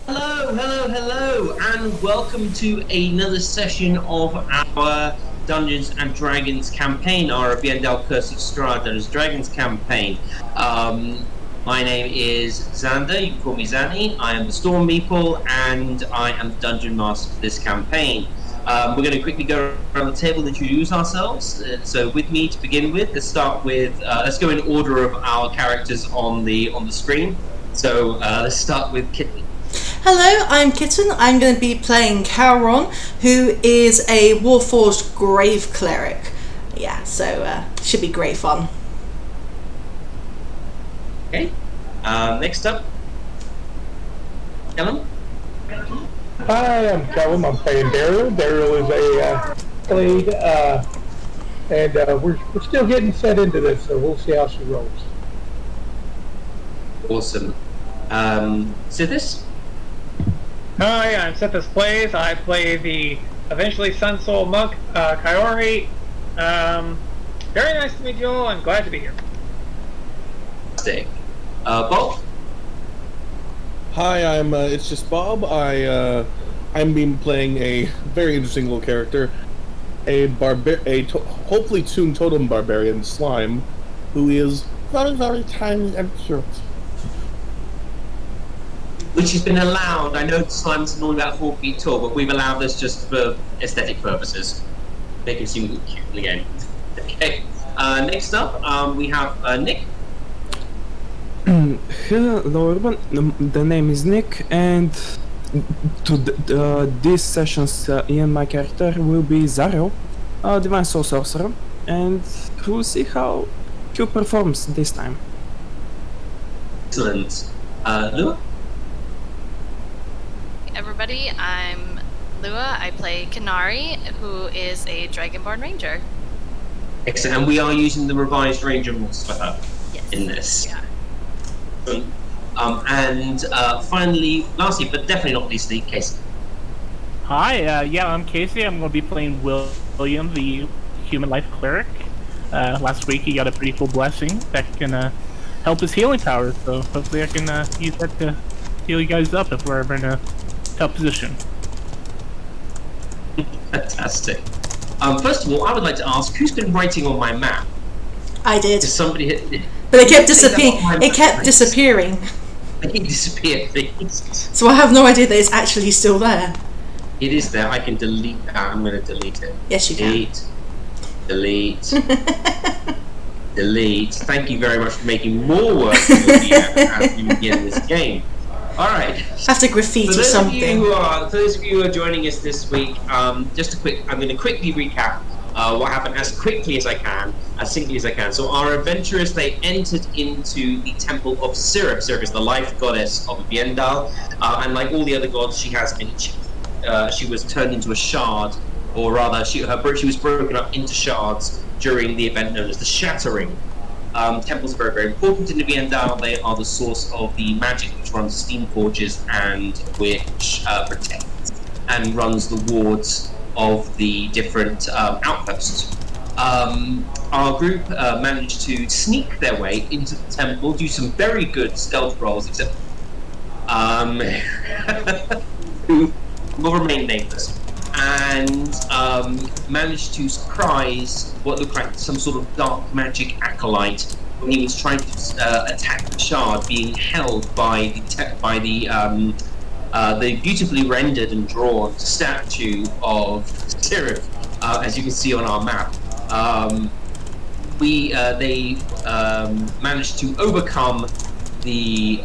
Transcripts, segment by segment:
Hello, and welcome to another session of our Dungeons and Dragons campaign, our Aviendahl Curse of Strahd Dungeons Dragons campaign. My name is Xander, you can call me Xanny. I am the Storm Meeple, and I am the Dungeon Master for this campaign. We're going to quickly go around the table and introduce ourselves. So with me to begin with, let's start with, let's go in order of our characters on the screen. So let's start with Kitten. Hello, I'm Kitten. I'm going to be playing Cowron, who is a Warforged Grave Cleric. Yeah, so should be great fun. Okay. Next up, Kellum. Hi, I'm Kellum. I'm playing DARILE. DARILE is a blade, and we're still getting set into this, so we'll see how she rolls. Awesome. Sithis. Hi, I'm Sithis Plays. I play the eventually Sun Soul monk, Kaori. Very nice to meet you all. I'm glad to be here. Fantastic. Bob. Hi, it's just Bob. I'm been playing a very interesting little character, hopefully tuned totem barbarian Slime, who is very, very tiny and cute. Which has been allowed. I know Slime's normally about 4 feet tall, but we've allowed this just for aesthetic purposes. Make him seem cute in the game. Okay. Next up, we have Nick. Hello everyone, the name is Nick, and these sessions in my character will be ZARRIEL, Divine Soul Sorcerer, and we'll see how Q performs this time. Excellent. Luea? Everybody, I'm Luea. I play KENARI, who is a Dragonborn Ranger. Excellent. And we are using the revised Ranger rules for her in this. Yeah. And finally, lastly, but definitely not leastly, Casey. Hi, I'm Casey. I'm going to be playing William, the human life cleric. Last week he got a pretty cool blessing that can help his healing powers, so hopefully I can use that to heal you guys up if we're ever in a tough position. Fantastic. First of all, I would like to ask, who's been writing on my map? I did. Is somebody... But it kept disappearing. It kept disappearing. It disappeared. So I have no idea that it's actually still there. It is there. I can delete that. I'm going to delete it. Yes, you can. Delete. Delete. Thank you very much for making more work for me as we begin this game. All right. Have to graffiti something. For those of you who are joining us this week, I'm going to quickly recap what happened as quickly as I can, as simply as I can. So our adventurers, they entered into the temple of Syrup. Syrup is the life goddess of Aviendahl, and like all the other gods, she was turned into a shard, or rather, she was broken up into shards during the event known as the Shattering. Temples are very, very important in Aviendahl. They are the source of the magic which runs steam forges and which protects and runs the wards of the different outposts. Our group managed to sneak their way into the temple, do some very good stealth rolls, except who will remain nameless, and managed to surprise what looked like some sort of dark magic acolyte when he was trying to attack the shard, being held by the beautifully rendered and drawn statue of Syrup, as you can see on our map. They managed to overcome the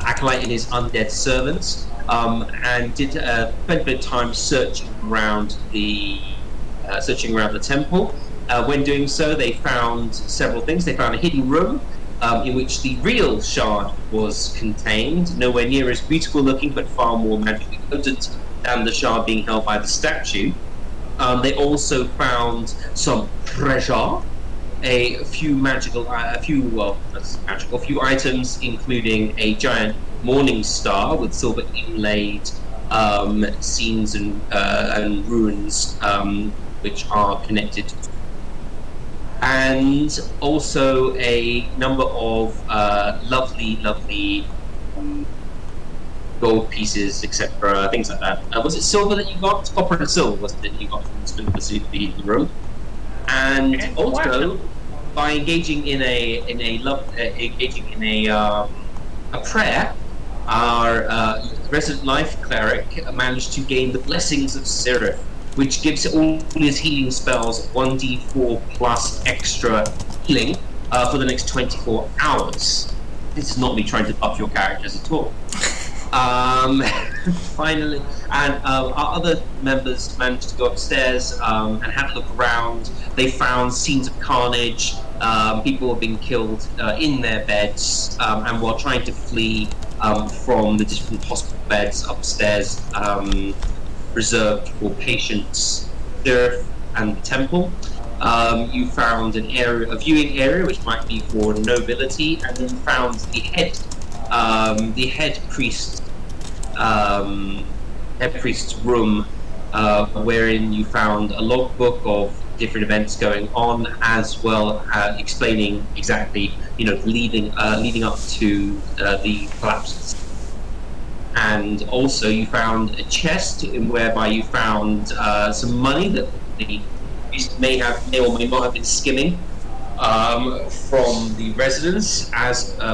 acolyte and his undead servants, and did spend a bit of time searching around the temple. When doing so, they found several things. They found a hidden room in which the real shard was contained, nowhere near as beautiful looking, but far more magically potent than the shard being held by the statue. They also found some treasure, a few items, including a giant morning star with silver inlaid scenes and runes, which are connected. and also a number of lovely gold pieces, etc., things like that. Was it silver that you got? Copper and silver was it that you got from the room? And also, by engaging in a prayer, our resident life cleric managed to gain the blessings of Seraph, which gives all his healing spells 1d4 plus extra healing for the next 24 hours. This is not me trying to buff your characters at all. Finally, and our other members managed to go upstairs and have a look around. They found scenes of carnage. People have been killed in their beds, and while trying to flee from the different hospital beds upstairs reserved for patients, Earth, and the temple. You found a viewing area which might be for nobility, and then found the head priest's room, wherein you found a logbook of different events going on, as well explaining exactly, leading up to the collapse. And also you found a chest whereby you found some money that the priest may or may not have been skimming from the residents,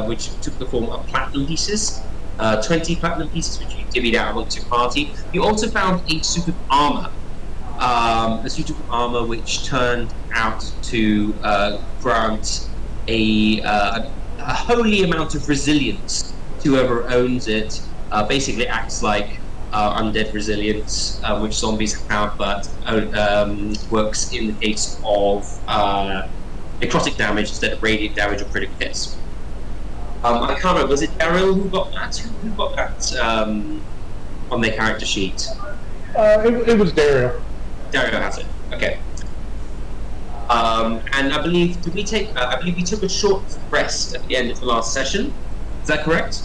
which took the form of platinum pieces, 20 platinum pieces, which you divvied out amongst your party. You also found a suit of armor, which turned out to grant a holy amount of resilience to whoever owns it. Basically acts like undead resilience, which zombies have, but works in the case of necrotic damage instead of radiant damage or critical hits. I can't remember, was it Daryl who got that? Who got that on their character sheet? It was Daryl. Daryl has it. Okay. And I believe we took a short rest at the end of the last session. Is that correct?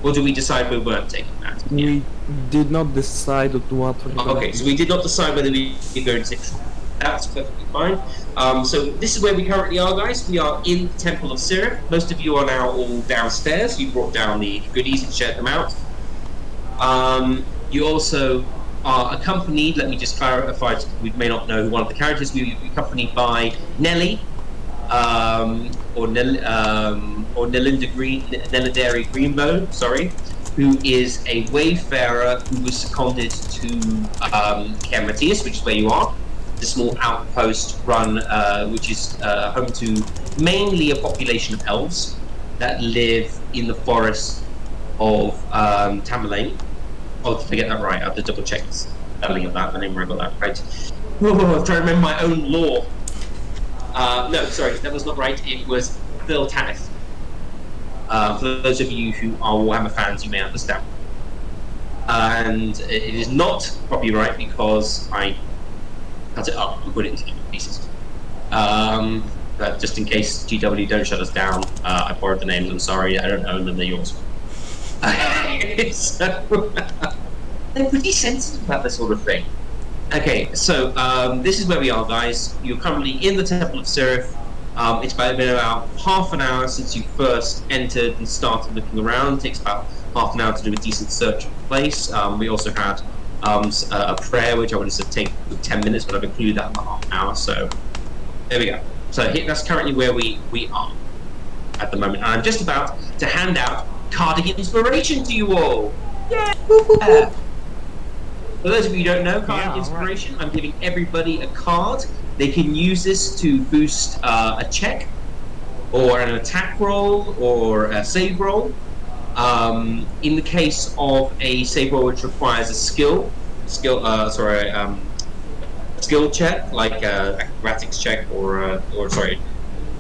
Or do we decide we weren't taking that? We did not decide what we're going okay, to so we did not decide whether we were going to take. That's perfectly fine. So this is where we currently are, guys. We are in the Temple of Seraph. Most of you are now all downstairs. You brought down the goodies and shared them out. You also are accompanied, let me just clarify, we may not know one of the characters, we are accompanied by Nelly, or Nelladary Greenbow, who is a wayfarer who was seconded to Caer Matias, which is where you are. It's a small outpost run, which is home to mainly a population of elves that live in the forest of Tamerlane. Oh, did I get that right? I have to double check the spelling of that, the name where I got that right. Oh, I'm trying to remember my own lore. No, sorry, that was not right. It was Phil Tanith. For those of you who are Warhammer fans, you may understand. And it is not probably right because I cut it up and put it into different pieces. But just in case GW don't shut us down, I borrowed the names. I'm sorry, I don't own them. They're yours. So, they're pretty sensitive about this sort of thing. Okay, so this is where we are, guys. You're currently in the Temple of Seraph. It's been about half an hour since you first entered and started looking around. It takes about half an hour to do a decent search of the place. We also had a prayer, which I would have taken 10 minutes, but I've included that in the half an hour. So there we go. So that's currently where we are at the moment. And I'm just about to hand out Cardigan Inspiration to you all. Yeah. For those of you who don't know, Cardigan Inspiration, right. I'm giving everybody a card. They can use this to boost a check, or an attack roll, or a save roll. In the case of a save roll which requires a skill check, like acrobatics check, or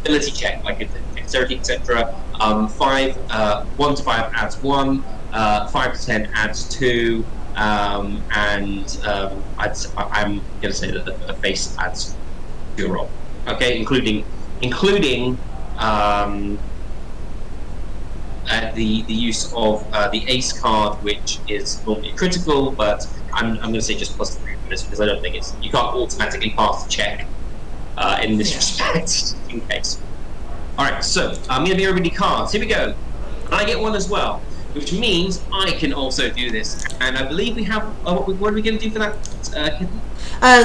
ability check, like a dexterity, etc. 1 to 5 adds 1, 5 to 10 adds 2, and I'm going to say that a face adds to your roll. Okay, including the use of the ace card, which is normally critical, but I'm going to say just plus 3 for this because I don't think you can't automatically pass the check in this respect, just in case. Alright, so I'm going to be everybody cards. Here we go. I get one as well, which means I can also do this. And I believe we have... what are we going to do for that?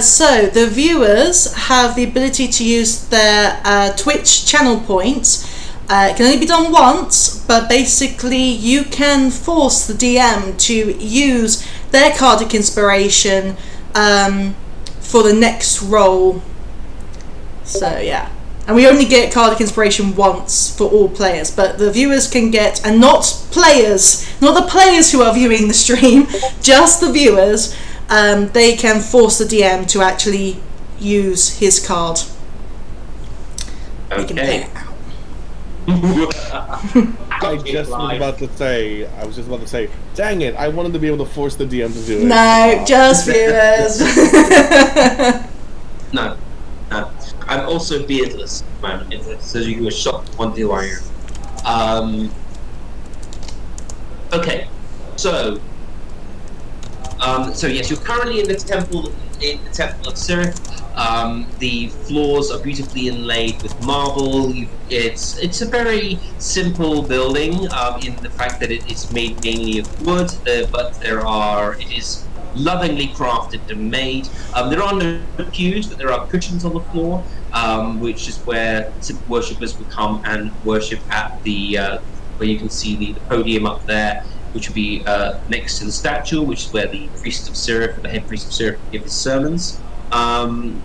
So the viewers have the ability to use their Twitch channel points. It can only be done once, but basically you can force the DM to use their Cardic Inspiration for the next roll. So yeah. And we only get Cardic Inspiration once for all players, but the viewers can get, and not players, not the players who are viewing the stream, just the viewers, they can force the DM to actually use his card. They can play it out. I was just about to say, dang it, I wanted to be able to force the DM to do it. No, just viewers. No. I'm also beardless, man. So you were shocked, wonder who I am. Okay, so yes, you're currently in the temple of Sirith. The floors are beautifully inlaid with marble. It's a very simple building in the fact that it is made mainly of wood, but it is lovingly crafted and made. There are no pews, but there are cushions on the floor, which is where worshippers would come and worship at the where you can see the podium up there, which would be next to the statue, which is where the priest of Sirith, the head priest of Sirith, give his sermons. And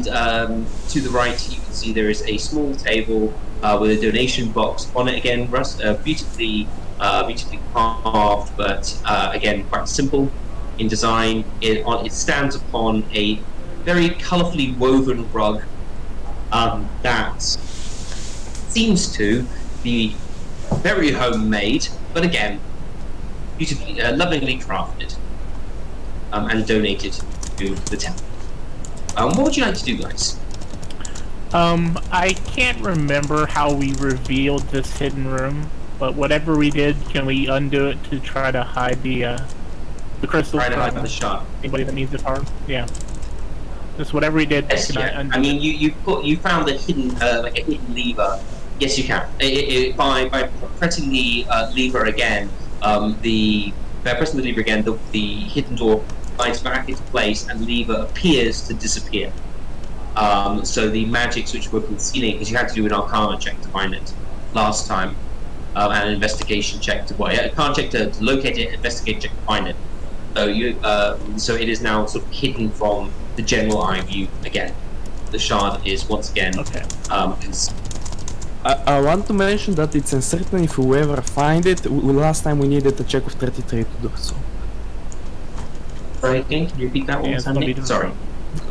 to the right, you can see there is a small table with a donation box on it. Again, beautifully carved, but again quite simple in design. It stands upon a very colourfully woven rug that seems to be very homemade, but again beautifully, lovingly crafted and donated to the temple. What would you like to do, guys? I can't remember how we revealed this hidden room, but whatever we did, can we undo it to try to hide the crystal? Try to hide the shard. Anybody that needs a card? Yeah. Just whatever we did. Yes, can I undo I mean, you found a hidden like a hidden lever. Yes, you can. By pressing the lever again, the hidden door slides back into place and the lever appears to disappear. So the magics which were concealing, because you had to do an Arcana check to find it last time, and an investigation check to Arcana check to locate it, investigate check to find it. So it is now sort of hidden from the general eye view again. The shard is once again. Okay. I want to mention that it's uncertain if we ever find it. Last time we needed a check of 33 to do so. Sorry, can you repeat that one? Yeah, sorry.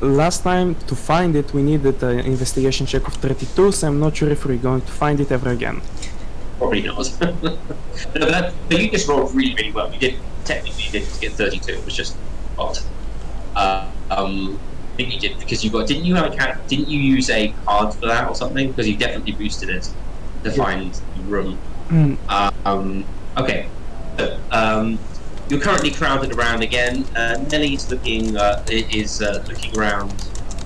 Last time to find it we needed an investigation check of 32, so I'm not sure if we're going to find it ever again. Probably not. But you just rolled really, really well. You didn't get 32. It was just odd. I think you did because you got. Didn't you use a card for that or something? Because you definitely boosted it to find the room. Okay. So, you're currently crowded around again. Nellie's looking around.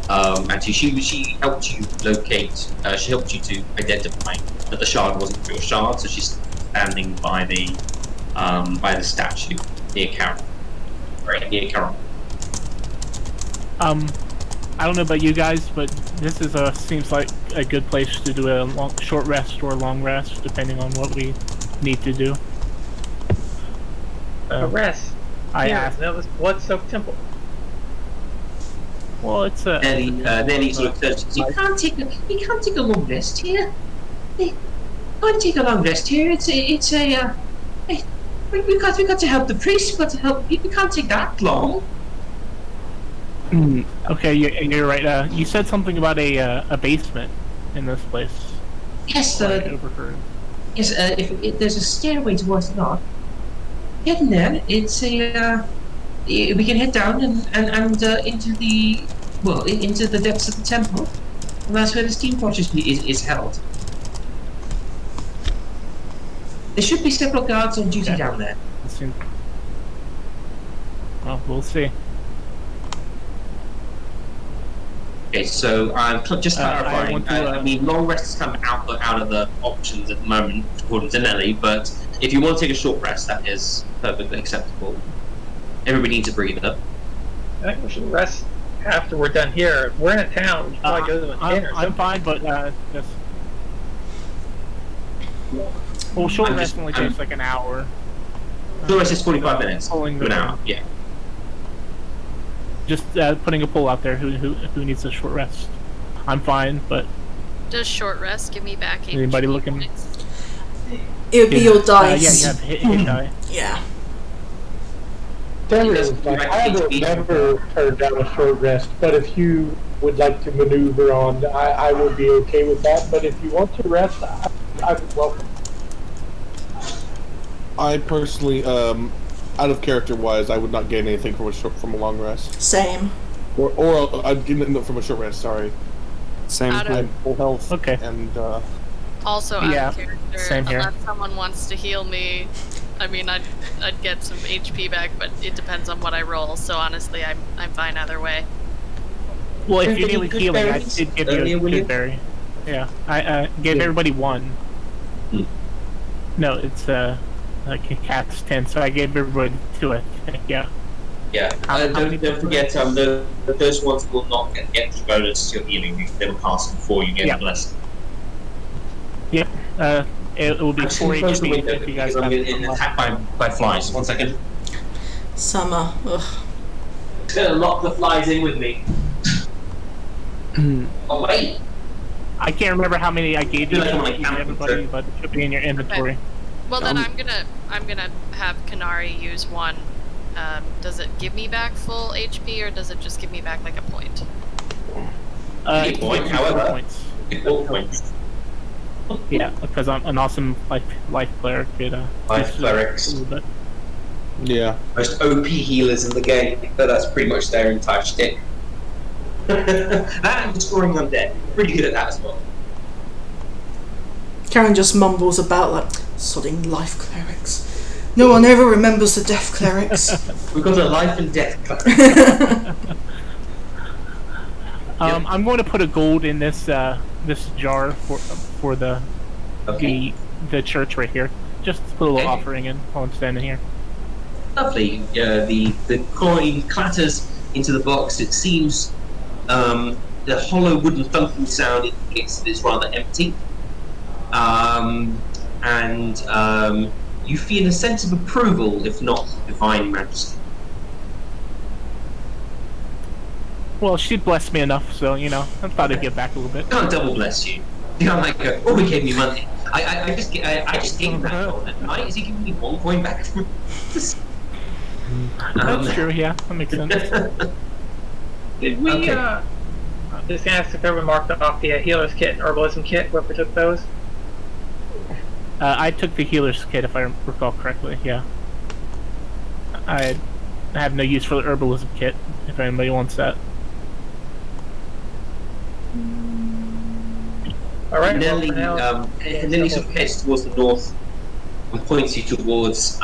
Actually, she helped you locate. She helped you to identify that the shard wasn't a real shard. So she's standing by the statue near Carol. Right near Carol. I don't know about you guys, but this is seems like a good place to do a short rest or a long rest, depending on what we need to do. A rest. I asked. Blood-soaked temple. Well, it's a. Nelly sort of turns. You can't take a long rest here. You can't take a long rest here. We got to help the priest. We got to help. You can't take that long. Okay, you're right. You said something about a basement in this place. Yes, overheard. Yes. If there's a stairway towards the north. Get in there. It's we can head down and into the depths of the temple. And that's where the steam fortress is held. There should be several guards on duty down there. Well, we'll see. Okay, so just clarifying. want to, I mean, long rests come out of the options at the moment, according to Nelly. But if you want to take a short rest, that is perfectly acceptable. Everybody needs a breather. I think we should rest after we're done here. We're in a town. We should probably go to a dinner. I'm fine, but just short rest only takes like an hour. Short rest is 45 minutes. Pulling To an hour. Yeah. Just putting a poll out there. Who needs a short rest? I'm fine, but Does short rest give me back HP anybody looking? points? It would be your dice. Yeah, you have to hit die. Yeah. I will never turn down a short rest, but if you would like to maneuver on, I will be okay with that. But if you want to rest, I would welcome. I personally, out of character wise, I would not gain anything from a long rest. Same. Or I'd gain nothing from a short rest. Sorry. Same. Out of- I'm full health. Okay. And Also out Yeah, of character, same here. unless someone wants to heal me, I mean, I'd get some HP back, but it depends on what I roll. So honestly, I'm fine either way. Well, if you Any need good healing, I berries did give earlier, you a William? good berry. Yeah, I gave everybody one. Hmm. No, it's like cat's 10, so I gave everybody 2. I think. Yeah. Yeah. Don't forget, those ones will not get the bonus to your healing. They will cast before you get Yeah. the blessing. Yep. It will be I'm 4 close the HP window if you guys because I'm have getting attacked by flies. 1 second. Summer. Ugh. It's gonna lock the flies in with me. Oh wait. I can't remember how many I gave you Feel like I'm to like each everybody, but it should be in your inventory. Well, then I'm gonna have KENARI use one. Does it give me back full HP, or does it just give me back like a point? It point, gives you however. 4 points. 4 points. Yeah, because I'm an awesome life cleric. Life clerics. yeah. Most OP healers in the game, but that's pretty much their entire shtick. That and destroying undead. Pretty good at that as well. Karen just mumbles about like sodding life clerics. No one ever remembers the death clerics. We've got a life and death cleric. I'm going to put a gold in this this jar for the church right here. Just put a little offering in while I'm standing here. Lovely. The coin clatters into the box. It seems the hollow wooden thunking sound indicates that it's rather empty. You feel a sense of approval, if not divine majesty. Well, she blessed me enough, so I thought I'd give back a little bit. I can't double bless you. You can't like go, oh, he gave me money. I just gave him that coin. Right? Is he giving me 1 coin back? That's true, yeah, that makes sense. Did we, Okay. just ask if everyone marked off the healer's kit and herbalism kit, whoever took those? I took the healer's kit, if I recall correctly, yeah. I have no use for the herbalism kit, if anybody wants that. Alright, Nelly, well, Nelly sort of heads towards the north and points you towards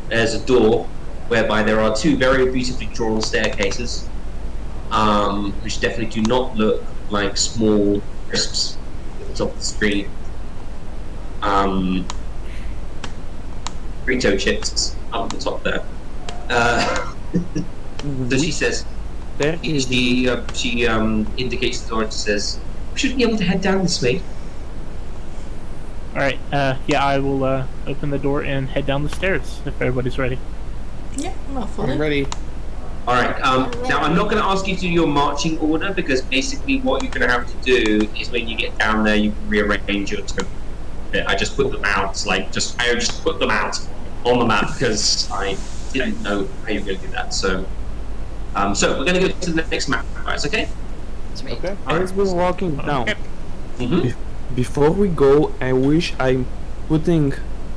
there's a door whereby there are 2 very beautifully drawn staircases, which definitely do not look like small crisps at the top of the screen. Burrito chips up at the top there. So she says, There is she indicates the door and she says, we should be able to head down this way. Alright, yeah, I will open the door and head down the stairs, if everybody's ready. Yeah, I'll follow. I'm ready. Alright, now I'm not going to ask you to do your marching order because basically what you're going to have to do is when you get down there you can rearrange your token. I just put them out, I just put them out on the map because I didn't know how you were going to do that. So we're going to go to the next map, guys, okay? Sweet. Okay. as we're walking down. Okay. Mm-hmm. Before we go, I wish I'm putting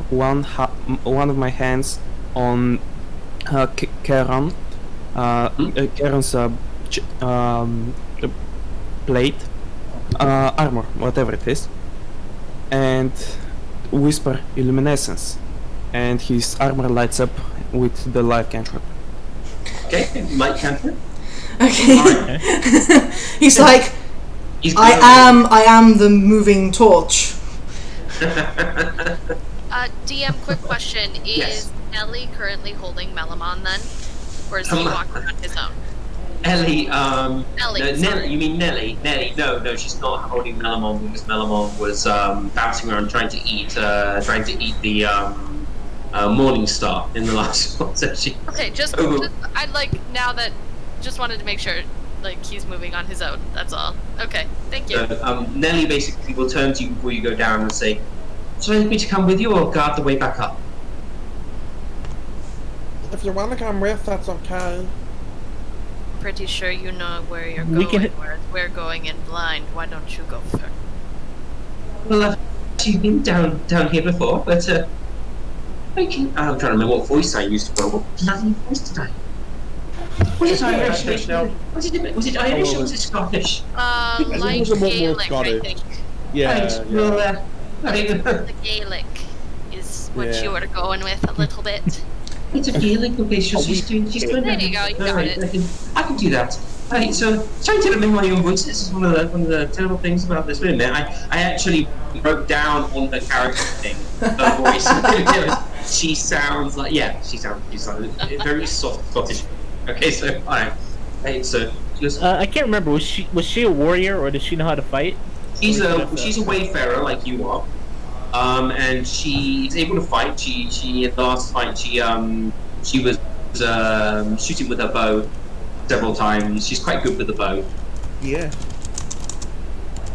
one of my hands on Karen, Karen's plate, armor, whatever it is, and whisper illuminescence, and his armor lights up with the light cantrip. Okay, light cantrip. Okay. He's like, He's I am the moving torch. DM, quick question. Yes. Is Ellie currently holding Melamon then? Or is he walking on his own? Ellie, Ellie, no, sorry. you mean Nelly? Nelly, no, she's not holding Melamon because Melamon was bouncing around trying to eat the Morning Star in the last one. So she. Okay, just I'd like now that just wanted to make sure like he's moving on his own. That's all. Okay, thank you. So, Nelly basically will turn to you before you go down and say, "Should I like me to come with you or guard the way back up?" If you want to come with, that's okay. Pretty sure you know where you're We going, can- whereas we're going in blind. Why don't you go first? Well, I've actually been down here before, but I'm trying to remember what voice I used for. What bloody voice did I? Was it Irish? Was it Irish or was it Scottish? think it Like was a bit more Gaelic, I Scottish. think. Yeah. Right, well, The Gaelic is what Yeah. you were going with a little bit. it's a feeling. Okay, she's doing. There you go, you got Alright, it. I can do that. Right, so trying to remember my own voice. This is one of the terrible things about this. Wait a minute, I actually wrote down on the character thing her voice. She sounds like she's very soft Scottish. Okay, so alright. Right, so just I can't remember. Was she a warrior or does she know how to fight? she's a wayfarer like you are. And she is able to fight. She in the last fight she was shooting with her bow several times. She's quite good with the bow. Yeah.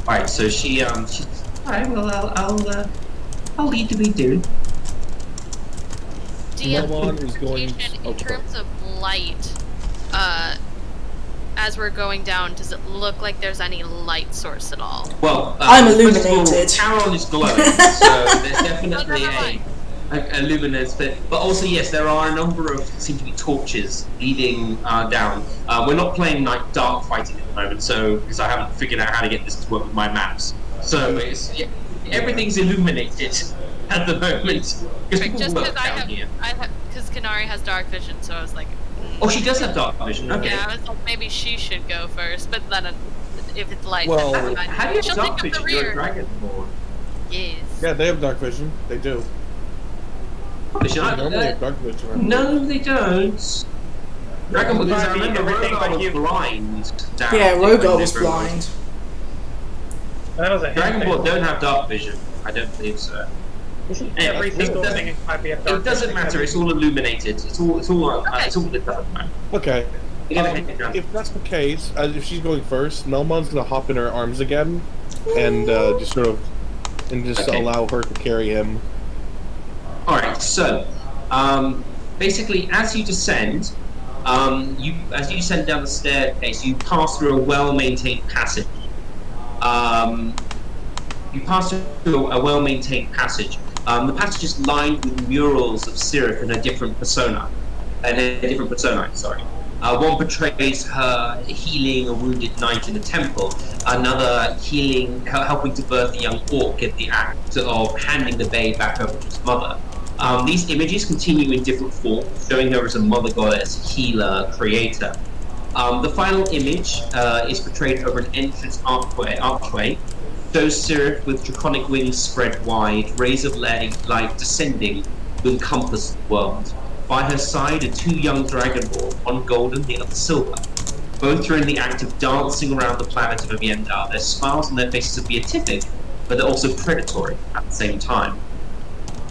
Alright, so she's alright, well I'll lead the way doing. DM Melamon is going. in terms of light, as we're going down, does it look like there's any light source at all? Well, I'm first of all, illuminated. Carol is glowing, so there's definitely a luminance, but also yes, there are a number of seem to be torches leading down. We're not playing dark fighting at the moment, so because I haven't figured out how to get this to work with my maps. So everything's illuminated at the moment. Right, just because because Kenari has dark vision, so I was like. Oh, she does have dark vision. Okay. Yeah, I was like, maybe she should go first, but then if it's light, Well, then never mind. How do you have She'll dark take up the vision? You're a rear. dragonborn. Yes. Yeah, they have dark vision. They do. Vision, They normally have dark vision. Right? no, they don't. Dragonborn, because I remember Everything Rogar but was you. blind. Yeah, Rogar was blind. That was a Dragonborn don't have dark vision. I don't believe so. Every It single doesn't- thing might be a dark It doesn't vision. matter. It's all illuminated. It's all it doesn't matter. Okay. You're gonna hit the ground. If that's the case, if she's going first, Melmon's gonna hop in her arms again, and just Okay. allow her to carry him. All right. So, basically, as you descend, as you descend down the staircase, you pass through a well-maintained passage. You pass through a well-maintained passage. The passage is lined with murals of Sirith and her different persona, Sorry. One portrays her healing a wounded knight in a temple. Another helping to birth a young orc at the act of handing the babe back over to his mother. These images continue in different forms, showing her as a mother goddess, healer, creator. The final image is portrayed over an entrance archway. Shows Sirith with draconic wings spread wide, rays of light descending to encompass the world. By her side are two young dragonborn, one golden, the other silver. Both are in the act of dancing around the planet of Aviendahl. Their smiles on their faces are beatific, but they're also predatory at the same time.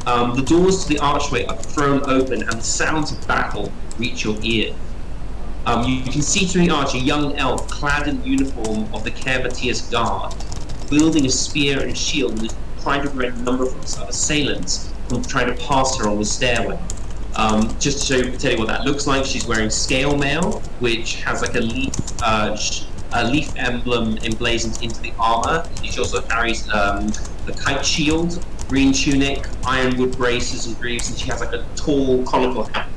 The doors to the archway are thrown open, and the sounds of battle reach your ear. You can see through the arch a young elf clad in the uniform of the Caer Matthias Guard, wielding a spear and shield, and is trying to prevent a number of assailants from trying to pass her on the stairway. Just to tell you what that looks like, she's wearing scale mail, which has like a leaf emblem emblazoned into the armor. She also carries the kite shield, green tunic, ironwood braces and greaves, and she has like a tall conical hat.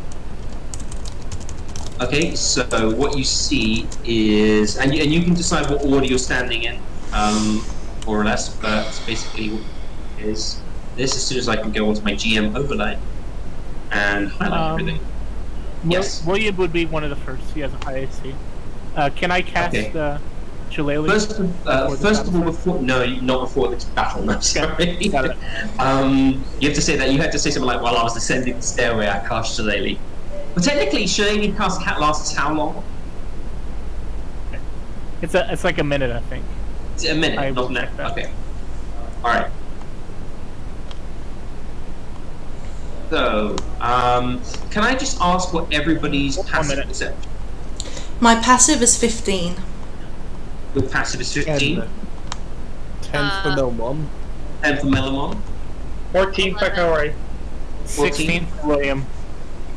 Okay, so what you see is, and you can decide what order you're standing in, more or less, but basically what is this as soon as I can go onto my GM overlay and highlight everything. Yes. William would be one of the first. He has a high AC. Can I cast Shillelagh? First of all, not before this battle. No, sorry. Got it. You have to say that. You had to say something like, "While I was descending the stairway, I cast Shillelagh." But technically, Shillelagh cast lasts how long? It's like a minute, I think. Is it a minute? Not an hour. Okay. All right. So, can I just ask what everybody's passive is at? My passive is 15. Your passive is 15. 10 for Melmon. 10 for Melamon. 14 for Kaori. 16 for William.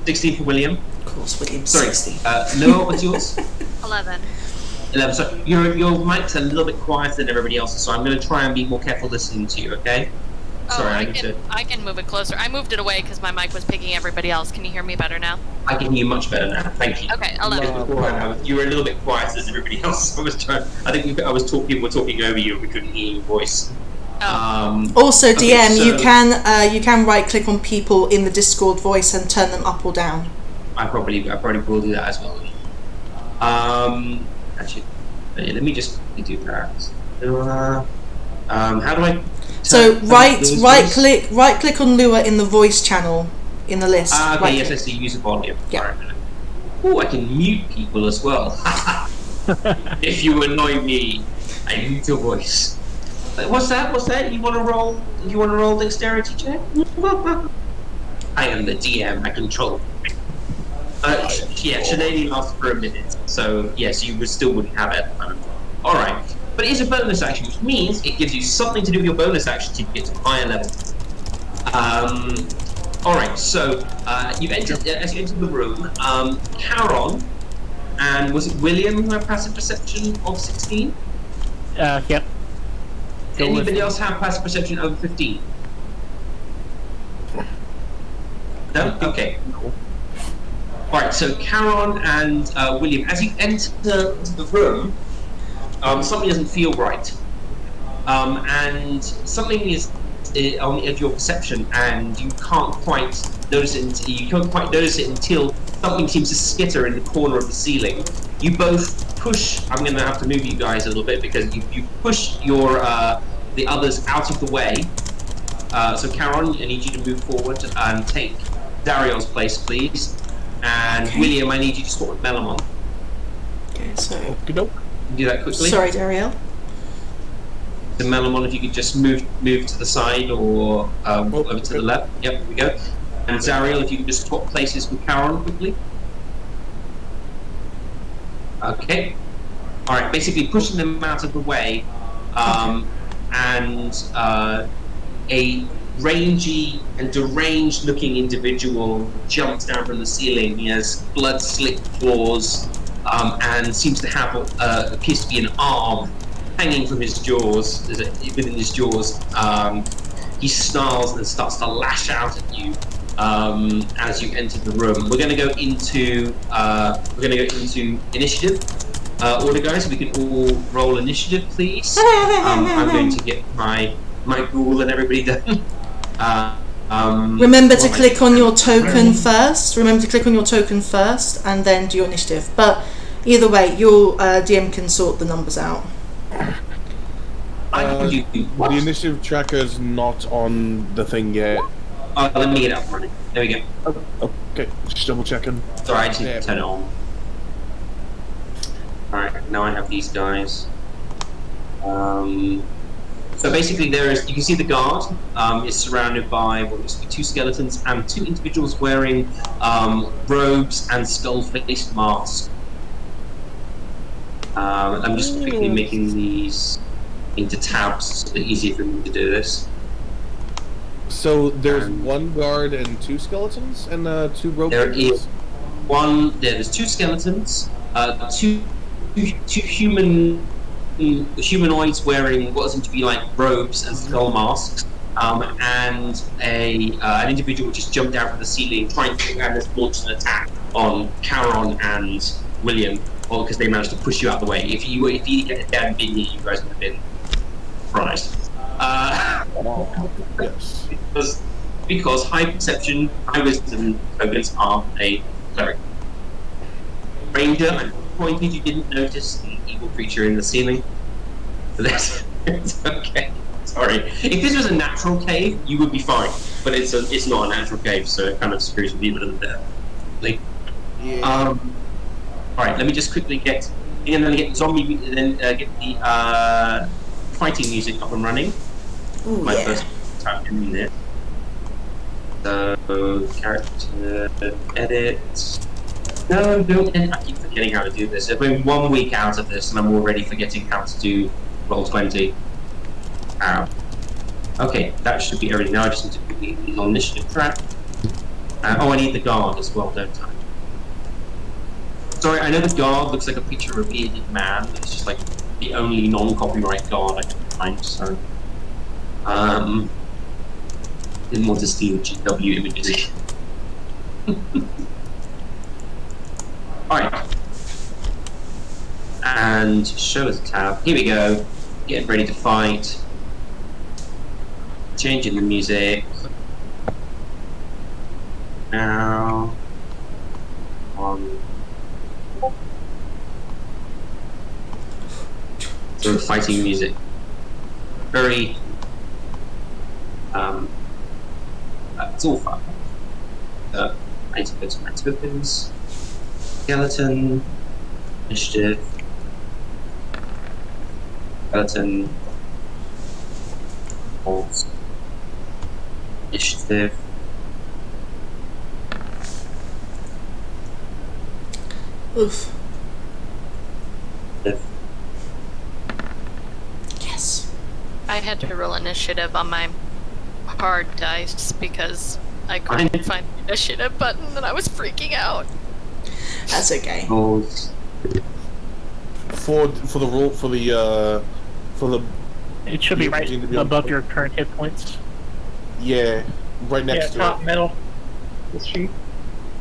16 for William. Of course, William's Sorry. 16. Noah, what's yours? 11. 11. So your mic's a little bit quieter than everybody else's, so I'm going to try and be more careful listening to you, okay? Sorry, I can move it closer. I moved it away because my mic was picking everybody else. Can you hear me better now? I can hear you much better now. Thank you. Okay, 11. You were a little bit quieter than everybody else. People were talking over you and we couldn't hear your voice. Also, okay, DM, so you can right click on people in the Discord voice and turn them up or down. I probably will do that as well. Actually, let me just do that. How do I? So right click on Luea in the voice channel in the list. Okay, right yes, click. I see. User volume. Yeah. Oh, I can mute people as well. If you annoy me, I mute your voice. What's that? You want to roll? Dexterity check? I am the DM. I control. Shillelagh lasts for a minute, so yes, you still wouldn't have it at the moment. All right, but it is a bonus action, which means it gives you something to do with your bonus action to get to a higher level. All right, so you've entered as you enter the room. Caron, and was it William who had passive perception of 16? Yep. Anybody else have passive perception over 15? No? Okay. Alright, so Caron and William, as you enter the room, something doesn't feel right. And something is on the edge of your perception, and you can't quite notice it. You can't quite notice it until something seems to skitter in the corner of the ceiling. You both push. I'm going to have to move you guys a little bit because you push your the others out of the way. So Caron, I need you to move forward and take Dariel's place, please. And Okay. William, I need you to swap with Melamon. Okay, so Okey-doke. Do that quickly. sorry, Dariel. So Melamon, if you could just move to the side or over to the left. Yep, there we go. And Zariel, if you could just swap places with Caron quickly. Okay. All right. Basically, pushing them out of the way, and a rangy and deranged-looking individual jumps down from the ceiling. He has blood-slicked claws, and seems to have appears to be an arm hanging from his jaws. Within his jaws, he snarls and starts to lash out at you as you enter the room. We're going to go into initiative order, guys. We can all roll initiative, please. I'm going to get my ghoul and everybody done. Remember to click on your token first. Remember to click on your token first, and then do your initiative. But either way, your DM can sort the numbers out. The initiative tracker is not on the thing yet. Let me get it up running. There we go. Okay, just double checking. Sorry, I just need to turn it on. Alright, now I have these guys. So basically you can see the guard is surrounded by what looks to be 2 skeletons and 2 individuals wearing robes and skull-faced masks. I'm just quickly making these into tabs so it's easier for me to do this. So there's 1 guard and 2 skeletons and 2 rope. There's 2 skeletons, 2 humanoids wearing what seem to be like robes and skull masks, and an individual just jumped out from the ceiling trying to launch an attack on Caron and William, because they managed to push you out of the way. If you hadn't been here, you guys would have been surprised. Yes. Because high perception, high wisdom tokens are a cleric. Ranger, I'm disappointed you didn't notice the evil creature in the ceiling. But it's okay. Sorry. If this was a natural cave, you would be fine. But it's not a natural cave, so it kind of screws with you a little bit. Like, Yeah. Alright, let me just quickly get and then get zombie, then get the fighting music up and running. Ooh, My yeah. first time in this. So, character edit. No, don't edit. I keep forgetting how to do this. I've been 1 week out of this and I'm already forgetting how to do Roll20. Ow. Okay, that should be everything. Now I just need to quickly be on initiative track. Oh, I need the guard as well, don't I? Sorry, I know the guard looks like a picture of a bearded man, but it's just like the only non-copyright guard I can find, so... didn't want to steal GW images. Alright. And show us a tab. Here we go. Getting ready to fight. Changing the music. Now... on... sort of fighting music. Very... it's all fun. I need to go to my tokens. Skeleton. Initiative. Skeleton. Pulse. Initiative. Oof. Yes. I had to roll initiative on my hard dice because I couldn't find the initiative button and I was freaking out. That's okay. Pulse. For the roll for the It should be You right seem to be above on- your current hit points. yeah, right Yeah, next to top it. middle. The sheet.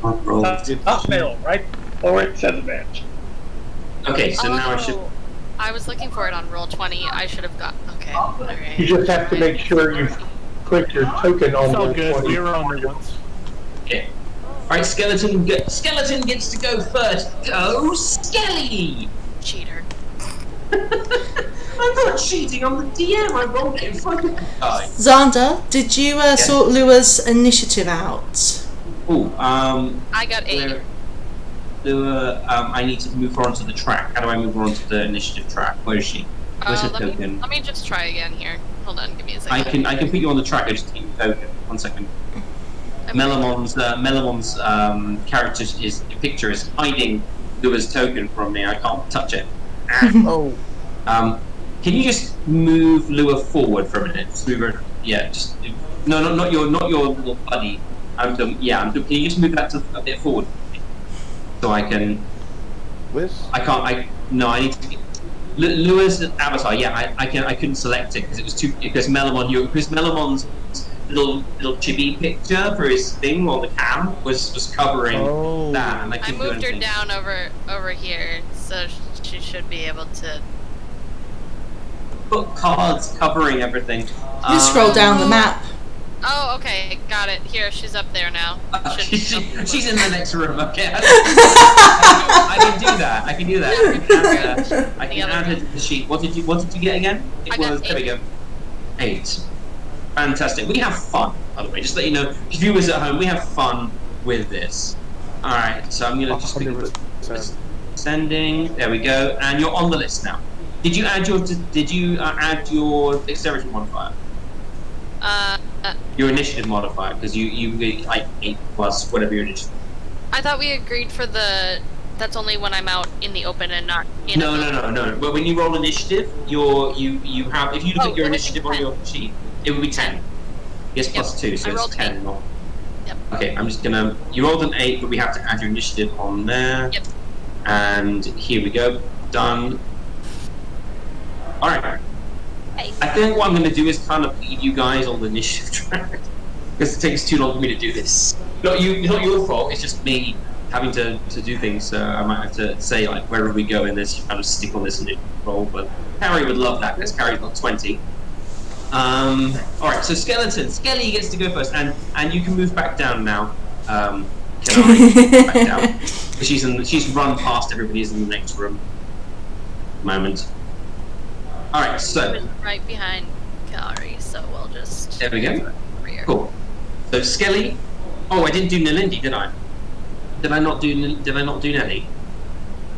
Roll. Top middle, right? Or it says advantage. Okay, so now I should. I was looking for it on Roll20. I should have got. Okay. Alright. You just have to make sure you click your token on It's all the good. 20. We were on there once. Okay. Alright, Skeleton gets to go first. Go, Skelly! Cheater. I'm not cheating, I'm the DM. I rolled it in front of the guy. Xander, did you sort Lua's initiative out? Oh, I got 8. Lua, I need to move her onto the track. How do I move her onto the initiative track? Where is she? Where's her token? Let me just try again here. Hold on, give me a second. I can put you on the track. I just need a token. 1 second. Melamon's character picture is hiding Lua's token from me. I can't touch it. Oh, Can you just move Lua forward for a minute? Just move her. Yeah, just no, not your little buddy. Can you just move that a bit forward, so I can? this? I need to. Lua's avatar. Yeah, I couldn't select it because it was too. Because Melamon's little chibi picture for his thing on the cam was covering that, and I I couldn't do moved her anything. down over here, so she should be able to. Put cards covering everything. You scroll down the map. Oh, okay, got it. Here, she's up there now. She's in the next room. Okay, I can do that. I can do that. I can add her to the sheet. What did you get again? I got There we 8. go. 8. Fantastic. We have fun, by the way. Just to let you know, viewers at home, we have fun with this. All right. So I'm gonna just quickly put 100%. sending. There we go. And you're on the list now. Did you add your dexterity modifier? Your initiative modifier, because you get like 8 plus whatever your initiative. I thought we agreed for the. That's only when I'm out in the open and not in. No. But when you roll initiative, you have, if you look at your it would be initiative on 10. your sheet, it would be 10. Yes, plus 2, so I it's rolled 10. 8. Not. Yep. Okay, I'm just gonna. You rolled an 8, but we have to add your initiative on there. Yep. And here we go. Done. All right. Hey. I think what I'm going to do is kind of leave you guys on the initiative track because it takes too long for me to do this. Not your fault. It's just me having to do things. So I might have to say like wherever we go in this, you kind of stick on this initiative roll. But Carrie would love that because Carrie's got 20. All right. So Skeleton, Skelly gets to go first, and you can move back down now. Kenari, back down. She's run past everybody who's in the next room. Moment. All right, so He was right behind KENARI, so we'll just. there we go. Over here. Cool. So Skelly. Oh, I didn't do Nalindi, did I? Did I not do Nelly?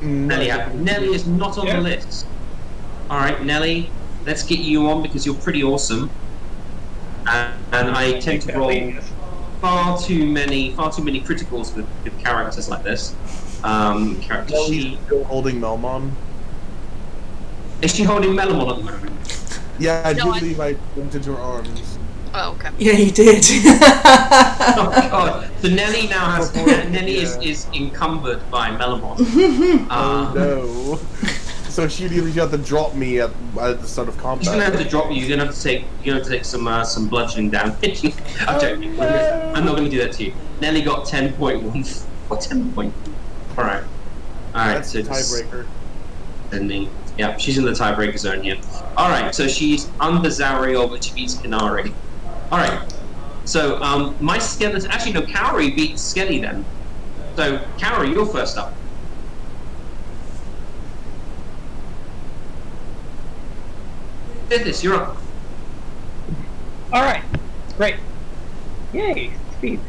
Nelly is not on the list. All right, Nelly. Let's get you on because you're pretty awesome. And I tend to roll far too many criticals with characters like this. Character She's still holding Melmon. Is she holding Melamon at the moment? Yeah, I No, do believe I went into her arms. Oh, okay. Yeah, you did. Oh god. So Nelly now has Nelly is encumbered by Melamon. Oh no. So she'd either have to drop me at the start of combat. She's gonna have to drop you. You're gonna have to take some bludgeoning damage. I'm joking. No. I'm not gonna do that to you. Nelly got 10.1 or 10 point. All right. That's So the tiebreaker. Sending. Yeah, she's in the tiebreaker zone here. All right. So she's under ZARRIEL, but she beats KENARI. All right. So my skeleton. Actually, no. KENARI beats Skelly then. So KENARI, you're first up. Did this? You're up. All right, great. Yay, speed.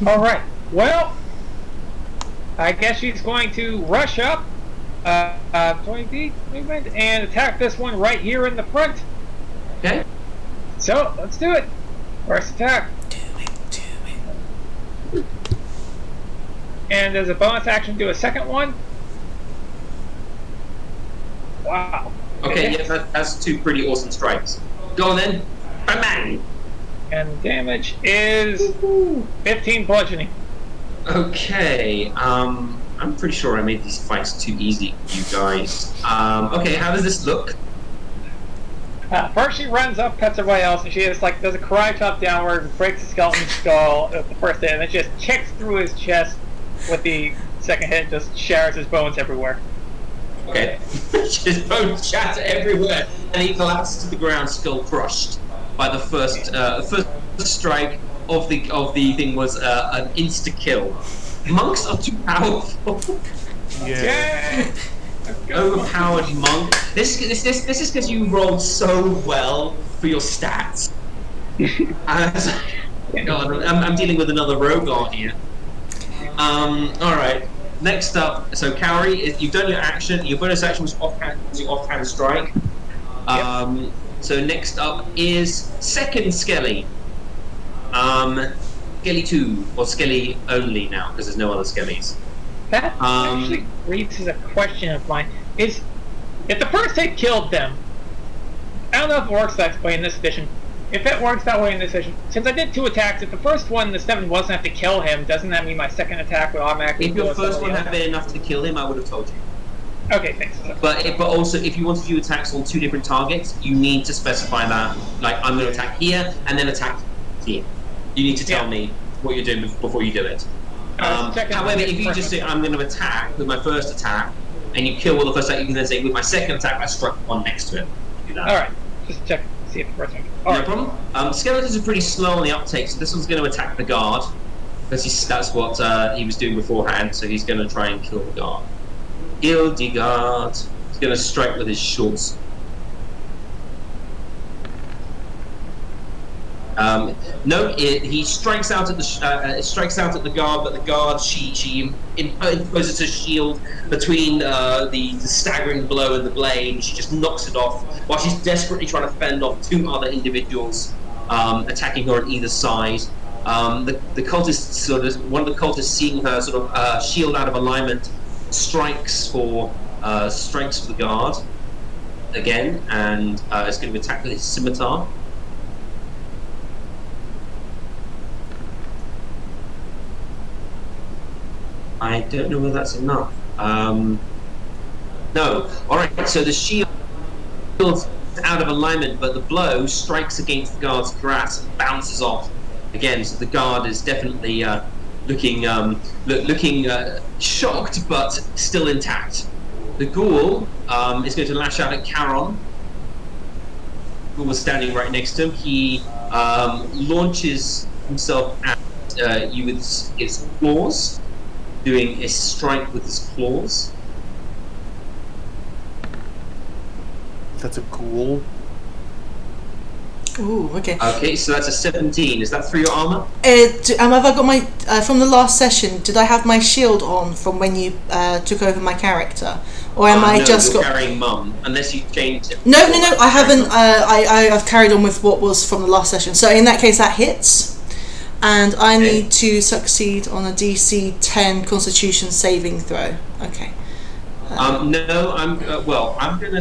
All right. Well, I guess she's going to rush up, 20 feet movement, and attack this one right here in the front. Okay. So let's do it. First attack. Do it. And as a bonus action, do a second one. Wow. Okay, yeah, that's two pretty awesome strikes. Go on then. Bang bang! And damage is 15 bludgeoning. Okay, I'm pretty sure I made these fights too easy for you guys. Okay, how does this look? First she runs up, cuts her way else, and she just like does a karate chop downward, breaks the skeleton's skull at the first hit, and then just kicks through his chest with the second hit, just shatters his bones everywhere. Okay. His bones shatter everywhere, and he collapses to the ground, skull crushed. By the first strike of the thing was an insta kill. Monks are too powerful. Yeah. Overpowered monk. This is because you rolled so well for your stats. God, I'm dealing with another Rogard here. All right. Next up, so KENARI, you've done your action. Your bonus action was offhand strike. So next up is second Skelly. Skelly 2 or Skelly only now because there's no other Skellys. That actually raises a question of mine. Is if the first hit killed them, I don't know if it works that way in this edition. If it works that way in this edition, since I did 2 attacks, if the first one, the 7, wasn't have to kill him, doesn't that mean my second attack would automatically? If your first one had been enough to kill him, I would have told you. Okay, thanks. But also, if you want to do attacks on 2 different targets, you need to specify that. Like, I'm going to attack here and then attack here. You need to tell me what you're doing before you do it. However, if you just say, I'm going to attack with my first attack, and you kill with the first attack, you can then say, with my second attack, I struck one next to it. Do that. Alright, just check, see if the first one. No problem. Skeletons are pretty slow on the uptake, so this one's going to attack the guard. Because that's what he was doing beforehand, so he's going to try and kill the guard. Kill the guard. He's going to strike with his shorts. He strikes out at the guard, but the guard she imposes a shield between the staggering blow and the blade, and she just knocks it off while she's desperately trying to fend off 2 other individuals attacking her on either side. The cultist one of the cultists, seeing her sort of shield out of alignment, strikes for the guard again, and is going to attack with his scimitar. I don't know whether that's enough. No. Alright, so the shield is out of alignment, but the blow strikes against the guard's cuirass and bounces off again. So the guard is definitely looking shocked, but still intact. The ghoul is going to lash out at Charon, who was standing right next to him. He launches himself at you with his claws. doing a strike with his claws. That's a ghoul. Ooh, okay. Okay, so that's a 17. Is that through your armor? Have I got my from the last session? Did I have my shield on from when you took over my character, or am I no, just you're got? carrying mum, unless you changed it. No, I haven't. I've carried on with what was from the last session. So in that case, that hits, and I need to succeed on a DC 10 Constitution saving throw. Okay. No, I'm I'm gonna.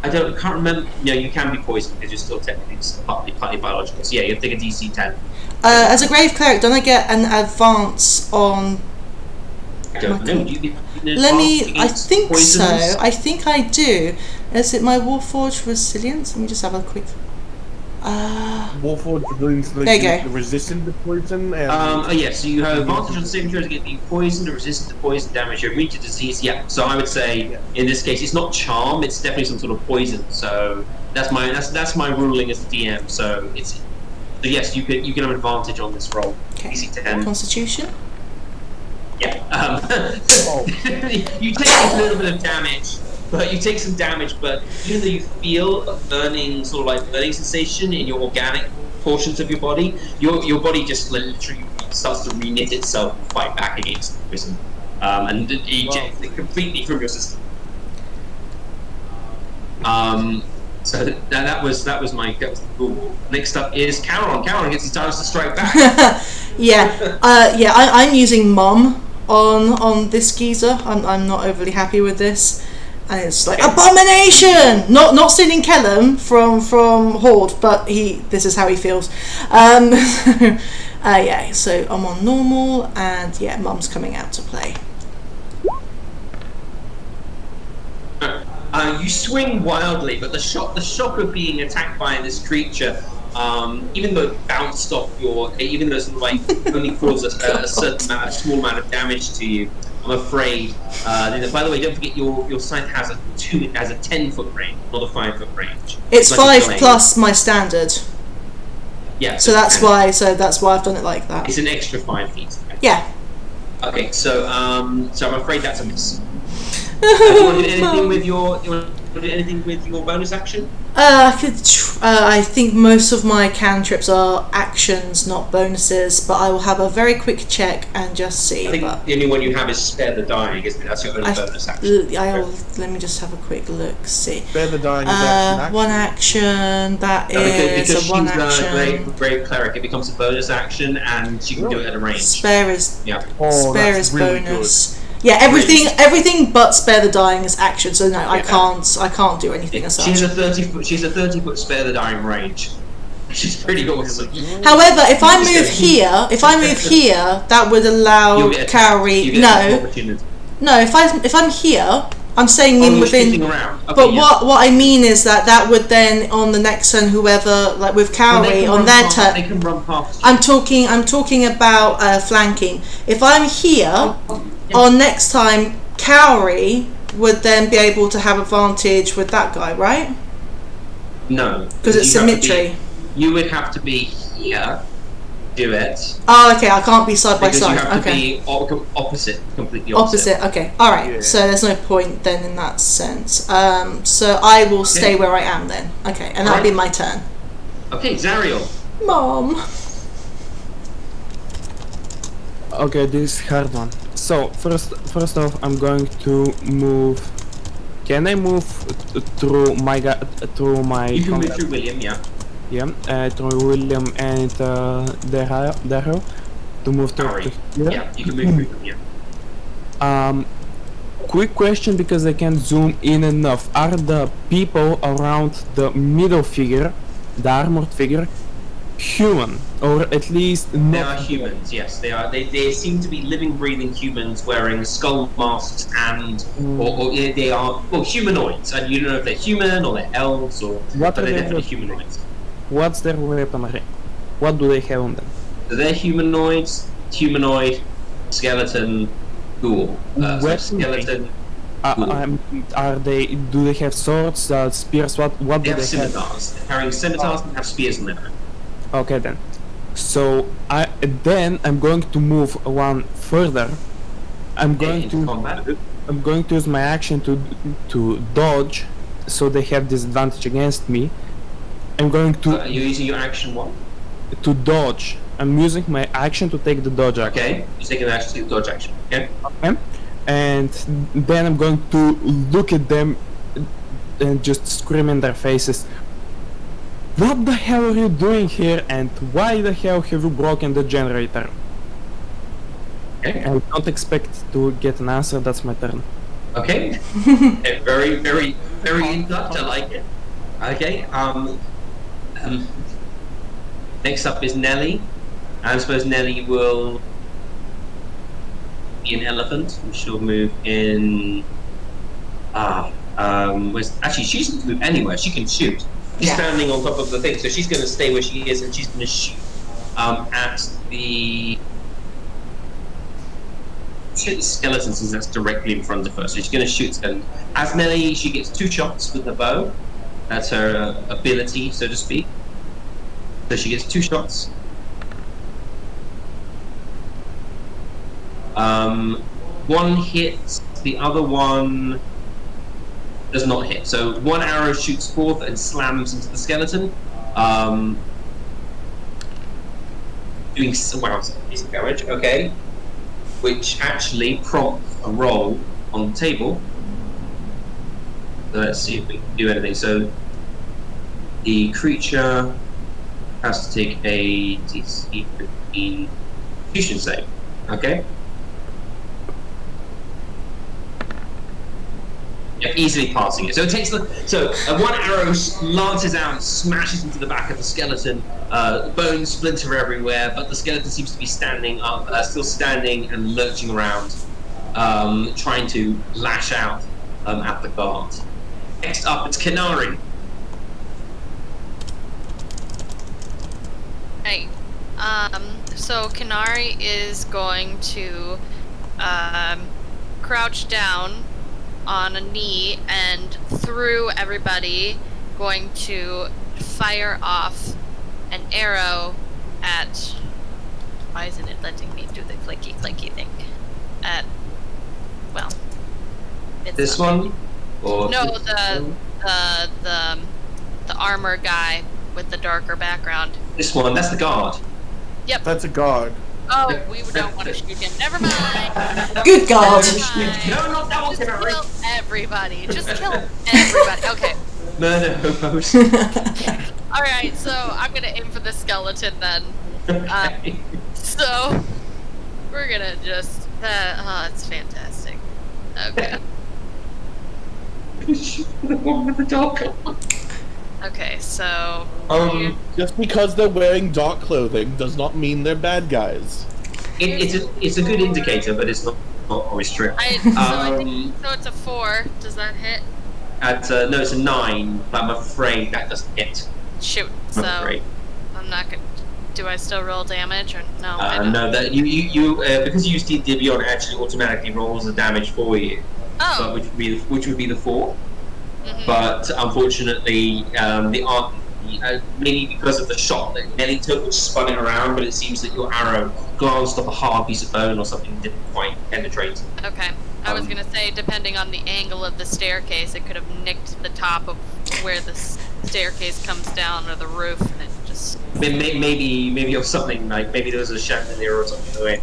Can't remember. No, you can be poisoned because you're still technically partly biological. So yeah, you have to take a DC 10. As a grave cleric, don't I get an advance on? I don't know. Do you get an Let me. advantage I against think poisons? so. I think I do. Is it my Warforged Resilience? Let me just have a quick. Warforged Resilience There you go. resistant to poison and Yes, so you have advantage on saving throws against being poisoned or resistant to poison damage. You're immune to disease. Yeah, so I would say in this case it's not charm. It's definitely some sort of poison. So that's my ruling as the DM. So yes, you can have an advantage on this roll. Okay. DC 10. Constitution. Yeah. You take a little bit of damage. But you take some damage, but even though you feel a burning sensation in your organic portions of your body, your body just literally starts to re-knit itself and fight back against the poison, and eject it completely from your system. So that was my rule. Next up is Charon. Charon gets his chance to strike back. I'm using Mom on this geezer. I'm not overly happy with this. And it's like abomination. Not stealing Kellum from Horde, but this is how he feels. So I'm on normal, and yeah, Mum's coming out to play. You swing wildly, but the shock of being attacked by this creature, even though it bounced off even though it only caused a small amount of damage to you, I'm afraid. By the way, don't forget your scythe has a 10-foot range, not a 5-foot range. It's 5 plus my standard. Yeah. So that's why I've done it like that. It's an extra 5 feet. Yeah. Okay, so I'm afraid that's a miss. Do you want to do anything with your bonus action? I think most of my cantrips are actions, not bonuses, but I will have a very quick check and just see. I think the only one you have is Spare the Dying, isn't it? That's your only bonus action. Let me just have a quick look, see. Spare the Dying is action. One action, that is because a one she's action. a brave cleric, it becomes a bonus action and she can do it at a range. Spare is spare is really bonus. Good. Yeah, everything but Spare the Dying is action. So no, I can't do anything as such. She's a 30-foot Spare the Dying range. She's pretty awesome. However, if I move here, that would allow Kaori. No. If I'm here, I'm staying in within. Around. Okay, but what I mean is that would then on the next turn, whoever like with Kaori on their turn, they can run past. I'm talking about flanking. If I'm here. On next time, Kaori would then be able to have advantage with that guy, right? No. Because it's symmetry. You would have to be here, do it. Oh, okay, I can't be side by side. You have to be completely opposite. Okay, alright. Yeah. So there's no point then in that sense. So I will stay where I am then. Okay, and that'll be my turn. Okay, Zariel. Mom. Okay, this is hard one. So first off, I'm going to move. Can I move through my? You can move through William, yeah. Yeah, through William and Daryl to move to here. Yeah, you can move through them, yeah. Quick question because I can't zoom in enough. Are the people around the middle figure, the armored figure, human, or at least not? They are humans, yes, they are. They seem to be living, breathing humans wearing skull masks and, or they are, humanoids. And you don't know if they're human or they're elves or, but they're definitely humanoids. What's their weaponry? What do they have on them? They're humanoid, skeleton, ghoul. Skeleton. Do they have swords, spears? What do they have? Scimitars. They're carrying scimitars and have spears in them. Okay then. So I'm going to move one further. I'm going to use my action to dodge, so they have disadvantage against me. I'm going to. You're using your action what? To dodge. I'm using my action to take the dodge action. Okay, you're taking an action to take the dodge action. Okay. Okay. And then I'm going to look at them and just scream in their faces. What the hell are you doing here, and why the hell have you broken the generator? Okay. I don't expect to get an answer, that's my turn. Okay. Very, very, very in touch, I like it. Okay, next up is Nelly. I suppose Nelly will be an elephant, and she'll move in... actually, she doesn't move anywhere, she can shoot. She's standing on top of the thing, so she's going to stay where she is, and she's going to shoot at the skeleton, since that's directly in front of her. So she's going to shoot skeleton. As Nelly, she gets 2 shots with the bow. That's her ability, so to speak. So she gets 2 shots. One hits, the other one does not hit. So one arrow shoots forth and slams into the skeleton, doing decent damage. Okay, which actually prompts a roll on the table. So let's see if we can do anything. So the creature has to take a DC 15 Constitution save. Okay. Easily passing it. So it takes one arrow lances out and smashes into the back of the skeleton. Bones splinter everywhere, but the skeleton seems to be standing up, still standing and lurching around, trying to lash out at the guard. Next up, it's KENARI. Hey, so KENARI is going to crouch down on a knee and through everybody, going to fire off an arrow at... Why isn't it letting me do the clicky thing? At... Well... It's this one? Or no, the armor guy with the darker background. This one, that's the guard. Yep. That's a guard. Oh, we don't want to shoot him. Never mind. Good God. No, not that one. Just kill everybody. Just kill everybody. Okay. Murder hobos. Alright, so I'm gonna aim for the skeleton then. Okay. So, we're gonna just... it's fantastic. Okay. The one with the dog. Okay, so... Just because they're wearing dark clothing does not mean they're bad guys. It's a good indicator, but it's not always true. So it's a 4. Does that hit? No, it's a 9, but I'm afraid that doesn't hit. Shoot. I'm afraid. I'm not gonna... Do I still roll damage or no? I don't. No, that you because you used Dibion, it actually automatically rolls the damage for you. Oh. Which would be the 4. Mm-hmm. But unfortunately, the art, maybe because of the shot that Nelly took, which spun it around, but it seems that your arrow glanced off a hard piece of bone or something, didn't quite penetrate. Okay. I was gonna say, depending on the angle of the staircase, it could have nicked the top of where the staircase comes down, or the roof, and it just... Maybe of something, like, maybe there was a chandelier or something.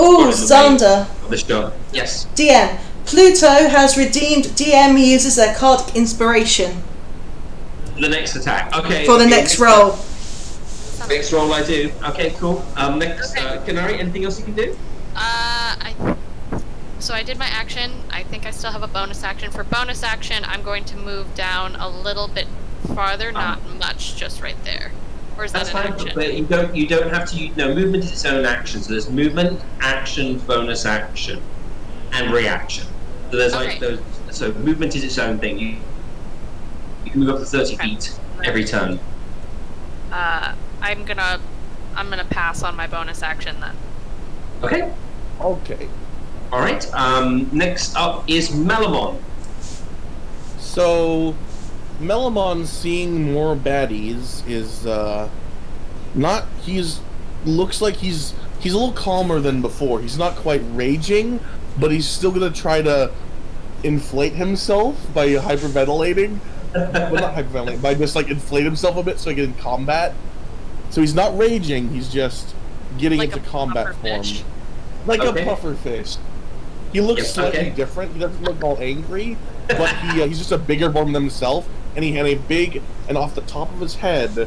Ooh, Xander. The shot. Yes. DM. Pluto has redeemed DM uses their card inspiration. The next attack. Okay. For the next roll. Next roll I do. Okay, cool. Next, KENARI, anything else you can do? So I did my action. I think I still have a bonus action. For bonus action, I'm going to move down a little bit farther, not much, just right there. Or is that an action? But you don't have to. No, movement is its own action. So there's movement, action, bonus action, and reaction. So there's like those. So movement is its own thing. You can move up to 30 feet every turn. I'm gonna pass on my bonus action then. Okay. Okay. All right. Next up is Melamon. So, Melamon, seeing more baddies, is looks like he's a little calmer than before. He's not quite raging, but he's still gonna try to inflate himself by hyperventilating. Well, not hyperventilating, by just like inflate himself a bit so he can combat. So he's not raging, he's just getting Like into a combat puffer form. fish. Like Okay. a puffer fish. He looks Yep, slightly okay. different. He doesn't look all angry, but he's just a bigger form than himself, and he had a big, and off the top of his head,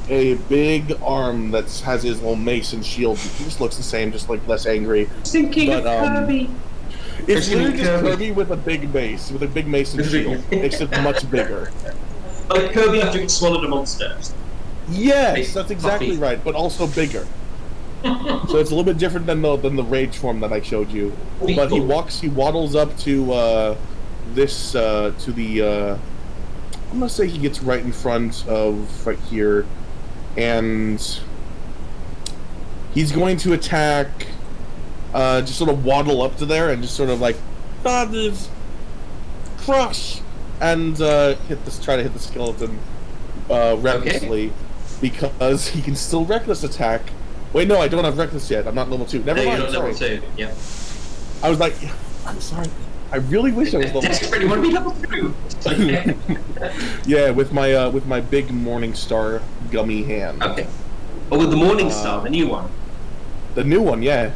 a big arm that has his little mace and shield. He just looks the same, just like less angry. Thinking But, of Kirby. It's Or you mean literally just Kirby? Kirby with a big mace, with a big mace and shield, except much bigger. Like Kirby after he swallowed a monster. Yes, that's exactly Puffy. right, but also bigger. So it's a little bit different than the rage form that I showed you. But he waddles up to I'm gonna say he gets right in front of right here, and he's going to attack. Just sort of waddle up to there and just sort of like, crush, and try to hit the skeleton recklessly, because he can still reckless attack. Wait, no, I don't have reckless yet. I'm not level 2. Never No, mind. you're not Sorry. level 2. Yeah. I was like, I'm sorry. I really wish I was level 2. Desperately want to be level 2. Yeah, with my big Morningstar gummy hand. Okay. Oh, with the Morning Star, the new one. The new one, yeah.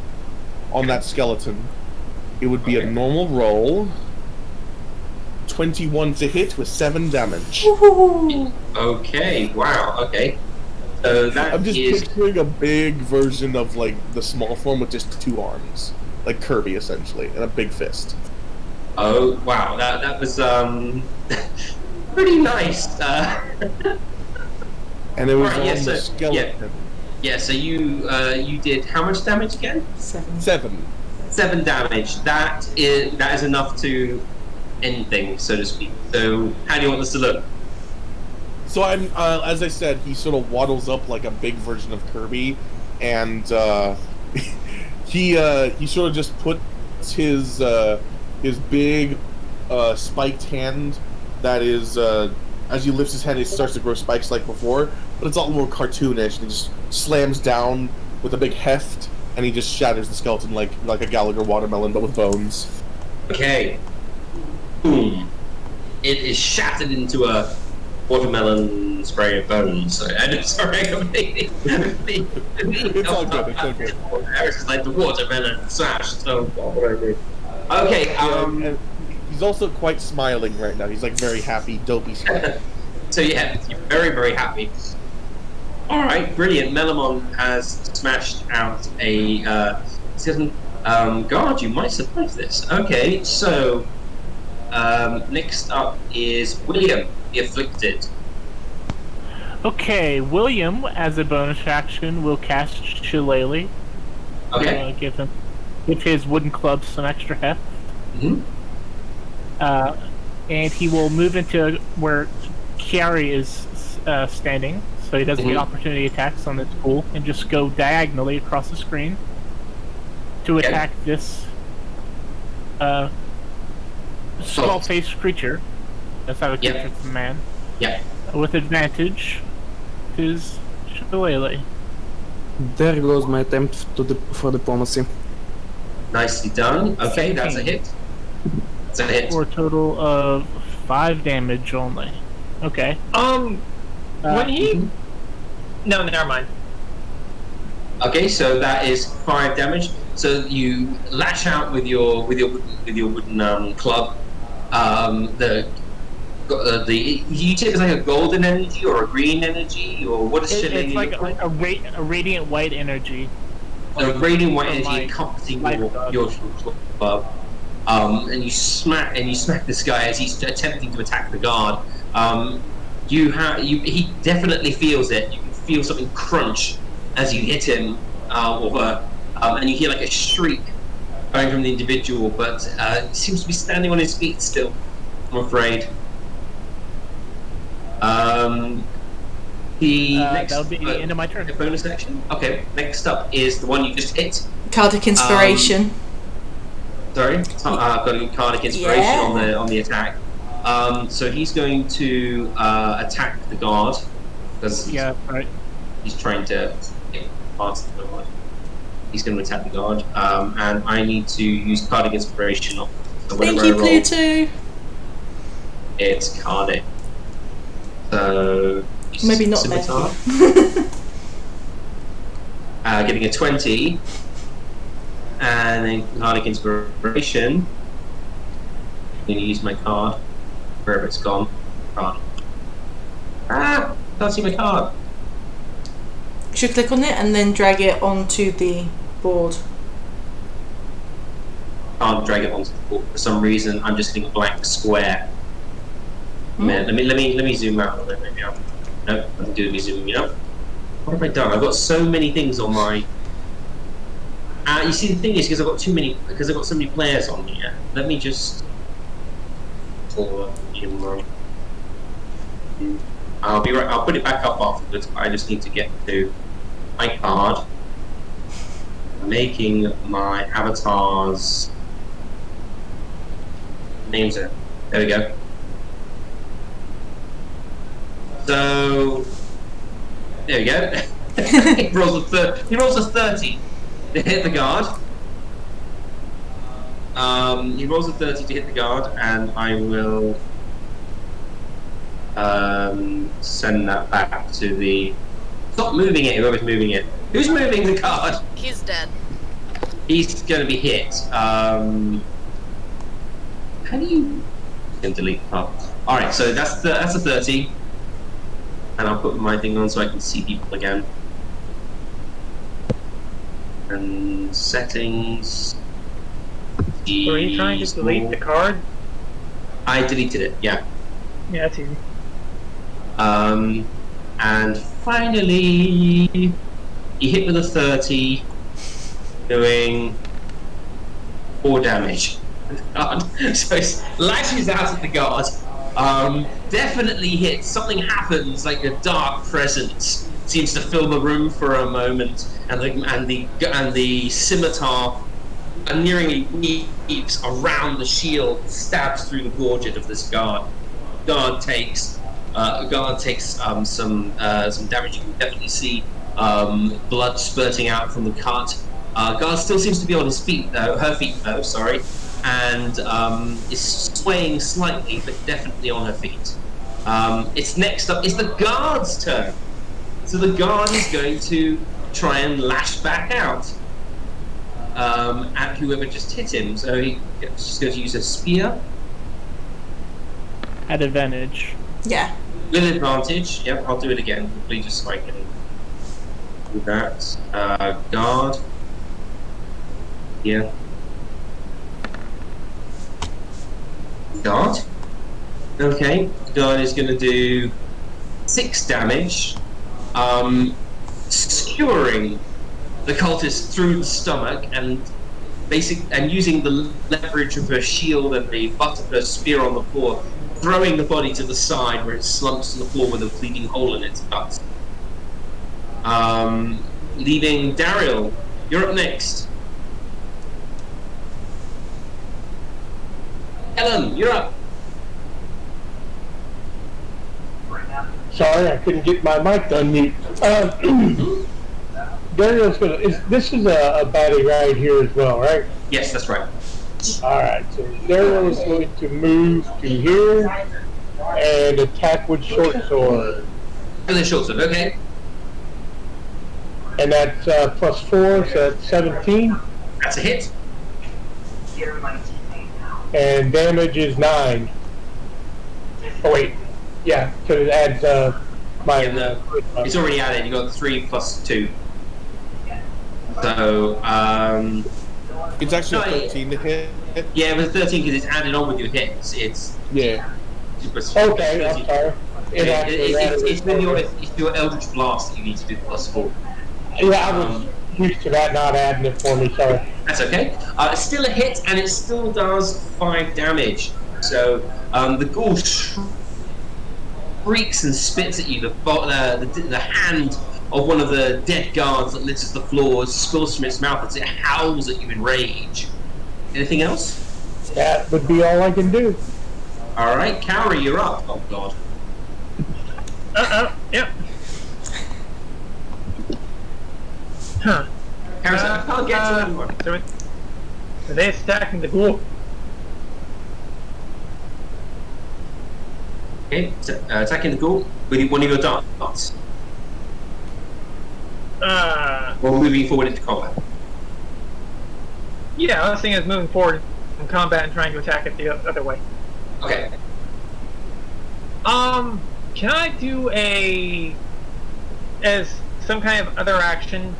On that skeleton. It would be a normal roll. 21 to hit with 7 damage. Okay. Wow. Okay. So that I'm just is. picturing a big version of like the small form with just 2 arms, like Kirby essentially, and a big fist. Oh wow. That was pretty nice. And it was Right, on yeah, the so- skeleton. Yeah. So you did how much damage again? 7. 7 damage. That is enough to end things, so to speak. So how do you want this to look? So I'm, as I said, he sort of waddles up like a big version of Kirby, and he sort of just puts his big spiked hand that is as he lifts his hand, it starts to grow spikes like before, but it's all more cartoonish. And he just slams down with a big heft, and he just shatters the skeleton like a Gallagher watermelon, but with bones. Okay. Boom. It is shattered into a watermelon spray of bones. Sorry, I'm sorry, I completely. It's all good. It's all good. It's like the watermelon smashed. So what would I do? Okay. And he's also quite smiling right now. He's like very happy, dopey smile. So yeah, you're very, very happy. All right, brilliant. Melamon has smashed out a skeleton. God, you might surprise this. Okay, so next up is William, the Afflicted. Okay, William, as a bonus action, will cast Shillelagh. Okay. Give his wooden club some extra heft. Mm-hmm. And he will move into where KENARI is standing, so he doesn't get opportunity attacks on this pool, and just go diagonally across the screen to attack this skull-faced creature. That's how a creature's a man. Yeah. With advantage, his Shillelagh. There goes my attempt for diplomacy. Nicely done. Okay, that's a hit. That's a hit. For a total of 5 damage only. Okay. When he... No, never mind. Okay, so that is 5 damage. So you lash out with your wooden club. You take it as like a golden energy or a green energy, or what is it? It's like a radiant white energy. A radiant white energy my encompassing life your club. And you smack this guy as he's attempting to attack the guard. He definitely feels it. You can feel something crunch as you hit him or her, and you hear like a shriek coming from the individual, but he seems to be standing on his feet still, I'm afraid. That'll be the end of my turn. The bonus action. Okay, next up is the one you just hit. Cardic Inspiration. Sorry, I've got a Cardic Inspiration on the attack. So he's going to attack the guard. Yeah, right. He's trying to get past the guard. He's going to attack the guard, and I need to use Card Inspiration. So Thank you, Pluto. It's carded. So maybe not Scimitar. Getting a 20, and then Card Inspiration. I'm going to use my card wherever it's gone. Card. Can't see my card. You should click on it and then drag it onto the board. Can't drag it onto the board for some reason. I'm just getting a blank square. Man, let me zoom out a little bit. Maybe no, nothing to do with me zooming out. What have I done? I've got so many things on my. You see, the thing is, because I've got so many players on here. Let me just. I'll be right. I'll put it back up afterwards. I just need to get to my card. Making my avatars names it. There we go. So there we go. He rolls a 30 to hit the guard. He rolls a 30 to hit the guard, and I will send that back to the. Stop moving it. Whoever's moving it. Who's moving the card? He's dead. He's going to be hit. How do you can delete the card? All right, so that's a 30, and I'll put my thing on so I can see people again. And settings. Were you trying to delete the card? I deleted it. Yeah. Yeah, that's easy. And finally, he hit with a 30, doing 4 damage. So it lashes out at the guard. Definitely hits. Something happens, like a dark presence seems to fill the room for a moment, and the scimitar nearingly weaves around the shield, stabs through the gorget of this guard. Guard takes some damage. You can definitely see blood spurting out from the cut. Guard still seems to be on his feet, though. Her feet, though. Sorry, and is swaying slightly, but definitely on her feet. It's next up. It's the guard's turn. So the guard is going to try and lash back out at whoever just hit him. So he's just going to use a spear. At advantage. Yeah. With advantage. Yep, I'll do it again quickly just so I can do that. Guard. Yeah. Guard. Okay. Guard is going to do 6 damage. Skewering the cultist through the stomach and using the leverage of her shield and the butt of her spear on the floor, throwing the body to the side where it slumps to the floor with a bleeding hole in its gut. Leaving DARILE. You're up next. Kellum, you're up. Sorry, I couldn't get my mic to unmute. Dariel's gonna. This is a baddie right here as well, right? Yes, that's right. All right. So Dariel is going to move to here and attack with short sword. And then short sword. Okay. And that's +4, so that's 17. That's a hit. And damage is 9. Oh wait. Yeah, so it adds my. It's already added. You got 3 + 2. So it's actually 13 to hit. Yeah, it was 13 because it's added on with your hits. It's Okay, I'm sorry. It's your Eldritch Blast that you need to do +4. Yeah, I was used to that not adding it for me. Sorry. That's okay. It's still a hit, and it still does 5 damage. So the ghoul shrieks and spits at you. The hand of one of the dead guards that litters the floor spills from its mouth as it howls at you in rage. Anything else? That would be all I can do. All right, Kaori, you're up. Oh God. Yep. get to that one. Are they attacking the ghoul? Okay, attacking the ghoul with one of your darts. Or moving forward into combat. Yeah, I was thinking of moving forward in combat and trying to attack it the other way. Okay. Can I do as some kind of other action,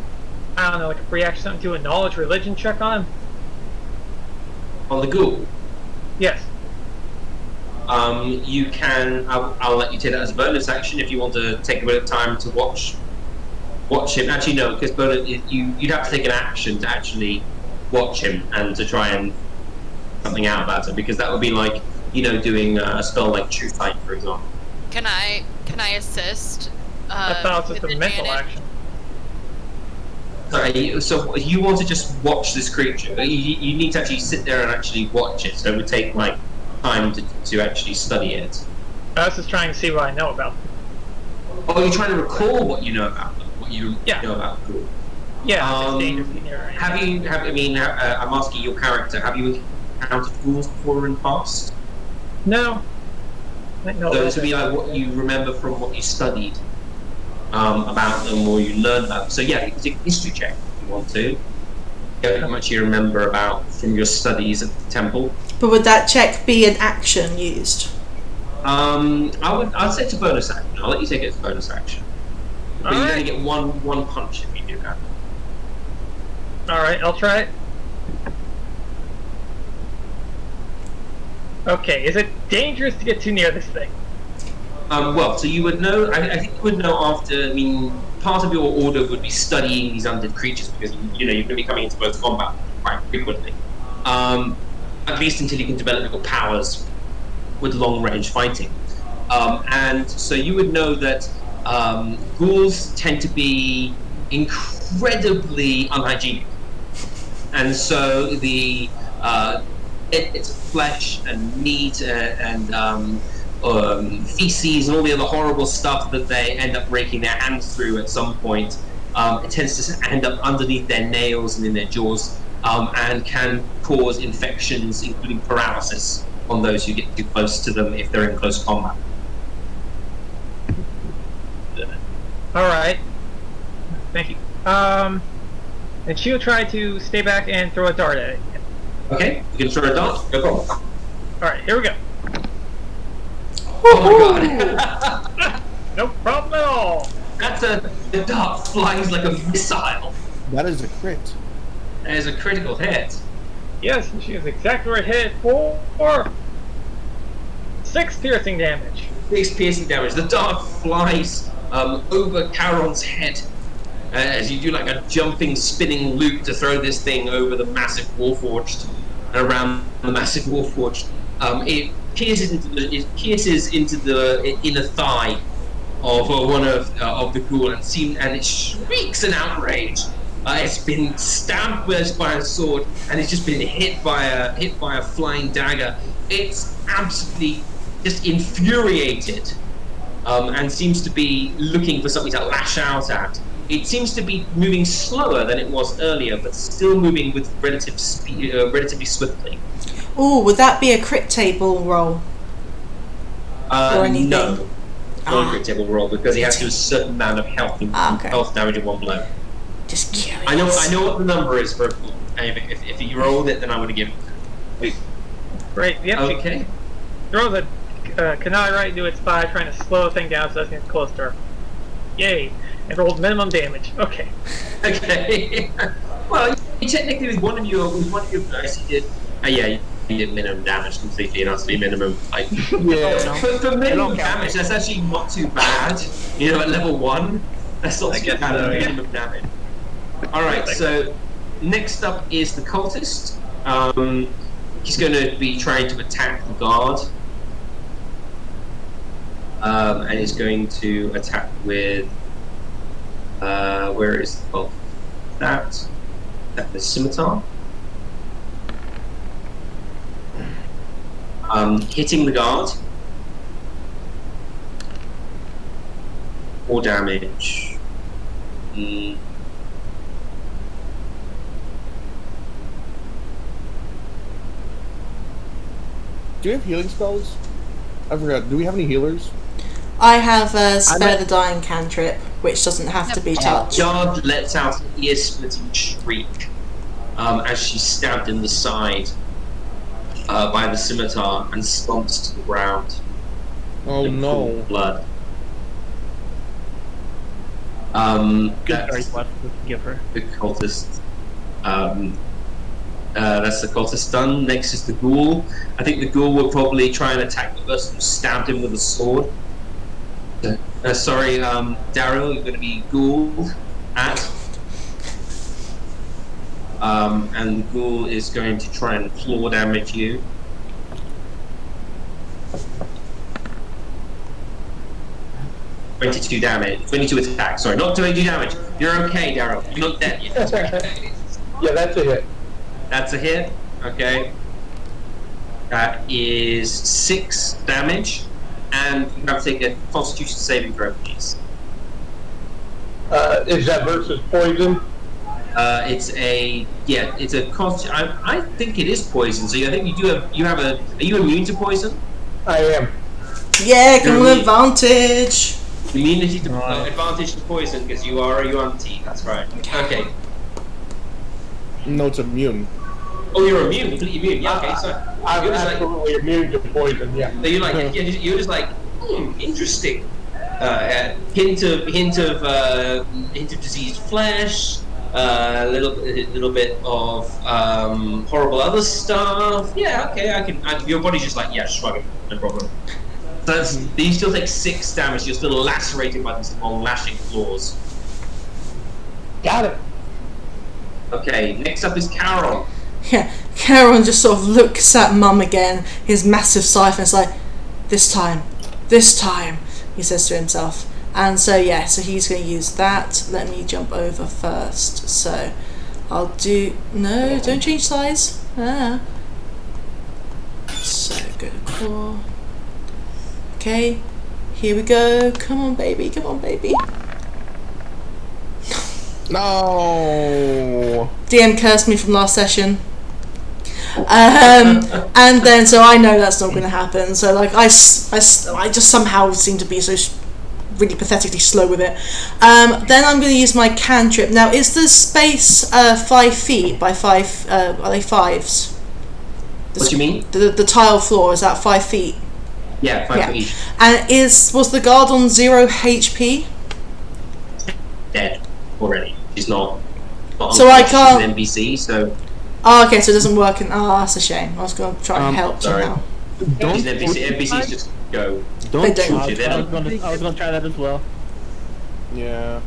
I don't know, like a free action, something, do a knowledge religion check on him? On the ghoul? Yes. You can. I'll let you take that as a bonus action if you want to take a bit of time to watch him. Actually, no, because you'd have to take an action to actually watch him and to try and something out about it, because that would be like, you know, doing a spell like True Sight, for example. Can I assist? I thought it was just a mental advantage? action. Sorry, so you want to just watch this creature? You need to actually sit there and actually watch it. So it would take like time to actually study it. I was just trying to see what I know about them. Oh, you're trying to recall what you know about them, what you know about the ghoul. Yeah, it's dangerous in here. I'm asking your character, have you encountered ghouls before in the past? No. Those would be like what you remember from what you studied about them, or you learned about them. So yeah, you can take a history check if you want to. How much you remember about from your studies at the temple. But would that check be an action used? I'd say it's a bonus action. I'll let you take it as a bonus action. But you only get one punch if you do that. Alright, I'll try it. Okay, is it dangerous to get too near this thing? Well, so you would know, I think you would know after, part of your order would be studying these undead creatures, because, you know, you're going to be coming into both combat quite frequently. At least until you can develop your powers with long-range fighting. And so you would know that ghouls tend to be incredibly unhygienic. And so it's flesh and meat and feces and all the other horrible stuff that they end up raking their hands through at some point. It tends to end up underneath their nails and in their jaws, and can cause infections, including paralysis, on those who get too close to them if they're in close combat. Alright. Thank you. And she'll try to stay back and throw a dart at it. Okay, you can throw a dart, no problem. Alright, here we go. Oh my god! No problem at all! The dart flies like a missile. That is a crit. That is a critical hit. Yes, and she is exactly right hit for 6 piercing damage. 6 piercing damage. The dart flies over Charon's head as you do like a jumping, spinning loop to throw this thing over the massive warforged, around the massive warforged. It pierces into the inner thigh of one of the ghoul, and it shrieks in outrage. It's been stabbed by a sword, and it's just been hit by a flying dagger. It's absolutely just infuriated, and seems to be looking for something to lash out at. It seems to be moving slower than it was earlier, but still moving with relatively swiftly. Oh, would that be a crit table roll? Or anything? No. Not a crit table roll, because he has to do a certain amount of health health damage in one blow. Just curious. I know what the number is for a ghoul. If you rolled it, then I would have given it. Great, yep. Okay. Throw the KENARI right into its thigh, trying to slow the thing down so it doesn't get close to her. Yay! And rolled minimum damage. Okay. Okay. Well, technically with one of your guys, you did. You did minimum damage completely and utterly minimum. Yeah. For minimum damage, that's actually not too bad. You know, at level 1, that's not too bad at minimum damage. All right. So next up is the cultist. He's going to be trying to attack the guard. And he's going to attack with where is that the scimitar, hitting the guard, 4 damage. Do we have healing spells? I forgot. Do we have any healers? I have Spare the Dying cantrip, which doesn't have to be touched. Yard lets out an ear-splitting shriek as she's stabbed in the side by the scimitar and slumps to the ground. Oh no! Blood. Good berries left to give her. The cultist. That's the cultist done. Next is the ghoul. I think the ghoul will probably try and attack the person who stabbed him with a sword. Sorry, Daryl, you're going to be ghouled at. And the ghoul is going to try and claw damage you. $22 damage. 22 attack. Sorry, not 22 damage. You're okay, Daryl. You're not dead yet. Yeah, that's a hit. That's a hit. Okay. That is 6 damage. And you have to take a Constitution saving throw, please. Is that versus poison? It's a I think it is poison. So I think you have a. Are you immune to poison? I am. Yeah, come on, advantage. Immunity to advantage to poison because you are a UMT. That's right. Okay. No, it's immune. Oh, you're immune. Completely immune. Yeah. Okay. So I'm you're just absolutely immune to poison. Yeah. So you're like you're just like interesting. Hint of diseased flesh. A little bit of horrible other stuff. Yeah. Okay. I can. Your body's just like shrugging. No problem. So you still take 6 damage. You're still lacerated by these long lashing claws. Got it. Okay, next up is Carol. Yeah, Caron just sort of looks at Mum again, his massive siphon. It's like, this time, he says to himself. And so he's going to use that. Let me jump over first. So I'll do. No, don't change size. So go to claw. Okay, here we go. Come on, baby. No. DM cursed me from last session. And then so I know that's not going to happen. So like I just somehow seem to be so really pathetically slow with it. Then I'm going to use my cantrip. Now is the space 5 feet by 5? Are they 5s? What do you mean? The tile floor, is that 5 feet? Yeah, 5 feet each. And was the guard on 0 HP? Dead already. She's not so I can't. She's an NPC, so. Oh, okay, so it doesn't work. That's a shame. I was going to try and help somehow. She's an NPC. NPCs just go. Don't shoot I was going to try that as well. Yeah.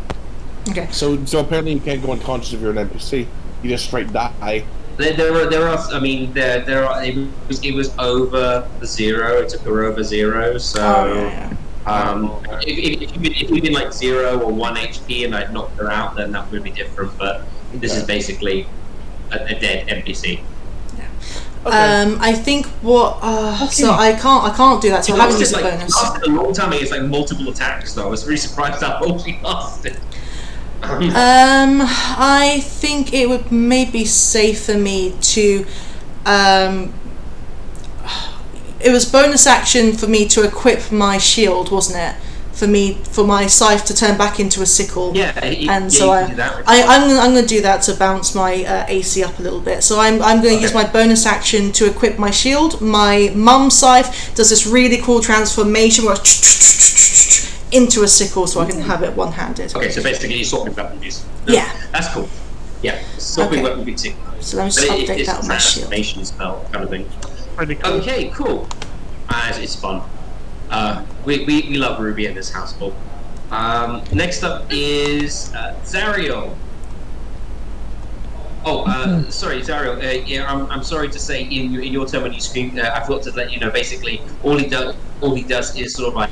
Okay. So apparently you can't go unconscious if you're an NPC. You just straight die. There are. I mean, there are. It was over the 0. It took her over 0. So. If you'd been like 0 or 1 HP and I'd knocked her out, then that would be different. But this is basically a dead NPC. Yeah. Okay. I think what. So I can't do that. So I haven't used a bonus. It lasted a long time. It's like multiple attacks. Though I was really surprised how long she lasted. I think it would maybe be safe for me to. It was bonus action for me to equip my shield, wasn't it? For my scythe to turn back into a sickle. Yeah, I'm going to do that to bounce my AC up a little bit. So I'm going to use my bonus action to equip my shield. My mum's scythe does this really cool transformation where into a sickle, so I can have it one-handed. Okay, so basically you're swapping weapons. Yeah, that's cool. Yeah, swapping weapon with sickle. So let me just update that on my shield. Transformation spell kind of thing. Pretty cool. Okay, cool. It's fun. We love Ruby in this household. Next up is ZARRIEL. Sorry, ZARRIEL. I'm sorry to say in your turn when you scream, I forgot to let you know. Basically, all he does is sort of like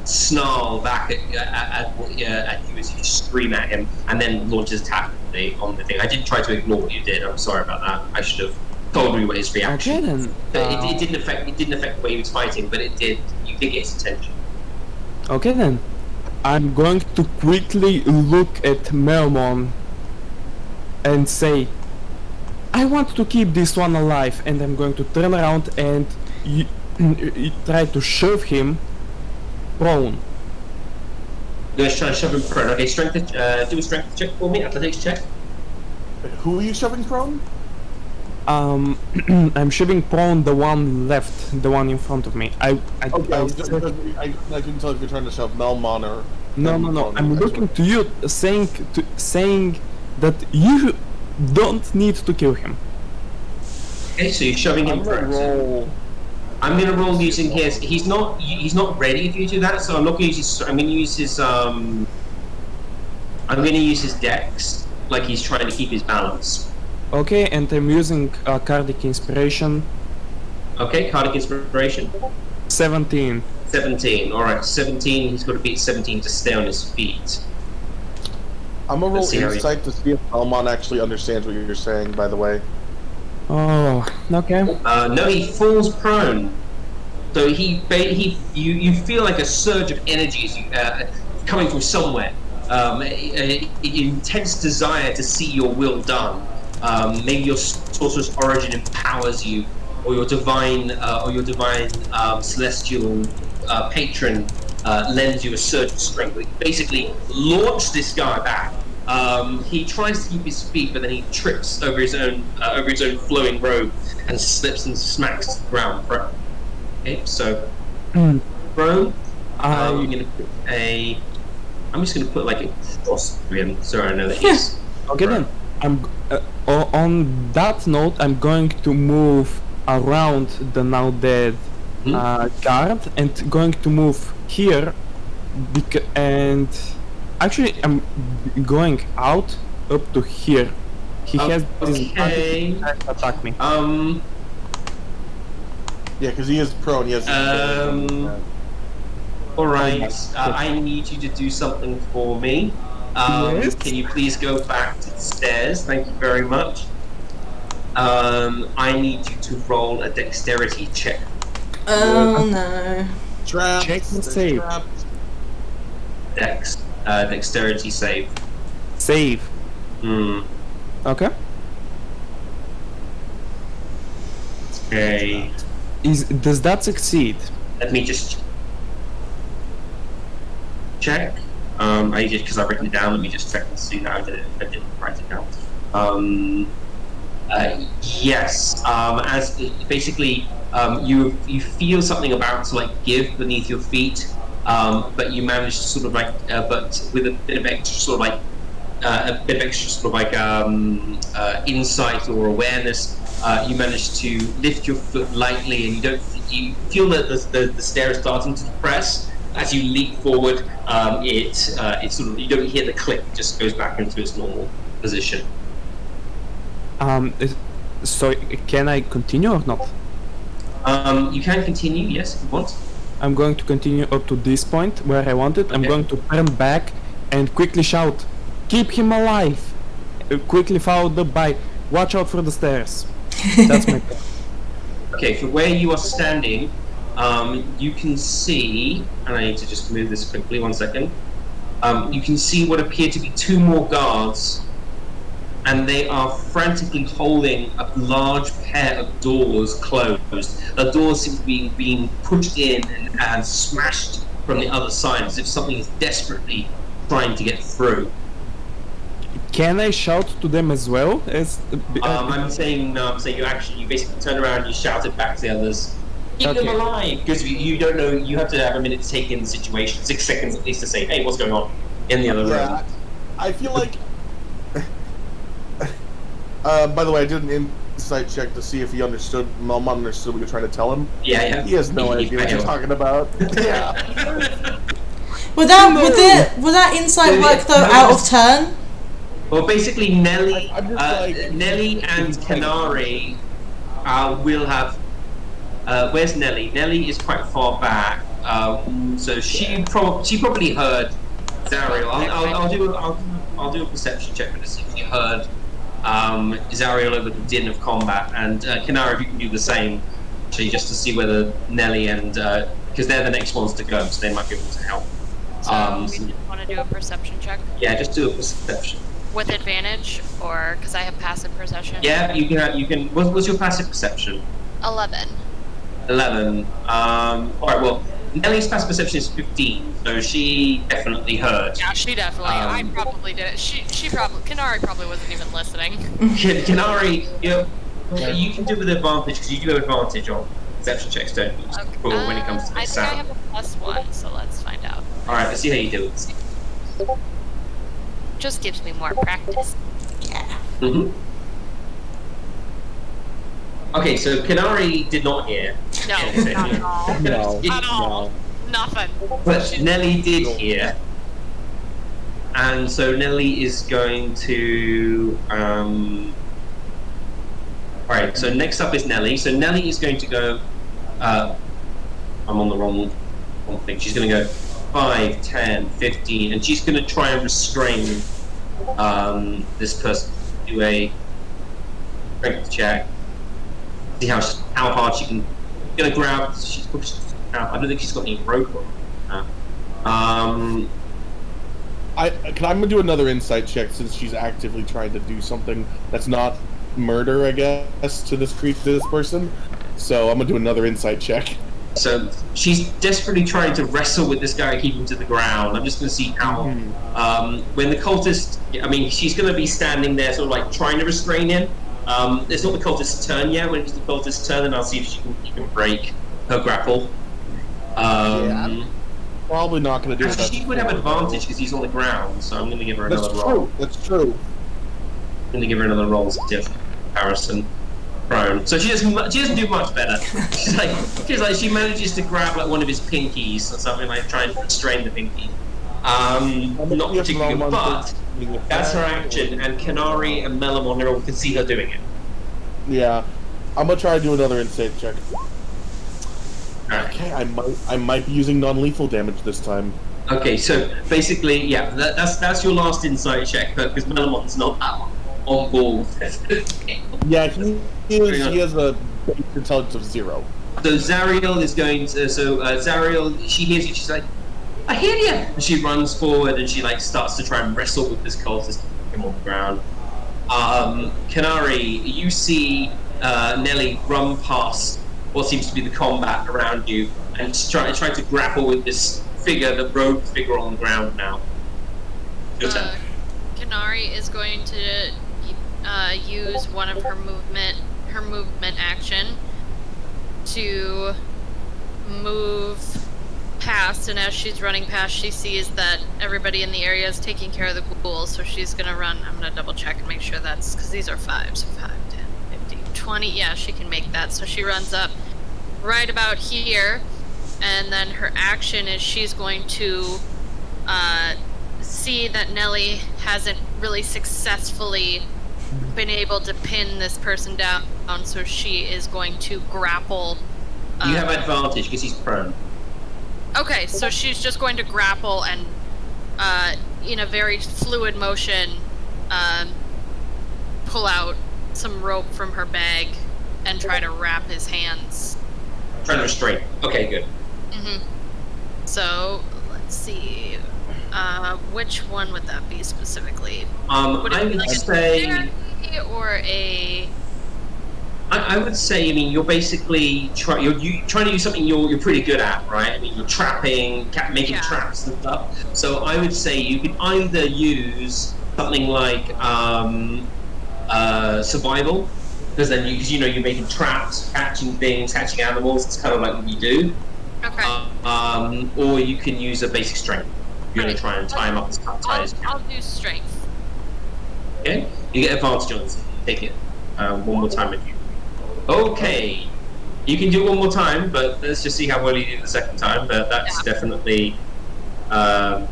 snarl back at you as you scream at him, and then launches attack on the thing. I did try to ignore what you did. I'm sorry about that. I should have told you what his reaction. It didn't affect the way he was fighting, but it did. You did get his attention. Okay then. I'm going to quickly look at Melmon and say, I want to keep this one alive, and I'm going to turn around and try to shove him prone. You're trying to shove him prone. Okay, do a strength check for me, athletics check. Who are you shoving prone? I'm shoving prone the one left, the one in front of me. I couldn't tell if you're trying to shove Melmon or... No. I'm looking to you, saying that you don't need to kill him. Okay, so you're shoving him prone. I'm gonna roll using his. He's not ready for you to do that, so I'm not gonna use his. I'm gonna use his. I'm gonna use his dex, like he's trying to keep his balance. Okay, and I'm using Cardiac Inspiration. Okay, Cardiac Inspiration. 17. 17. All right, 17. He's got to beat 17 to stay on his feet. I'm gonna roll insight to see if Melmon actually understands what you're saying. By the way. Oh, okay. No, he falls prone. So you feel like a surge of energy coming from somewhere. An intense desire to see your will done. Maybe your sorcerer's origin empowers you, or your divine celestial patron lends you a surge of strength. Basically, launch this guy back. He tries to keep his feet, but then he trips over his own flowing robe and slips and smacks the ground. Okay, so prone. I'm just gonna put like a cross through him, so I know that he's. Okay then. I'm on that note. I'm going to move around the now dead guard and going to move here, and. Actually, I'm going out up to here. He has this attack me. Yeah, because he is prone. He has. All right. I need you to do something for me. Yes? Can you please go back to the stairs? Thank you very much. I need you to roll a dexterity check. Oh no. Trapped. Check and save. Dexterity save. Save. Okay. Okay. Does that succeed? Let me just check. Because I've written it down. Let me just check and see that I didn't write it down. Yes. As basically, you feel something about to like give beneath your feet. But you manage to sort of like, but with a bit of extra sort of like, insight or awareness, you manage to lift your foot lightly, and you feel that the stair is starting to depress. As you leap forward, it sort of, you don't hear the click; it just goes back into its normal position. So can I continue or not? You can continue, yes, if you want. I'm going to continue up to this point where I wanted. I'm going to turn back and quickly shout, "Keep him alive!" Quickly followed up by, "Watch out for the stairs." That's my plan. Okay, for where you are standing, you can see, and I need to just move this quickly, 1 second. You can see what appear to be 2 more guards, and they are frantically holding a large pair of doors closed. The doors seem to be being pushed in and smashed from the other side, as if something is desperately trying to get through. Can I shout to them as well? I'm saying you basically turn around and you shout it back to the others. Keep them alive! Because you don't know, you have to have a minute to take in the situation, 6 seconds at least to say, hey, what's going on in the other room. I feel like... by the way, I did an insight check to see if he understood, Melmon understood what you're trying to tell him. Yeah. He has no idea what you're talking about. Yeah. Would that insight work though out of turn? Well, basically, Nelly and KENARI will have. Where's Nelly? Nelly is quite far back, so she probably heard ZARRIEL. I'll do a perception check to see if she heard ZARRIEL over the din of combat, and KENARI, if you can do the same, actually, just to see whether Nelly and because they're the next ones to go, so they might be able to help. So we just want to do a perception check. Yeah, just do a perception. with advantage, or because I have passive perception? Yeah, you can. What's your passive perception? 11. 11. All right. Well, Nellie's passive perception is 15, so she definitely heard. Yeah, she definitely. I probably did it. She probably. KENARI probably wasn't even listening. KENARI, you can do with advantage because you do have advantage on perception checks, don't you? Okay. When it comes to the I think sound. I have a +1, so let's find out. All right. Let's see how you do it. Just gives me more practice. Yeah. Okay, so KENARI did not hear. No, not at all. No. At all. Nothing. But Nelly did hear. And so Nelly is going to... Alright, so next up is Nelly. So Nelly is going to go... I'm on the wrong thing. She's going to go 5, 10, 15, and she's going to try and restrain this person. Do a strength check. See how hard she can... Going to grab... I don't think she's got any rope on her. I'm gonna do another insight check since she's actively trying to do something that's not murder, I guess, to this person. So I'm gonna do another insight check. So she's desperately trying to wrestle with this guy and keep him to the ground. I'm just gonna see how when the cultist, I mean, she's gonna be standing there, sort of like trying to restrain him. It's not the cultist's turn yet. When it's the cultist's turn, then I'll see if she can break her grapple. Probably not going to do actually, that. she would have advantage because he's on the ground, so I'm going to give her another roll. That's true. I'm going to give her another roll to comparison. Prone. So she doesn't do much better. She manages to grab like one of his pinkies or something, like trying to restrain the pinky. Not particularly good, but that's her action, and KENARI and Melamon can see her doing it. Yeah, I'm gonna try to do another insight check. Right. Okay, I might be using non-lethal damage this time. Okay, so basically, yeah, that's your last insight check, but because Melamon's not that on board. Yeah, he has a base intelligence of 0. So ZARRIEL is going to. So ZARRIEL, she hears you. She's like, "I hear you!" And she runs forward and she like starts to try and wrestle with this cultist, him on the ground. KENARI, you see Nelly run past what seems to be the combat around you and try to grapple with this figure, the robed figure on the ground now. Your turn. KENARI is going to use one of her movement action to move past, and as she's running past, she sees that everybody in the area is taking care of the ghouls, so she's gonna run. I'm gonna double check and make sure that's, because these are 5, so 5, 10, 15, 20, yeah, she can make that. So she runs up right about here, and then her action is she's going to see that Nelly hasn't really successfully been able to pin this person down, so she is going to grapple. You have advantage because he's prone. Okay, so she's just going to grapple and, in a very fluid motion, pull out some rope from her bag and try to wrap his hands. Trying to restrain. Okay, good. So, let's see. Which one would that be specifically? Would it be like say... or a... I would say, I mean, you're basically trying to use something you're pretty good at, right? I mean, you're trapping, making traps and stuff. So I would say you could either use something like survival, because then you're making traps, catching things, catching animals. It's kind of like what you do. Okay. Or you can use a basic strength. You're going to try and tie him up as tight as you can. I'll do strength. Okay, you get advantage on this. Take it one more time with you. Okay, you can do it one more time, but let's just see how well you do the second time. But that's definitely one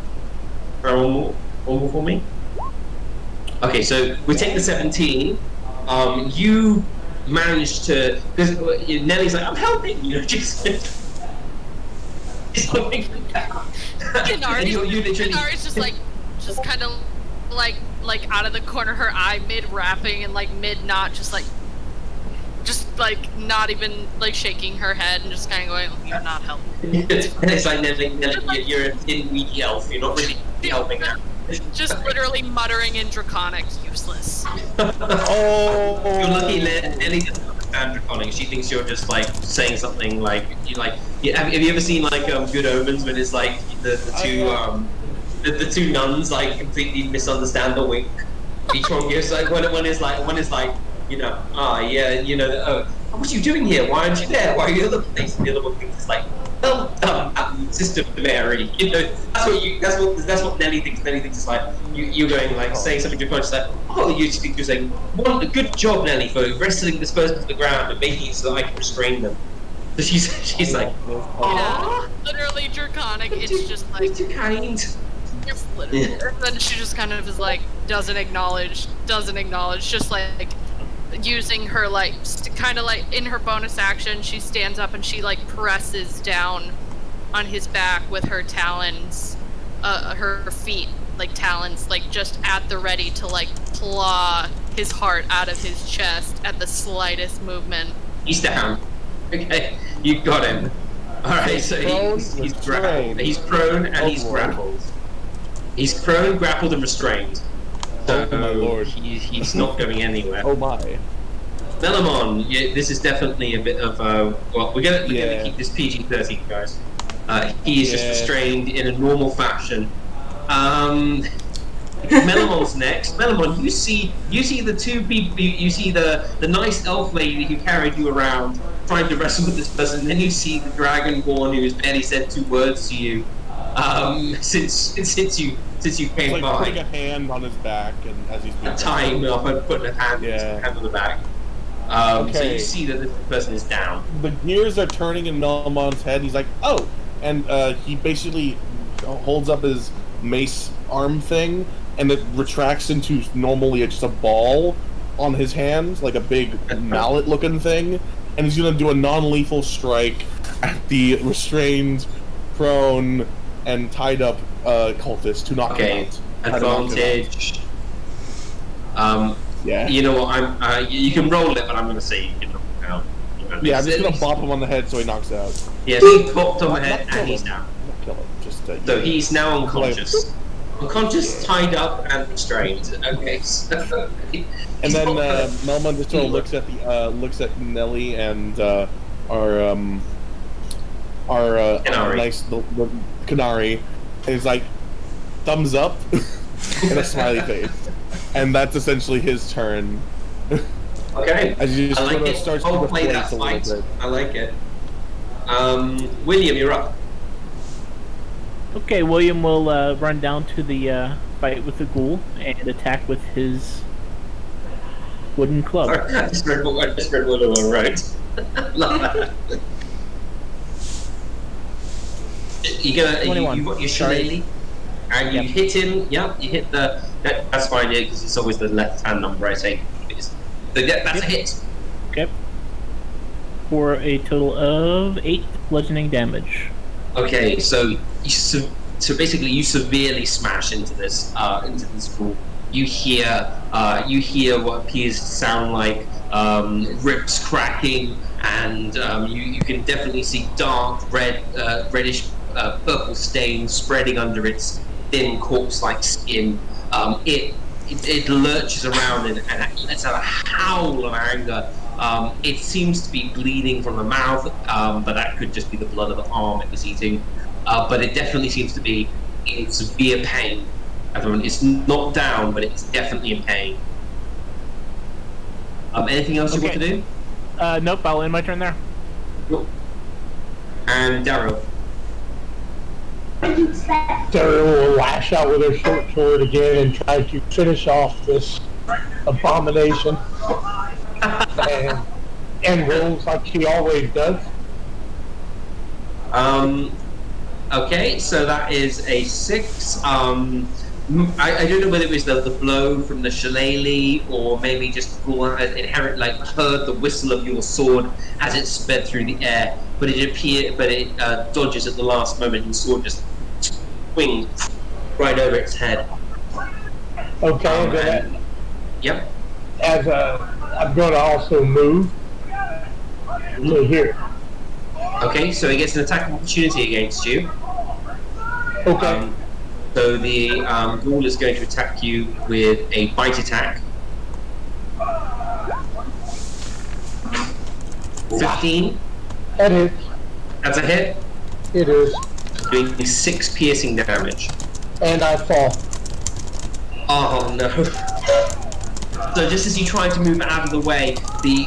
more for me. Okay, so we take the 17. You managed to, because Nelly's like, I'm helping you. Just KENARI's just kind of like out of the corner of her eye, mid rapping and like mid not, just not even like shaking her head and just kind of going, "You're not helping." It's like Nelly, you're in weedy elf. You're not really helping her. Just literally muttering in Draconic, useless. Oh, You're lucky Nelly doesn't understand Draconic. She thinks you're just like saying something like have you ever seen like Good Omens when it's like the two nuns like completely misunderstand the wink. Each one gives like one is like what are you doing here? Why aren't you there? Why are you in the other place? And the other one thinks it's like, Sister Mary. That's what Nelly thinks. Nelly thinks it's like you're going like saying something to your conscious like, you just think you're saying, a good job, Nelly, for wrestling this person to the ground and making it so that I can restrain them. So she's like, literally Draconic. It's just like too kind. It's literally, and then she just kind of is like doesn't acknowledge, just like using her like kind of like in her bonus action, she stands up and she like presses down on his back with her talons, her feet like talons, like just at the ready to like claw his heart out of his chest at the slightest movement. He's down. Okay, you got him. All right, so he's grappled. He's prone and he's grappled. He's prone, grappled, and restrained. So my lord. He's not going anywhere. Oh my. Melamon, this is definitely a bit of we're gonna keep this PG-13, guys. He is just restrained in a normal fashion. Melamon's next. Melamon, you see the two people. You see the nice elf lady who carried you around, trying to wrestle with this person. And then you see the dragonborn who has barely said 2 words to you since you came by. Putting a hand on his back and as he's being tying him up and putting a hand on the back. So you see that this person is down. The gears are turning in Melamon's head. He's like, oh, and he basically holds up his mace arm thing, and it retracts into normally just a ball on his hand, like a big mallet-looking thing, and he's gonna do a non-lethal strike at the restrained, prone, and tied-up cultist to knock him out. Advantage. Yeah. You know what? You can roll it, but I'm gonna say you can knock him out. Yeah, I'm just gonna bop him on the head so he knocks out. Yeah, so he popped on the head and he's down. Not kill him. Just so he's now unconscious. Unconscious, tied up, and restrained. Okay. So and then Melamon just sort of looks at Nelly and our KENARI. nice the KENARI, and he's like, thumbs up, and a smiley face, and that's essentially his turn. Okay. As you just I like sort of it. starts Oh, to play that deflate a little fight. bit. I like it. William, you're up. Okay, William will run down to the fight with the ghoul and attack with his wooden club. I just read what I wrote. Love that. You got your shillelagh, and you hit him. Yeah, you hit the. That's fine, yeah, because it's always the left-hand number I take. That's a hit. Okay. For a total of 8 bludgeoning damage. Okay, so basically you severely smash into this ghoul. You hear what appears to sound like ribs cracking, and you can definitely see dark reddish purple stains spreading under its thin corpse-like skin. It lurches around and lets out a howl of anger. It seems to be bleeding from the mouth, but that could just be the blood of the arm it was eating. But it definitely seems to be in severe pain. Everyone, it's not down, but it's definitely in pain. Anything else you want to do? Nope, I'll end my turn there. Cool. And Daryl. Daryl will lash out with her short sword again and try to finish off this abomination. And rolls like she always does. Okay, so that is a 6. I don't know whether it was the blow from the shillelagh or maybe just inherent like heard the whistle of your sword as it sped through the air, but it dodges at the last moment and the sword just swings right over its head. Okay, yep. As I'm going to also move to here. Okay, so he gets an attack of opportunity against you. Okay. So the ghoul is going to attack you with a bite attack. 15. That hits. That's a hit. It is. Doing 6 piercing damage. And I fall. Oh no. So just as you try to move out of the way, the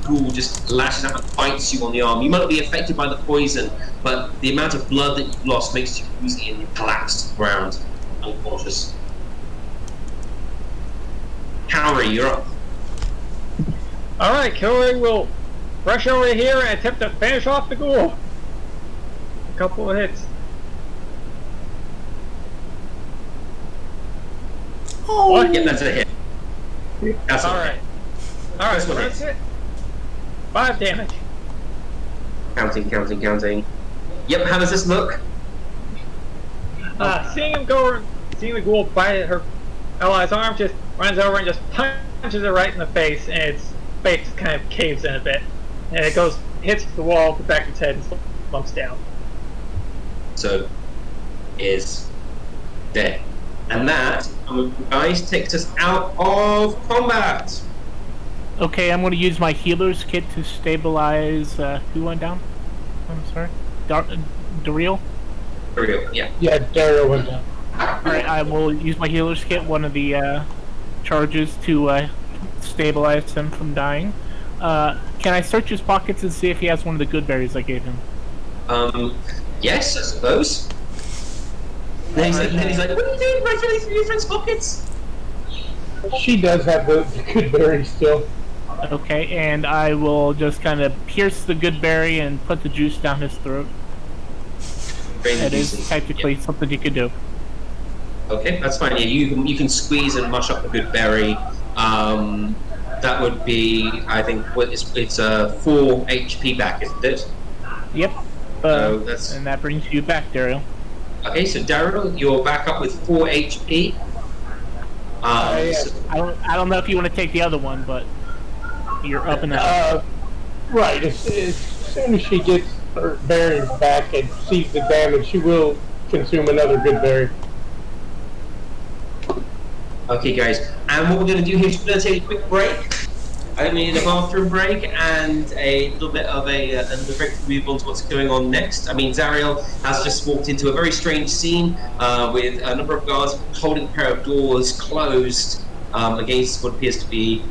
ghoul just lashes out and bites you on the arm. You might not be affected by the poison, but the amount of blood that you've lost makes you woozy and you collapse to the ground, unconscious. KENARI, you're up. Alright, KENARI will rush over here and attempt to finish off the ghoul. A couple of hits. Oh. Yeah, that's a hit. That's Alright. Alright, so that's it. 5 damage. Counting. Yep, how does this look? Seeing the ghoul bite her ally's arm, just runs over and just punches her right in the face, and its face just kind of caves in a bit. And it hits the wall, the back of its head, and slumps down. So, is dead. And that, guys, takes us out of combat. Okay, I'm going to use my healer's kit to stabilize. Who went down? I'm sorry. DARILE? DARILE, yeah. Yeah, Daryl went down. Alright, I will use my healer's kit, one of the charges, to stabilize him from dying. Can I search his pockets and see if he has one of the good berries I gave him? Yes, I suppose. Then he's like, what are you doing rifling through your friend's pockets? She does have the good berry still. Okay, and I will just kind of pierce the good berry and put the juice down his throat. That is technically something you could do. Okay, that's fine. Yeah, you can squeeze and mush up the good berry. That would be, I think, it's 4 HP back, isn't it? Yep. That's... And that brings you back, Daryl. Okay, so Daryl, you're back up with 4 HP. I don't know if you want to take the other one, but you're up and out. Right. As soon as she gets her berries back and sees the damage, she will consume another good berry. Okay, guys, and what we're going to do here is we're going to take a quick break. I need a bathroom break and a little bit of a break to move on to what's going on next. I mean, ZARRIEL has just walked into a very strange scene with a number of guards holding a pair of doors closed against what appears to be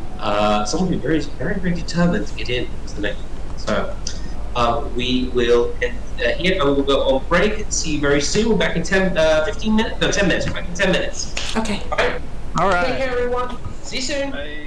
someone who's very, very, very determined to get in. Is the next. So we will end here and we'll go on break. See you very soon. We're back in 15 minutes. No, 10 minutes. We're back in 10 minutes. Okay. All right. All right. Take care, everyone. See you soon. Bye.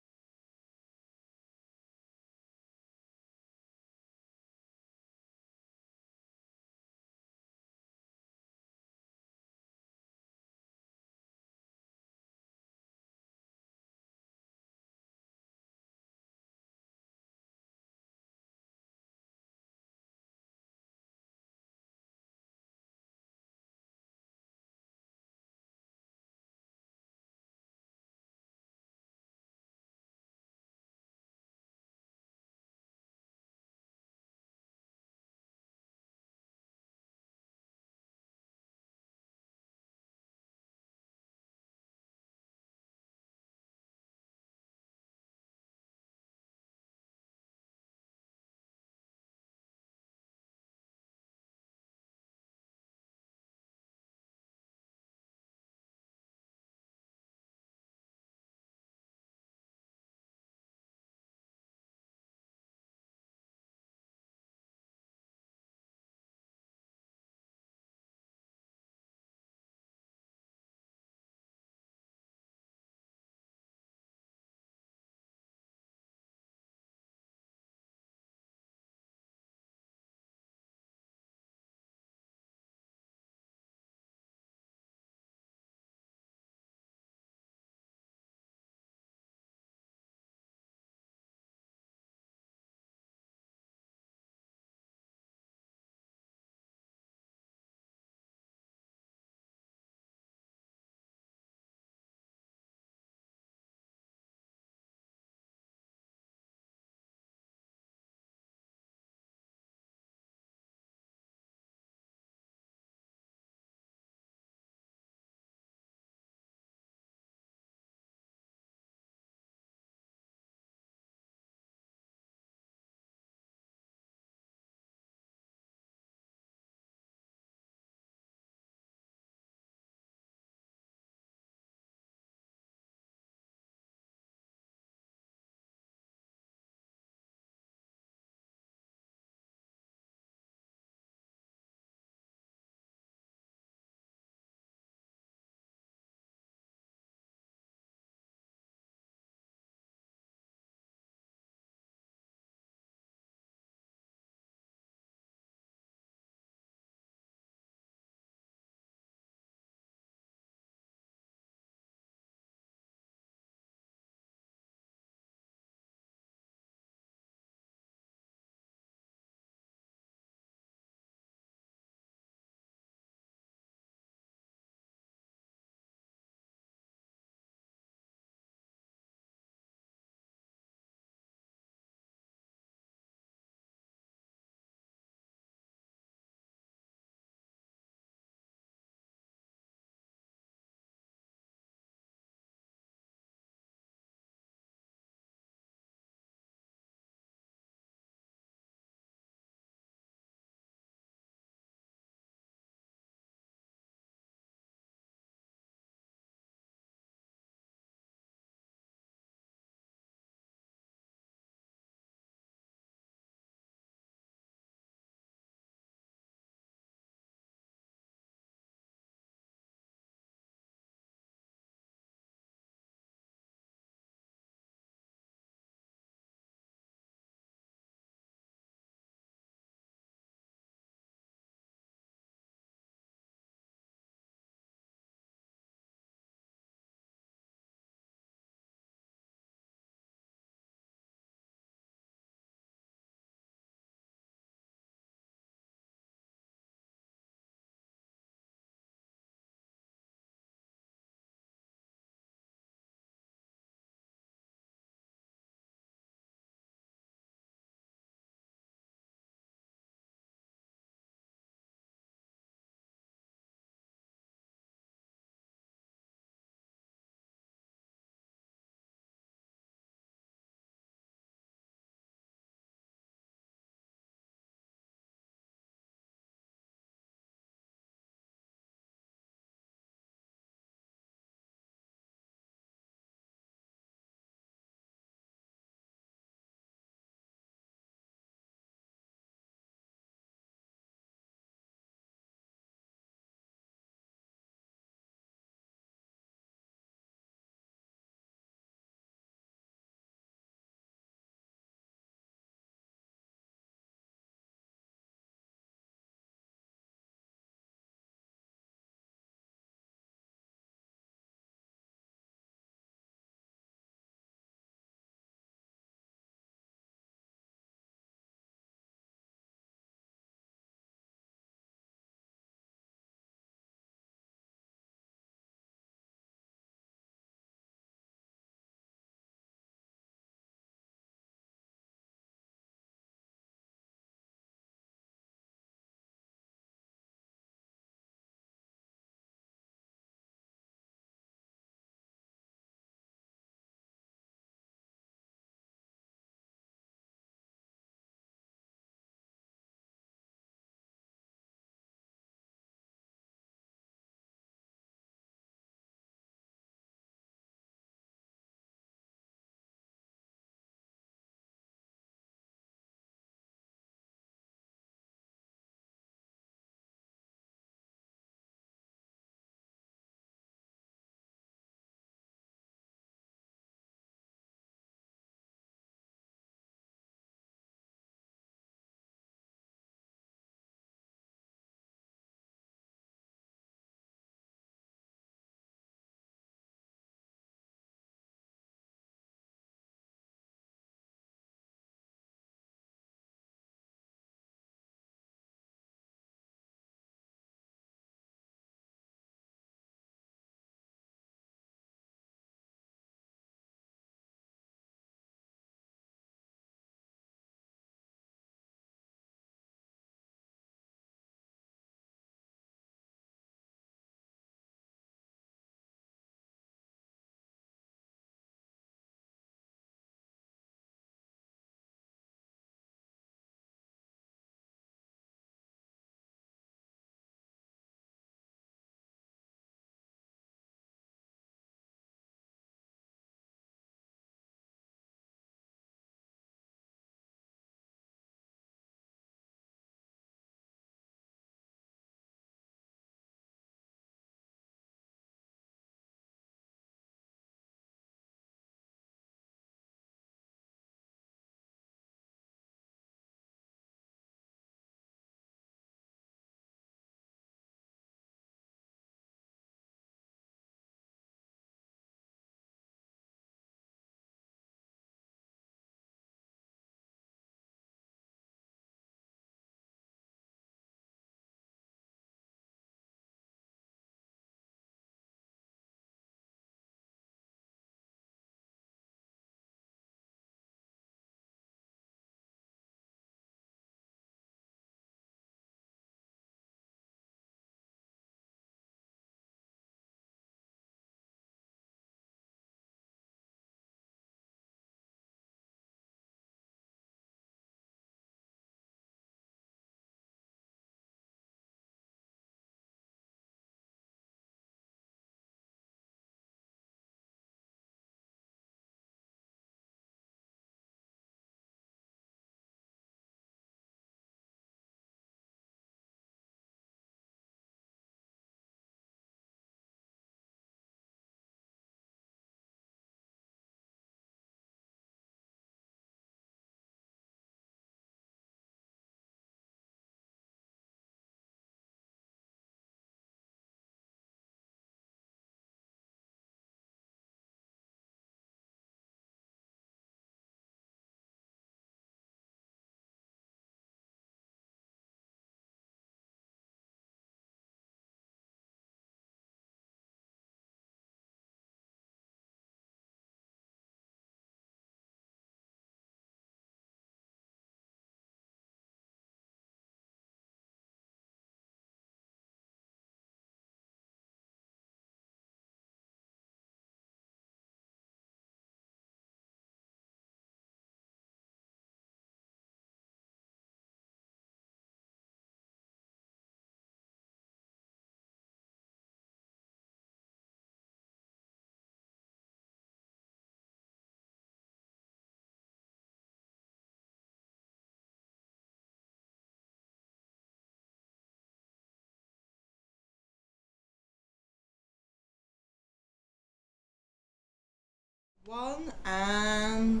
One and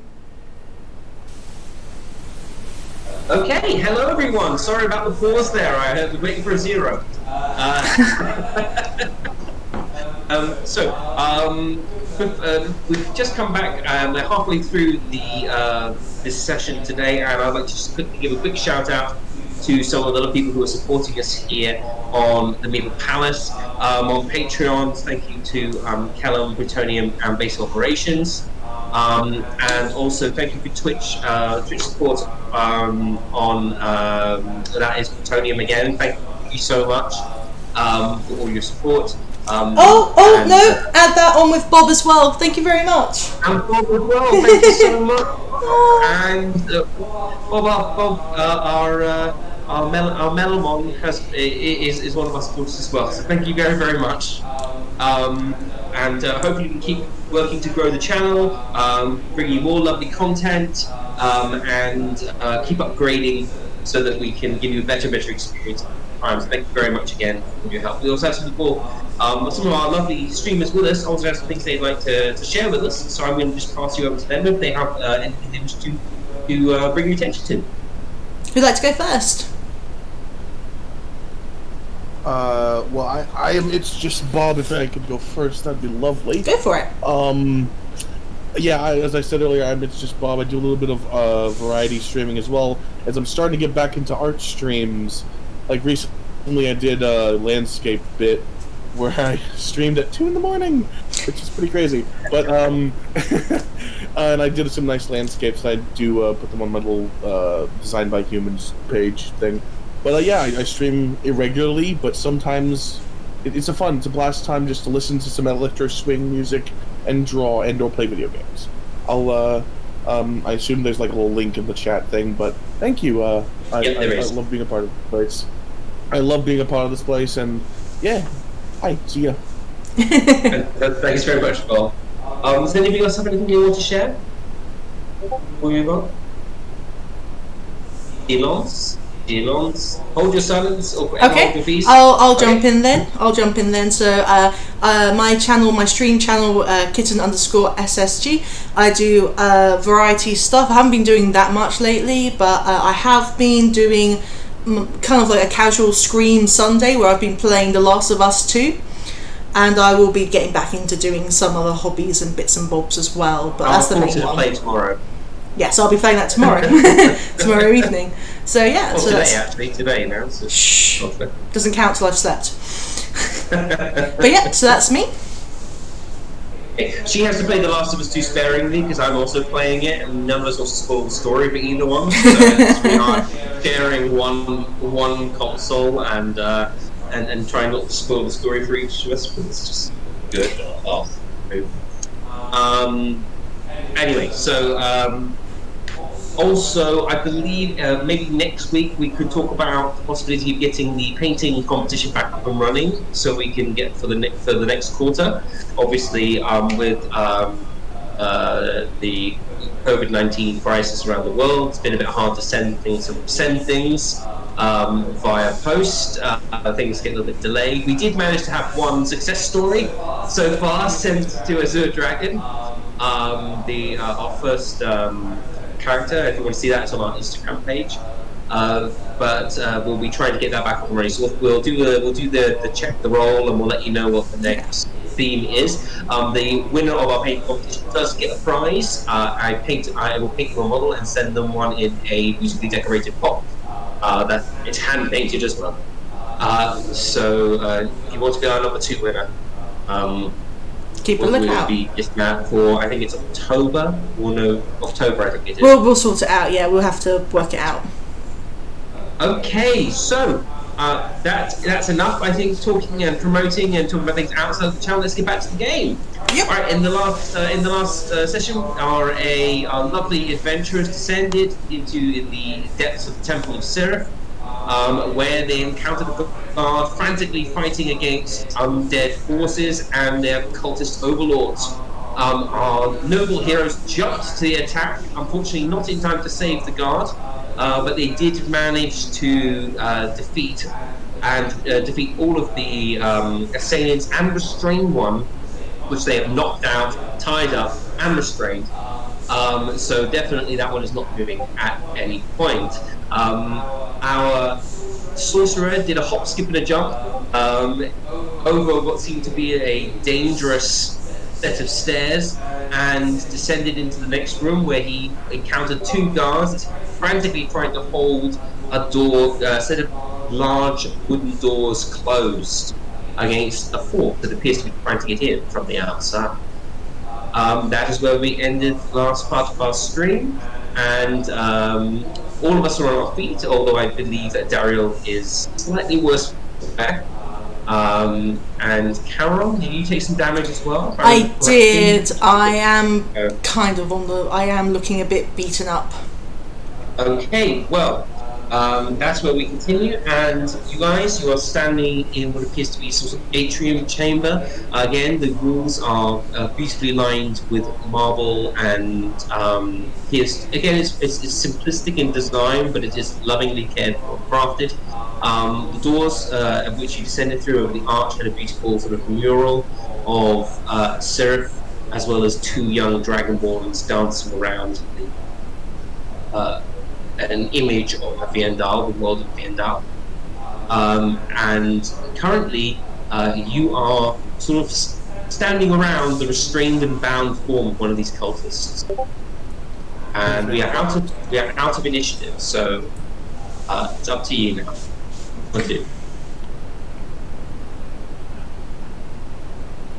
Okay, hello everyone. Sorry about the pause there. I was waiting for a 0. We've just come back and we're halfway through the this session today, and I'd like to just quickly give a quick shout out to some of the other people who are supporting us here on the Medieval Palace. On Patreon, thank you to Kellum, Plutonium, and Base Operations. And also thank you for Twitch support on that is Plutonium again. Thank you so much for all your support. Add that on with Bob as well. Thank you very much. And Bob as well. Thank you so much. And Bob, our Melamon is one of our supporters as well. So thank you very, very much. And hopefully we can keep working to grow the channel, bring you more lovely content, and keep upgrading so that we can give you a better experience. So thank you very much again for your help. We also have some people, some of our lovely streamers with us also have some things they'd like to share with us. So I'm going to just pass you over to them if they have anything they wish to bring your attention to. Who'd like to go first? Well, I am. It's just Bob. If I could go first, that'd be lovely. Go for it. Yeah. As I said earlier, it's just Bob. I do a little bit of variety streaming as well, as I'm starting to get back into art streams. Like recently, I did a landscape bit where I streamed at 2 a.m, which is pretty crazy. But and I did some nice landscapes. I do put them on my little Designed by Humans page thing. But yeah, I stream irregularly, but sometimes it's a blast time just to listen to some electro swing music and draw and/or play video games. I assume there's like a little link in the chat thing, but thank you. I love being a part of the place. I love being a part of this place, and yeah, hi, see ya. Thanks very much, Paul. Does anybody else have anything you want to share before we move on? Elans, hold your silence or okay. Hold your peace. I'll jump in then. So my stream channel, kitten_SSG. I do variety stuff. I haven't been doing that much lately, but I have been doing kind of like a casual Scream Sunday where I've been playing The Last of Us 2. And I will be getting back into doing some other hobbies and bits and bobs as well. But that's the main one. Play tomorrow. Yes, I'll be playing that tomorrow. Tomorrow evening. So yeah. Well, so today now. So shh. Doesn't count till I've slept. But yeah, so that's me. She has to play The Last of Us 2 sparingly because I'm also playing it, and none of us will spoil the story for either one. So we are sharing one console and trying not to spoil the story for each of us. But it's just good. Anyway, so also I believe maybe next week we could talk about the possibility of getting the painting competition back up and running, so we can get for the next quarter. Obviously, with the COVID-19 crisis around the world, it's been a bit hard to send things via post. Things get a little bit delayed. We did manage to have one success story so far sent to Azure Dragon. Our first character. If you want to see that, it's on our Instagram page. But we'll be trying to get that back up and running. So we'll do the check the roll, and we'll let you know what the next theme is. The winner of our painting competition does get a prize. I will paint them a model and send them one in a beautifully decorated pot. That it's hand painted as well. So if you want to be our number 2 winner, keep a lookout. We'll be just that for, I think it's October, or no, October I think it is. We'll sort it out, yeah, we'll have to work it out. Okay, so that's enough, I think, talking and promoting and talking about things outside the channel. Let's get back to the game. Yep. Alright, in the last session, our lovely adventurers descended into the depths of the Temple of Seraph, where they encountered a guard frantically fighting against undead forces and their cultist overlords. Our noble heroes jumped to the attack, unfortunately not in time to save the guard, but they did manage to defeat all of the assailants and restrain one, which they have knocked out, tied up, and restrained. So definitely that one is not moving at any point. Our sorcerer did a hop, skip, and a jump over what seemed to be a dangerous set of stairs and descended into the next room, where he encountered 2 guards frantically trying to hold a door, a set of large wooden doors closed against a fort that appears to be trying to get in from the outside. That is where we ended the last part of our stream, and all of us are on our feet, although I believe that DARILE is slightly worse back. And Carol, did you take some damage as well? I did. I am kind of I am looking a bit beaten up. Okay, well, that's where we continue, and you guys, you are standing in what appears to be some sort of atrium chamber. Again, the walls are beautifully lined with marble, and it's simplistic in design, but it is lovingly cared for and crafted. The doors of which you descended through over the arch had a beautiful sort of mural of Seraph, as well as 2 young dragonborns dancing around an image of Aviendahl, the world of Aviendahl. And currently, you are sort of standing around the restrained and bound form of one of these cultists. And we are out of initiative, so it's up to you now. What to do?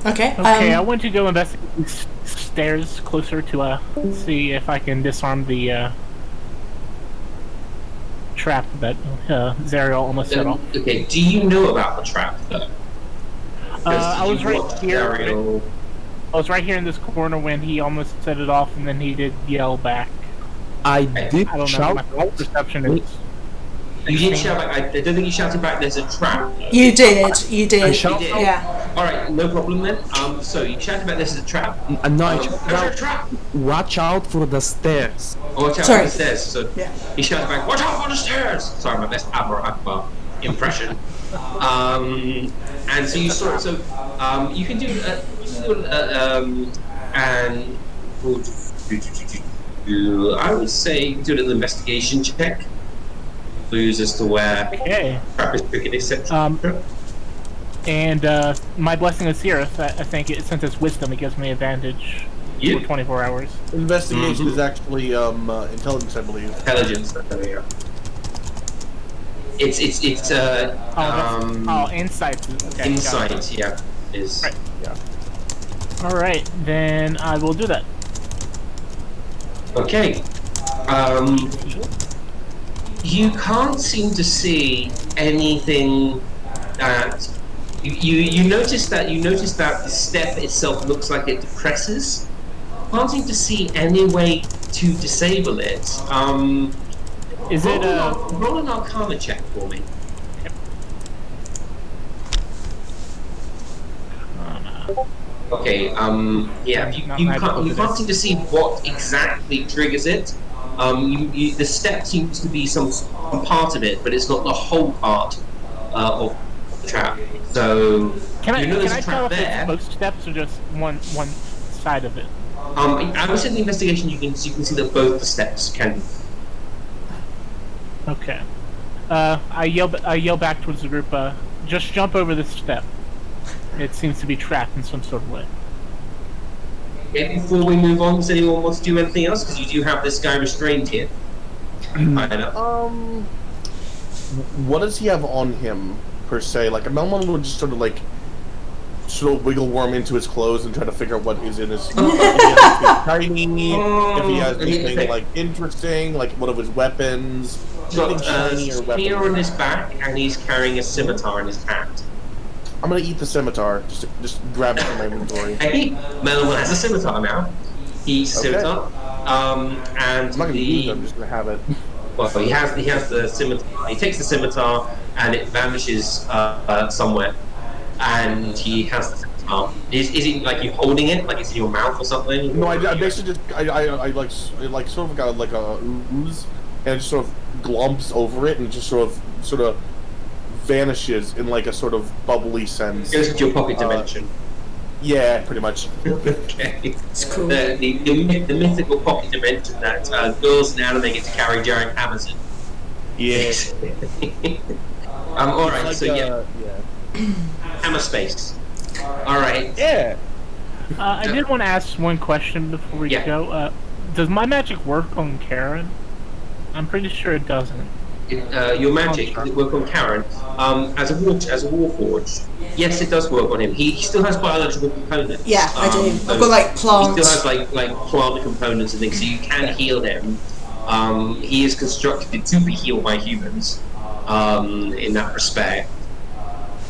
Okay. Okay, I want to go investigate these stairs closer to see if I can disarm the trap that ZARRIEL almost set off. Okay, do you know about the trap though? I was right here. I was right here in this corner when he almost set it off, and then he did yell back. I did I don't shout. know. My perception is. You didn't shout back. I don't think you shouted back. There's a trap. You did. You did. I shouted. Yeah. All right, no problem then. So you shouted back. This is a trap. No, I shouted There's a out, trap. watch out for the stairs. Watch out Sorry. for the stairs. So Yeah. he shouted back, "Watch out for the stairs!" Sorry, my best Abra Akbar impression. And so you saw it. So you can do and I would say you can do an investigation check. Clues as to where trap is tricky, etc. And my blessing of Sirith, I think, since it's wisdom, it gives me advantage for 24 hours. Investigation is actually intelligence, I believe. Intelligence. There we go. It's insight. Okay, insight. Yeah, is right. yeah. All right, then I will do that. Okay. You can't seem to see anything that you notice that the step itself looks like it depresses. Can't seem to see any way to disable it. Is it roll an Arcana check for me? Okay. Yeah. You can't seem to see what exactly triggers it. The step seems to be some part of it, but it's not the whole part of the trap. So can I there's a tell trap if there. it's both steps or just one side of it? I would say in the investigation you can see that both the steps can. Okay. I yell back towards the group. Just jump over this step. It seems to be trapped in some sort of way. Okay, before we move on, does anyone want to do anything else? Because you do have this guy restrained here. What does he have on him per se? Like, a Melmon would just sort of wiggle worm into his clothes and try to figure out what is in his. If he has anything shiny, if he has anything like interesting, like one of his weapons. He's got shiny or weapons. spear on his back, and he's carrying a scimitar in his hand. I'm gonna eat the scimitar. Just grab it from my inventory. Hey, Melon has a scimitar now. He eats the scimitar. And I'm not gonna use it. I'm just gonna have it. Well, he has the scimitar. He takes the scimitar, and it vanishes somewhere. And he has the scimitar. Is it like you holding it, like it's in your mouth or something? No, I basically just I sort of got like a ooze, and it just sort of glumps over it, and just sort of vanishes in like a sort of bubbly sense. Goes into your pocket dimension. Yeah, pretty much. Okay. It's cool. The mythical pocket dimension that girls in anime get to carry giant hammers in. Yeah. All right. Like, So yeah, hammer space. All right. Yeah. I did want to ask one question before we go. Does my magic work on Karen? I'm pretty sure it doesn't. Your magic, does it work on Karen? As a warforged, yes, it does work on him. He still has biological components. Yeah, I do. So I've got like plants. He still has like plant components and things, so you can heal him. He is constructed to be healed by humans in that respect.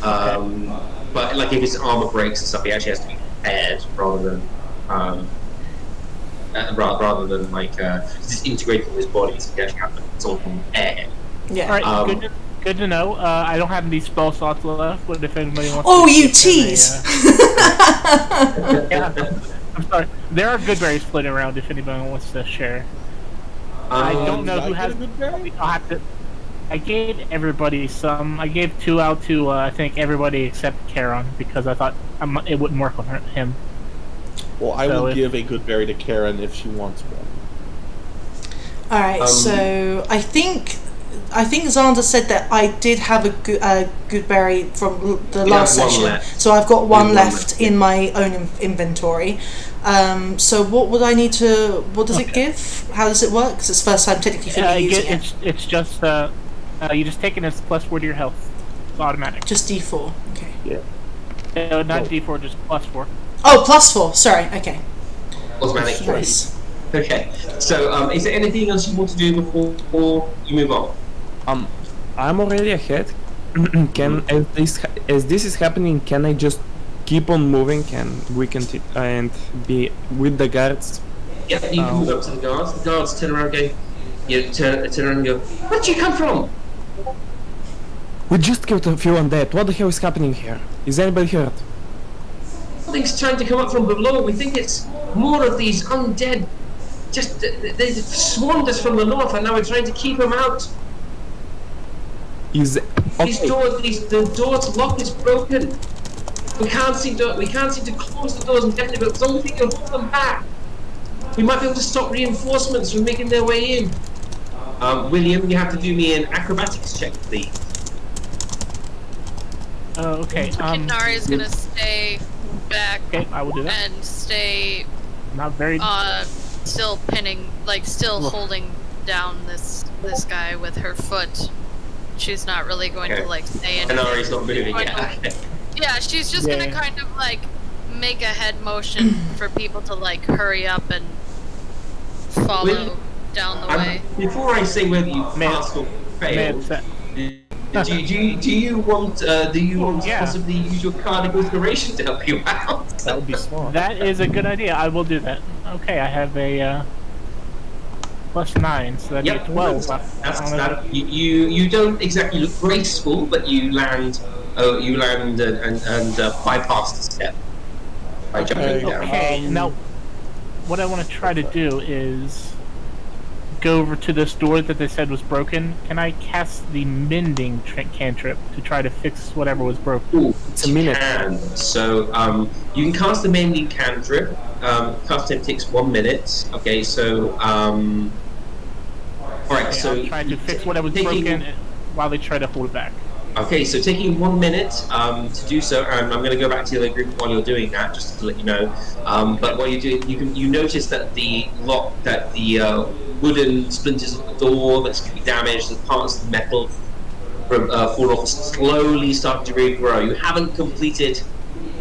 But like if his armor breaks and stuff, he actually has to be repaired rather than like just integrated with his body, so he actually has to sort of repair. Yeah. All right. Good to know. I don't have any spell slots left, but if anybody wants. Oh, you tease! Yeah. I'm sorry. There are good berries floating around. If anybody wants to share. I don't know who has good berries. I'll have to. I gave everybody some. I gave 2 out to I think everybody except Karen because I thought it wouldn't work on him. Well, I will give a good berry to Karen if she wants one. All right. So I think Xander said that I did have a good berry from the last session. So I've got one left in my own inventory. So what would I need to? What does it give? How does it work? Because it's the first time technically for me using it. It's just you just take it as +4 to your health. It's automatic. Just D4. Okay. Yeah. Not D4, just +4. Oh, +4. Sorry. Okay. Automatic. Nice. Okay. So is there anything else you want to do before you move on? I'm already ahead. As this is happening, can I just keep on moving and we can and be with the guards? Yeah, you can move up to the guards. The guards turn around, turn around and go, "Where'd you come from?" We just killed a few undead. What the hell is happening here? Is anybody hurt? Something's trying to come up from below. We think it's more of these undead. Just they swarmed us from the north, and now we're trying to keep them out. The door's lock is broken. We can't seem to close the doors indefinitely, but it's the only thing that'll hold them back. We might be able to stop reinforcements from making their way in. William, you have to do me an acrobatics check, please. Okay. KENARI is gonna stay back. Okay, I will do that. And stay. Not very. Still pinning, holding down this guy with her foot. She's not really going to say anything. KENARI's not moving yet. Yeah, she's just gonna kind of make a head motion for people to hurry up and follow down the way. Before I say whether you passed or failed, do you want possibly use your card of inspiration to help you out? That would be smart. That is a good idea. I will do that. Okay, I have a +9, so that'd be 12. You don't exactly look graceful, but you land and bypass the step by jumping down. Okay, now what I want to try to do is go over to this door that they said was broken. Can I cast the mending cantrip to try to fix whatever was broken? Ooh, it's a minute. So you can cast the mending cantrip. Casting takes 1 minute. Okay, so alright, so I'll try to fix whatever was broken while they try to hold it back. Okay, so taking 1 minute to do so, and I'm going to go back to the other group while you're doing that, just to let you know. But while you do, you notice that the wooden splinters of the door that's going to be damaged, the parts of the metal fall off, slowly start to regrow. You haven't completed.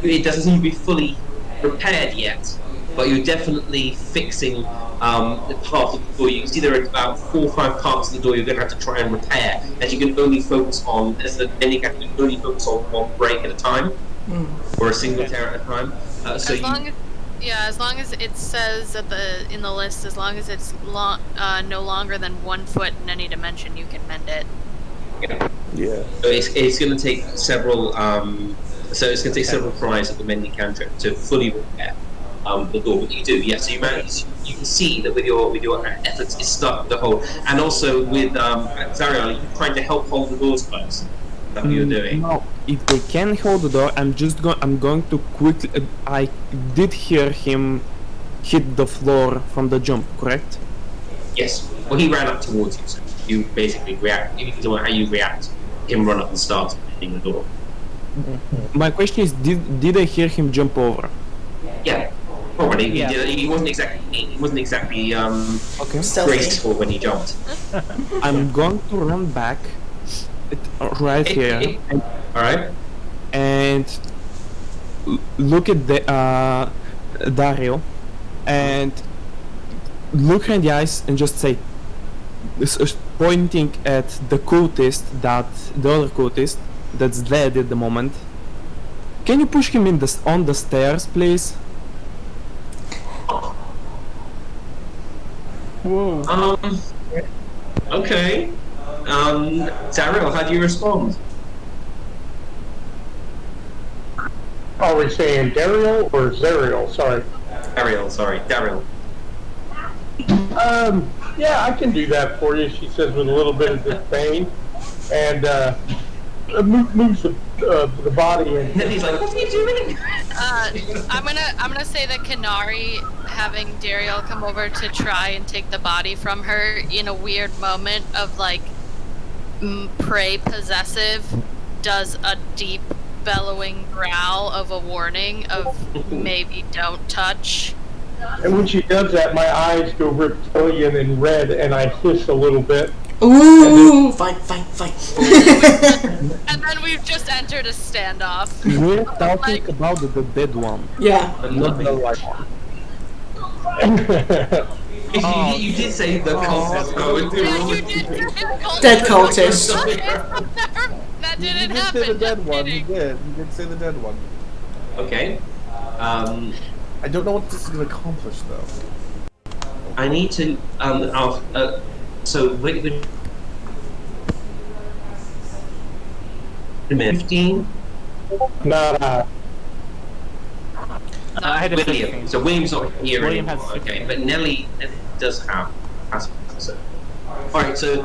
It doesn't seem to be fully repaired yet, but you're definitely fixing the part of the door. You can see there are about 4 or 5 parts of the door you're going to have to try and repair, as you can only focus on, you can only focus on 1 break at a time, or a single tear at a time. As long as it says in the list, as long as it's no longer than 1 foot in any dimension, you can mend it. Yeah. So it's going to take several. So it's going to take several tries of the mending cantrip to fully repair the door. But you do, yes. Yeah, so you can see that with your efforts, it's starting to hold. And also with ZARRIEL, you're trying to help hold the doors closed. That's what you're doing. No, if they can hold the door, I'm going to quickly. I did hear him hit the floor from the jump, correct? Yes. Well, he ran up towards you, so you basically react. You can tell how you react. Him run up and start hitting the door. My question is, did I hear him jump over? Yeah. Already, Yeah. he wasn't exactly Okay. graceful when he jumped. I'm going to run back, right here, All right. and look at the Dario, and look her in the eyes and just say, pointing at the cultist, the other cultist that's dead at the moment. Can you push him on the stairs, please? Whoa. Okay. ZARRIEL, how do you respond? Are we saying Dariel or Zariel? Sorry. Darryl. Yeah, I can do that for you, she says with a little bit of disdain. And moves the body and And then he's like, what are you doing? I'm gonna say that KENARI, having Dariel come over to try and take the body from her in a weird moment of like prey possessive, does a deep bellowing growl of a warning of maybe don't touch. And when she does that, my eyes go reptilian and red, and I hiss a little bit. Ooh, fight. And then we've just entered a standoff. We're talking about the dead one. Yeah. Not the live one. You did say the cultist, though. Yeah, you did say cultist. Dead cultist. That didn't He did happen. say the dead just one. He kidding. did. He did say the dead one. Okay. I don't know what this is going to accomplish, though. I need to. So wait a minute. 15. Not I had a William. 16. So William's not here William anymore. has 16. Okay, but Nelly does have. So. All right. So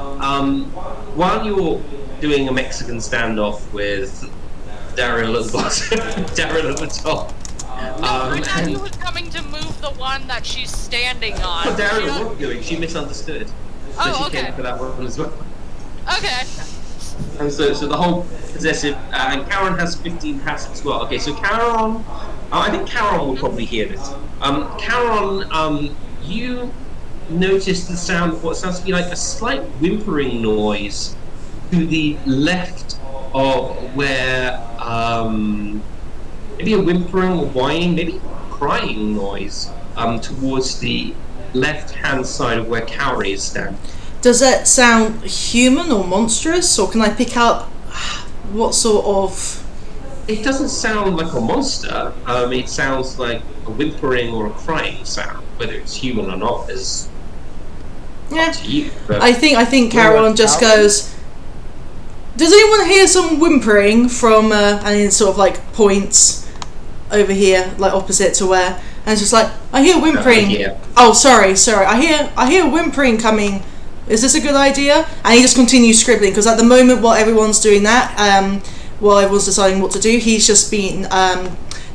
while you're doing a Mexican standoff with Daryl at the bottom, Daryl at the top. No, I thought he was coming to move the one that she's standing on. What Daryl She don't- was doing, she misunderstood. So Oh, she okay. came for that one as well. Okay. And so the whole possessive, and Karen has 15 passive as well. Okay, so Karen, I think Karen will probably hear this. Karen, you notice the sound of what sounds to be like a slight whimpering noise to the left of where, maybe a whimpering or whining, maybe crying noise, towards the left-hand side of where Kaori is standing. Does that sound human or monstrous, or can I pick up what sort of... It doesn't sound like a monster. It sounds like a whimpering or a crying sound. Whether it's human or not is up to you. But I think Carolyn just goes, does anyone hear some whimpering from, and then sort of like points over here, like opposite to where, and it's just like, I hear whimpering. Yeah. Oh, sorry. I hear whimpering coming. Is this a good idea? And he just continues scribbling, because at the moment, while everyone's doing that, while everyone's deciding what to do, he's just been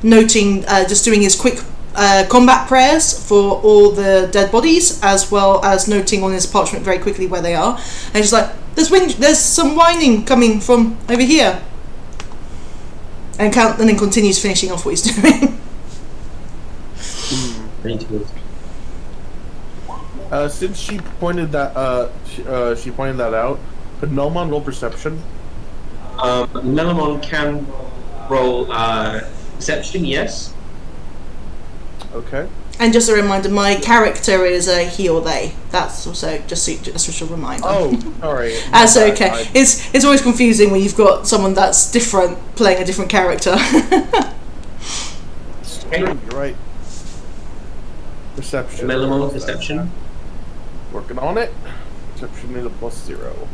noting, just doing his quick combat prayers for all the dead bodies, as well as noting on his parchment very quickly where they are. And he's just like, there's some whining coming from over here. And then continues finishing off what he's doing. Since she pointed that, she pointed that out, could Melmon roll perception? Melamon can roll perception, yes. Okay. And just a reminder, my character is a he or they. That's also just a reminder. Oh, sorry. That's okay. It's always confusing when you've got someone that's different playing a different character. You're right. Perception. Melamon perception. Working on it. Perception is a +0.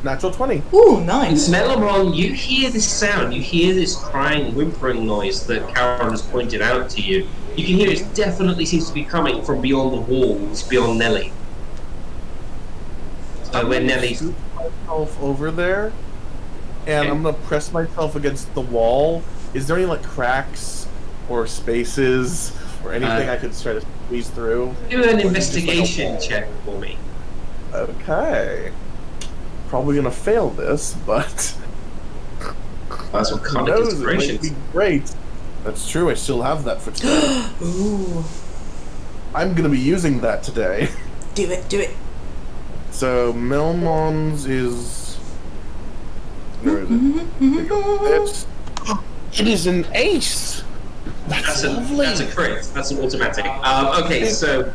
Natural 20. Ooh, nice. Melamon, you hear this sound. You hear this crying, whimpering noise that Karen has pointed out to you. You can hear it definitely seems to be coming from beyond the walls, beyond Nelly. Where Nelly's myself over there, and I'm gonna press myself against the wall. Is there any like cracks or spaces or anything I could try to squeeze through? Do an investigation check for me. Okay. Probably gonna fail this, but That's what who kind of knows? It might inspirations. be great. That's true. I still have that for today. Ooh. I'm gonna be using that today. Do it, do it. So Melmon's is. Where is it? It is an ace. That's lovely. That's a crit. That's an automatic. Okay, so.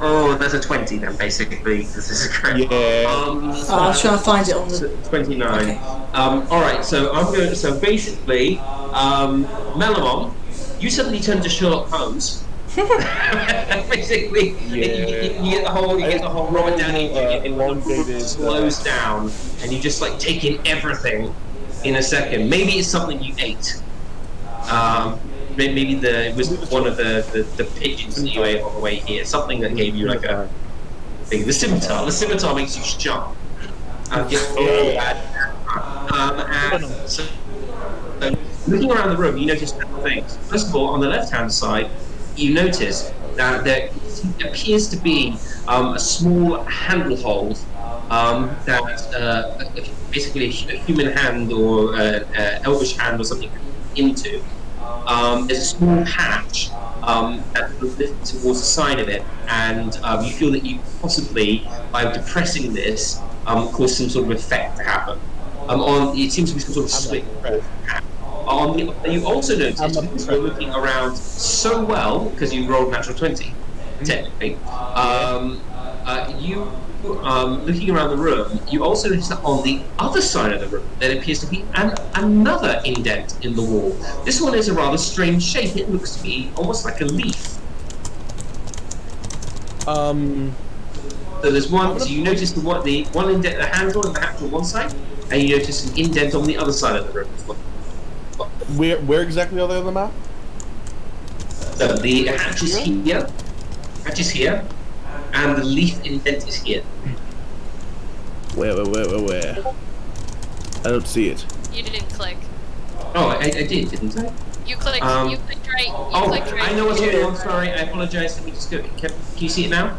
Oh, there's a 20 then, basically. This is a crit. Yeah. I'll try and find it on the... 29. Okay. Alright, so I'm going to... So basically, Melamon, you suddenly turn to Sherlock Holmes. Basically, you get the whole Robert Downey Jr. elongated slows down, and you just like take in everything in a second. Maybe it's something you ate. Maybe it was one of the pigeons that you ate on the way here. Something that gave you like a thing. The scimitar. The scimitar makes you sharp. And so looking around the room, you notice several things. First of all, on the left-hand side, you notice that there appears to be a small handle hold that basically a human hand or elvish hand or something into. There's a small hatch that's lifted towards the side of it, and you feel that you possibly, by depressing this, cause some sort of effect to happen. It seems to be some sort of split. You also notice, because you're looking around so well, because you rolled natural 20, technically, looking around the room, you also notice that on the other side of the room, there appears to be another indent in the wall. This one is a rather strange shape. It looks to be almost like a leaf. So there's one. So you notice the one indent, the handle and the hatch on one side, and you notice an indent on the other side of the room as well. Where exactly are they on the map? So the hatch is here. Hatch is here. And the leaf indent is here. Where? I don't see it. You didn't click. Oh, I did, didn't I? You clicked. You clicked right. Clicked right. I know what's going on. Sorry, I apologize. Let me just go. Can you see it now?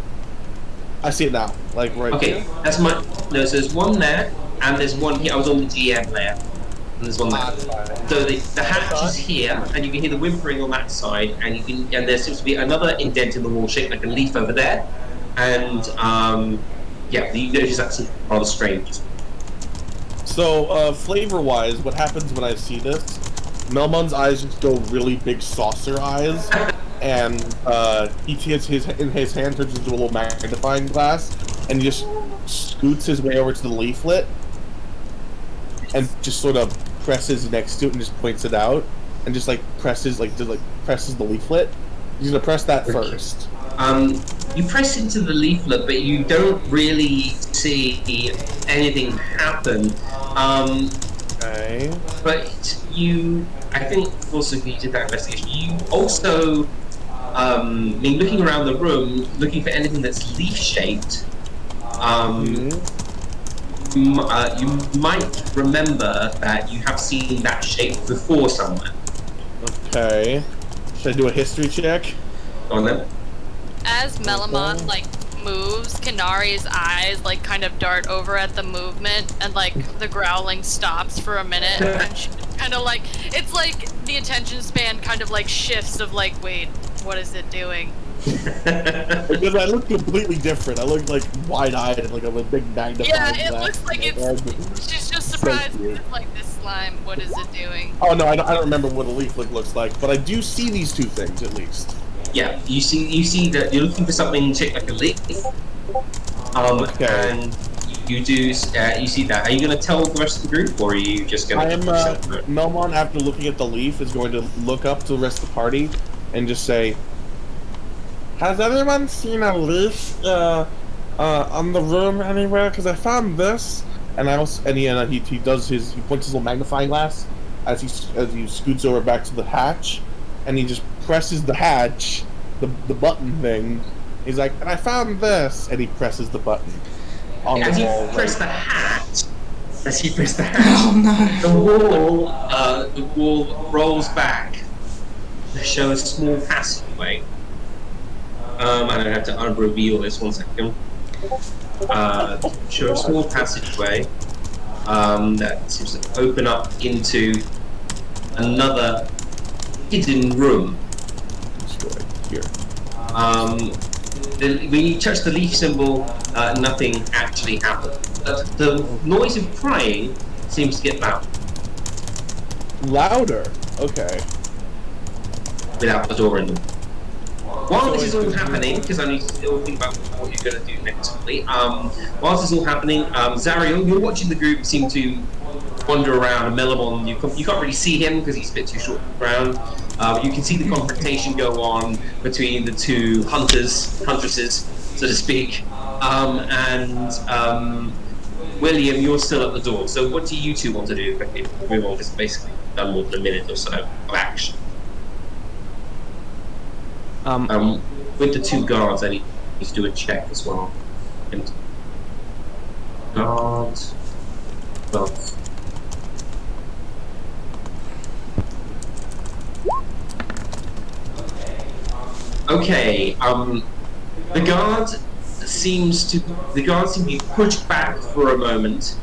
I see it now. Like right. Okay, here. that's my. No, so there's one there, and there's one here. I was on the GM layer, and there's one there. So the hatch is here, and you can hear the whimpering on that side, and there seems to be another indent in the wall shaped like a leaf over there. And yeah, you notice that's rather strange. So, flavor-wise, what happens when I see this? Melmon's eyes just go really big saucer eyes, and he takes in his hand turns into a little magnifying glass, and he just scoots his way over to the leaflet, and just sort of presses next to it and just points it out, and just presses the leaflet. He's gonna press that first. You press into the leaflet, but you don't really see anything happen. Okay. But I think also when you did that investigation, you also, looking around the room, looking for anything that's leaf-shaped, you might remember that you have seen that shape before somewhere. Okay. Should I do a history check? Go on then. As Melamon moves, Kenari's eyes kind of dart over at the movement, and the growling stops for a minute, and she kind of it's like the attention span kind of shifts of wait, what is it doing? Because I look completely different. I look wide-eyed and a big magnifying glass. Yeah, it looks like she's just surprised. It's this slime. What is it doing? Oh no, I don't remember what a leaf looks like, but I do see these two things at least. Yeah, you see that you're looking for something shaped like a leaf. Okay. And you see that. Are you going to tell the rest of the group, or are you just going to? Melmon, after looking at the leaf, is going to look up to the rest of the party and just say, "Has anyone seen a leaf on the room anywhere? Because I found this." And he points his little magnifying glass as he scoots over back to the hatch, and he just presses the hatch, the button thing. He's like, "And I found this," and he presses the button. on As the you wall. press the hatch, Oh the wall rolls back to show a small passageway. I don't have to unreveal this 1 second. Show a small passageway that seems to open up into another hidden room. Here. When you touch the leaf symbol, nothing actually happens. But the noise of crying seems to get louder. Louder. Okay. Without the door in them. While this is all happening, because I need to still think about what you're going to do next week, whilst this is all happening, ZARRIEL, you're watching the group seem to wander around, and Melamon, you can't really see him because he's a bit too short to the ground. You can see the confrontation go on between the two huntresses, so to speak, and William, you're still at the door. So what do you two want to do? Move on, just basically done more than a minute or so of action. With the two guards, I need to do a check as well. And guards. Well. Okay. The guards seem to be pushed back for a moment,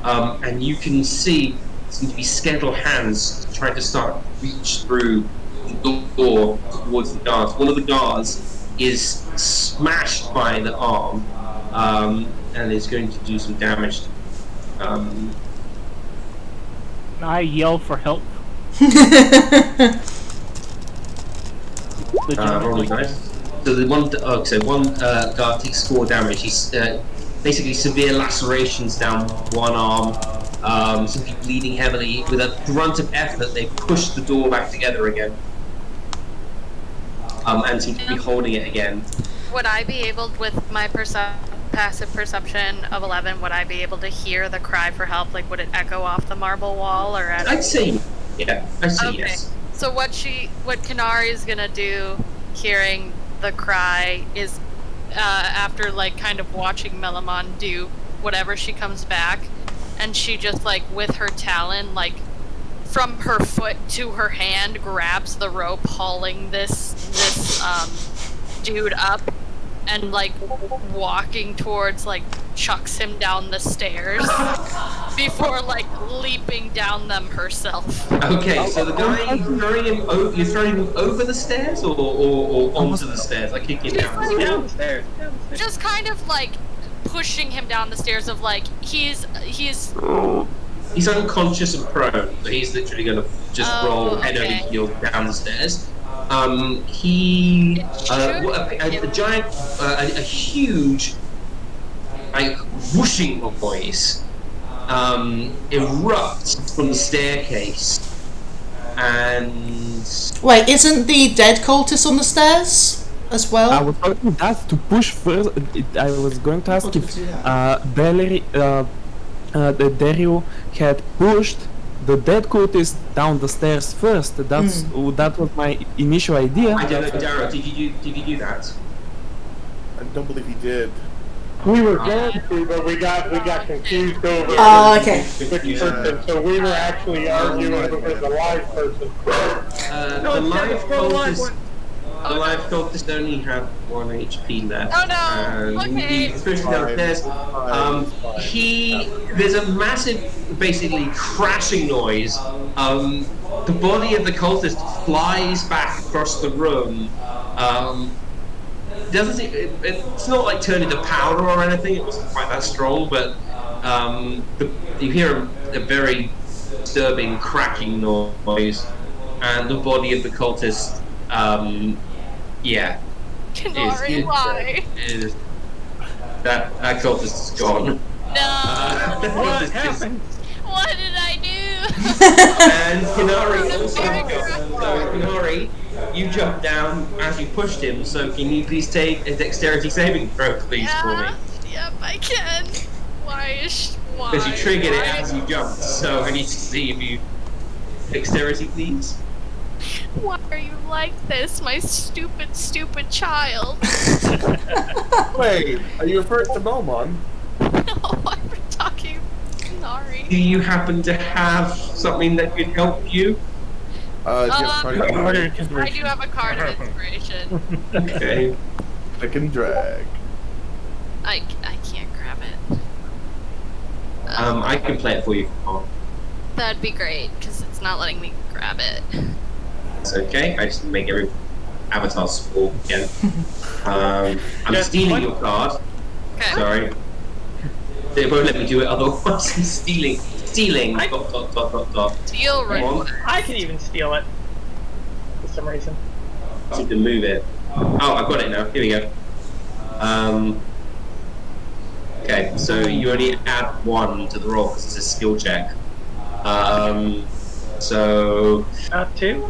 and you can see seem to be skeletal hands trying to start to reach through the door towards the guards. One of the guards is smashed by the arm, and is going to do some damage. I yell for help. Rolling dice. So the one guard takes 4 damage. He's basically severe lacerations down one arm, simply bleeding heavily. With a grunt of effort, they push the door back together again, and seem to be holding it again. Would I be able, with my passive perception of 11, would I be able to hear the cry for help? Like, would it echo off the marble wall, or? I'd say, yeah. I'd say yes. So what KENARI is gonna do, hearing the cry, is after like kind of watching Melamon do whatever, she comes back and she just like with her talon, like from her foot to her hand, grabs the rope hauling this dude up, and like walking towards, like chucks him down the stairs before like leaping down them herself. Okay, so the guy, you're throwing him over the stairs or onto the stairs, like kicking him down the stairs? Just kind of like pushing him down the stairs, of like he's unconscious and prone, so he's literally going to just roll head over heels down the stairs. A huge, like whooshing noise erupts from the staircase, and wait, isn't the dead cultist on the stairs as well? I was going to ask to push first. I was going to ask if Dario had pushed the dead cultist down the stairs first. That was my initial idea. I don't know, Dara, did you do that? I don't believe he did. We were going to, but we got confused over okay. which person. So we were actually arguing over the live person. The live cultist only have 1 HP left. Oh no! Okay. He's pushed downstairs. There's a massive, basically crashing noise. The body of the cultist flies back across the room. It's not like turned into powder or anything. It wasn't quite that strong, but you hear a very disturbing cracking noise, and the body of the cultist. KENARI, why? That cultist is gone. No. What happened? What did I do? And KENARI also jumped. So KENARI, you jumped down as you pushed him. So can you please take a dexterity saving throw, please, for me? Yep, I can. Why? Because you triggered it as you jumped. So I need to see if you dexterity, please. Why are you like this, my stupid child? Wait, are you referring to Melmon? No, I'm talking Kenari. Do you happen to have something that could help you? Do you have Card of I do have a card of inspiration. Okay. click and drag? I can't grab it. I can play it for you. That'd be great, because it's not letting me grab it. It's okay. I just make every avatar small again. I'm stealing your card. Okay. Sorry. They won't let me do it otherwise. I'm stealing. Dot. Deal Come on. right. I can even steal it. For some reason. I need to move it. Oh, I've got it now. Here we go. Okay, so you only add 1 to the roll because it's a skill check. So 2.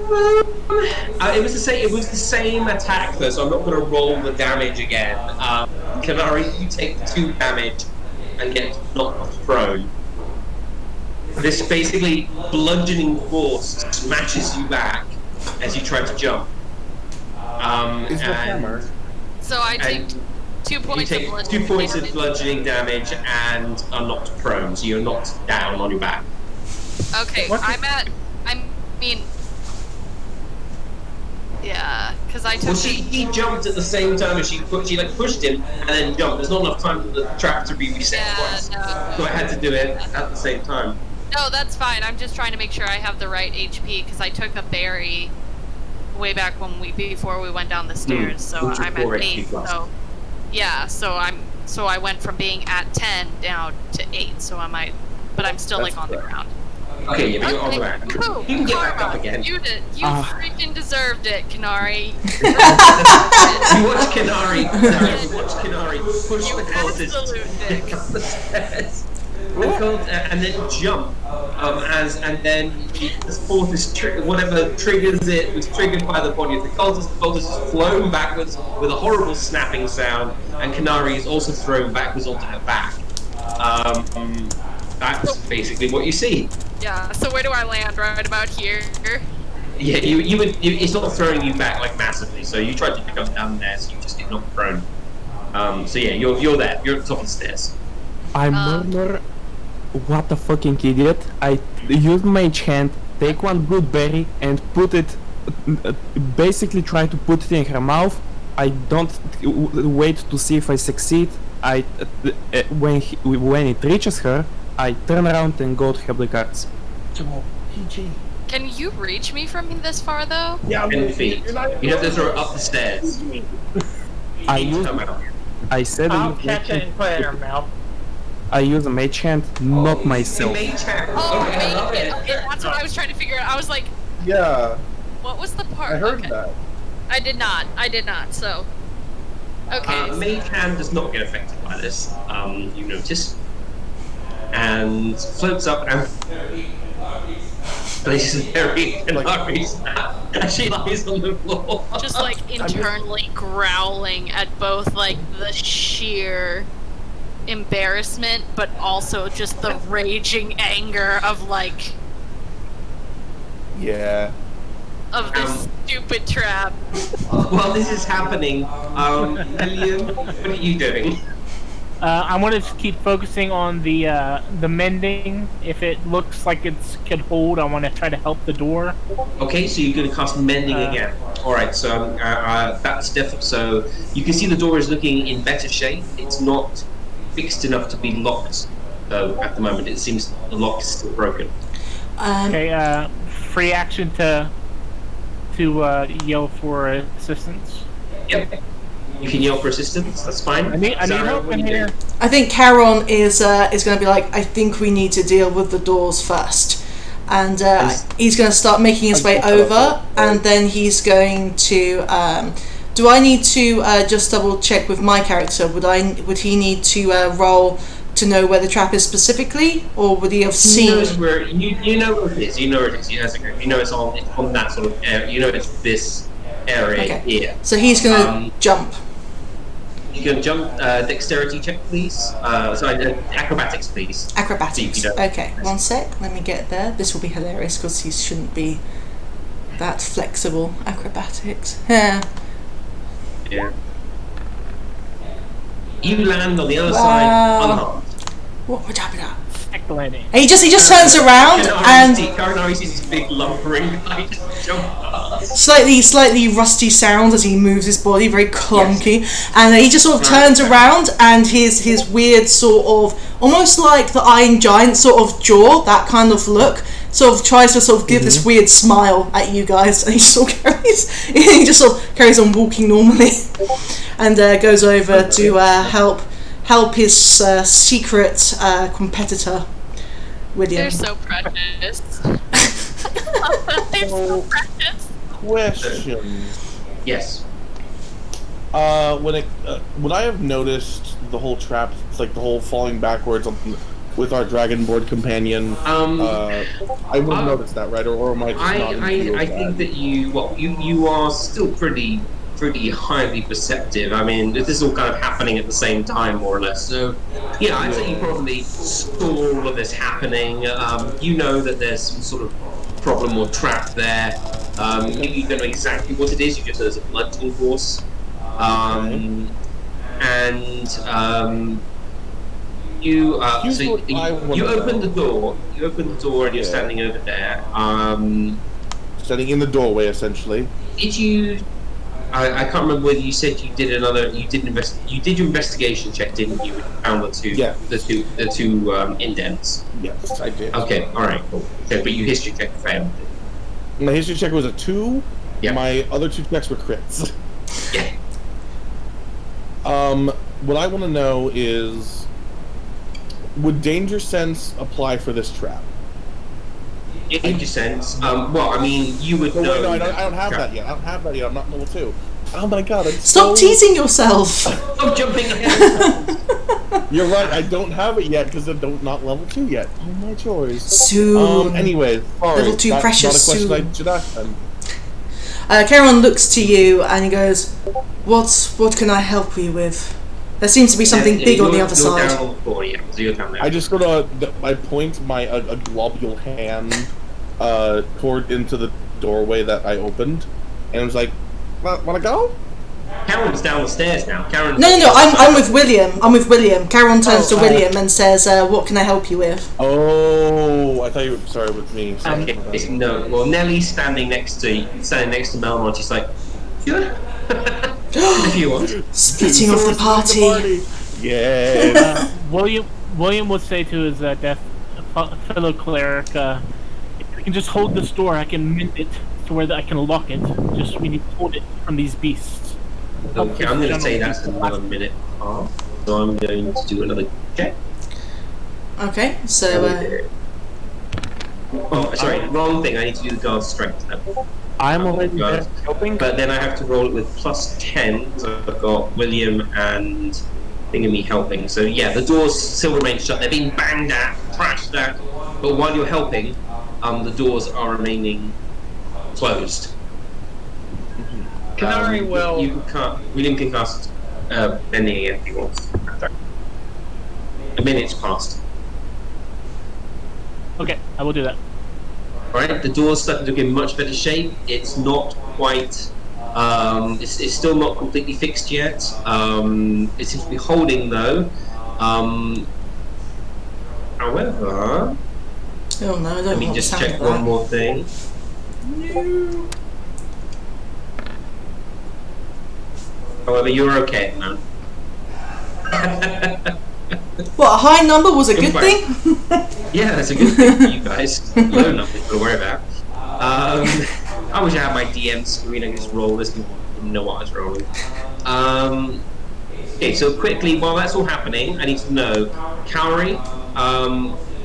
it was the same attack though, so I'm not going to roll the damage again. Kenari, you take 2 damage and get knocked prone. This basically bludgeoning force smashes you back as you try to jump. Is the hammer? So I take 2 You points take of 2 points of damage. bludgeoning damage and are knocked prone, so you're knocked down on your back. Okay, yeah, because I took. Well, he jumped at the same time as she pushed him and then jumped. There's not enough time for the trap to be reset twice, No. so I had to do it at the same time. No, that's fine. I'm just trying to make sure I have the right HP because I took a berry way back before we went down the stairs. So Which is I'm 4 at HP 8. plus. So yeah, so I went from being at 10 down to 8. So but I'm still That's on the correct. ground. Okay, yeah, but you're on the ground. Cool. You can get back Karma. up again. You freaking deserved it, Kenari. You watch Kenari push You the cultist absolute dick. up the stairs. And then jump, and then this force is whatever triggers it was triggered by the body of the cultist is flown backwards with a horrible snapping sound, and Kenari is also thrown backwards onto her back. That's basically what you see. Yeah. So where do I land? Right about here. Yeah, you would. It's not throwing you back like massively. So you tried to pick up down there, so you just get knocked prone. So yeah, you're there. You're at the top of the stairs. I murder. What a fucking idiot! I use mage hand, take 1 good berry, and put it. Basically, try to put it in her mouth. I don't wait to see if I succeed. When it reaches her, I turn around and go to her cards. Can you reach me from this far though? Yeah, 10 feet. You have to throw it up the stairs. I You need to use. come out. I said I'll I use catch it and put it in her mouth. I use a mage hand, not myself. Mage hand. Oh, Okay, I love okay, it. okay, that's what I was trying to figure out. I was like, Yeah, what was the part? I heard Okay. that. I did not, so. Okay. Mage hand does not get affected by this, you notice. And floats up and places Harry and Harry's as she lies on the floor. Just like internally growling at both like the sheer embarrassment, but also just the raging anger of like Yeah. of this stupid trap. While this is happening, William, what are you doing? I want to keep focusing on the mending. If it looks like it can hold, I want to try to help the door. Okay, so you're going to cast Mending again. Alright, so that's definitely. So you can see the door is looking in better shape. It's not fixed enough to be locked, though, at the moment. It seems the lock is still broken. Okay, free action to yell for assistance. Yep. You can yell for assistance, that's fine. I need Zara, help what in are you here. doing? I think Caron is going to be like, I think we need to deal with the doors first. And he's going to start making his way over, and then he's going to... do I need to just double check with my character? Would he need to roll to know where the trap is specifically, or would he have seen? You know where you know where it is. You know where it is. You know it's on that sort of area. You know it's this area here. So he's going to jump. You can jump. Dexterity check, please. Sorry, acrobatics, please. Acrobatics. Okay, one sec. Let me get there. This will be hilarious because he shouldn't be that flexible. Acrobatics. Yeah. Yeah. You land on the other side unharmed. What would happen? Heck, landing. And he just turns around and KENARI sees this big lumbering guy just jump past. slightly rusty sound as he moves his body, very clunky, and he just sort of turns around, and his weird sort of, almost like the Iron Giant sort of jaw, that kind of look, sort of tries to sort of give this weird smile at you guys, and he just sort of carries on walking normally, and goes over to help his secret competitor, William. They're so precious. They're so precious. Question. Yes. Would I have noticed the whole trap? It's like the whole falling backwards with our dragonborn companion. I would have noticed that, right? Or am I just not I think that you are still pretty highly perceptive. I mean, this is all kind of happening at the same time, more or less. So, yeah, I'd say you probably saw all of this happening. You know that there's some sort of problem or trap there. You don't know exactly what it is. You just know there's a bludgeoning force. You open the door. You open the door, and you're standing over there. Standing in the doorway, essentially. Did you? I can't remember whether you said you did another. You did your investigation check, didn't you? And found the two indents. Yes, I did. Okay, all right, cool. Okay, but you history check failed. My history check was a 2. Yeah. My other 2 checks were crits. Yeah. What I want to know is, would danger sense apply for this trap? Danger sense. Well, I mean, you would know. Wait, no, I don't have that yet. I'm not level 2. Oh my god! Stop teasing yourself. Stop jumping ahead. You're right. I don't have it yet because I'm not level 2 yet. Oh my choice. Soon. Anyways, sorry, Level 2 that's precious. not a question soon. I should ask then. Cameron looks to you and he goes, "What can I help you with? There seems to be something big on the other side." Down on the floor, yeah. So you're down there. I just sort of I point my a globule hand toward into the doorway that I opened, and I was like, "Wanna go?" Karen's down the stairs now. Karen. No. I'm with William. Cameron turns to William and says, "What can I help you with?" Oh, I thought you were sorry with me. Okay, no. Well, Nellie's standing next to Melmont. She's like, "Sure." If you want. Splitting off the party. Yeah. William would say to his fellow cleric, "If we can just hold this door, I can mend it to where I can lock it. Just we need to hold it from these beasts." Okay, I'm going to say that's another minute and a half. So I'm going to do another check. Okay, so Oh, sorry, wrong thing. I need to do the guard strength now. I'm already there helping. But then I have to roll it with +10 because I've got William and Thingamy helping. So yeah, the doors still remain shut. They're being banged at, crashed at. But while you're helping, the doors are remaining closed. KENARI will. William can cast bending again if he wants. A minute's passed. Okay, I will do that. Alright, the door's starting to look in much better shape. It's not quite. It's still not completely fixed yet. It seems to be holding though. However, oh no, I don't let me just check one more thing. However, you're okay now. What, a high number was a good thing? Yeah, that's a good thing for you guys. Low nothing to worry about. I wish I had my DM screen. I could just roll this. Didn't know what I was rolling. Okay, so quickly, while that's all happening, I need to know, Kaori,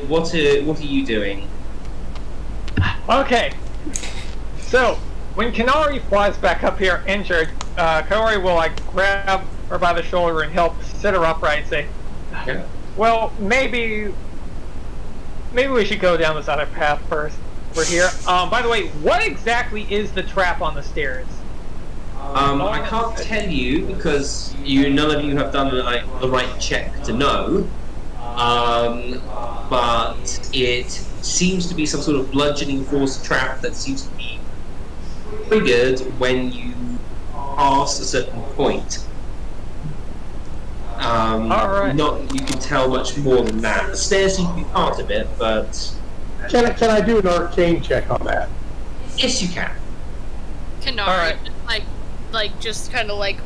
what are you doing? Okay. So when KENARI flies back up here injured, Kaori will grab her by the shoulder and help sit her upright and say, Yeah. "Well, maybe we should go down this other path first. We're here. By the way, what exactly is the trap on the stairs?" I can't tell you because none of you have done the right check to know. But it seems to be some sort of bludgeoning force trap that seems to be triggered when you pass a certain point. Alright. Not you can tell much more than that. The stairs seem to be part of it, but Can I do an arcane check on that? yes, you can. KENARI just kind of like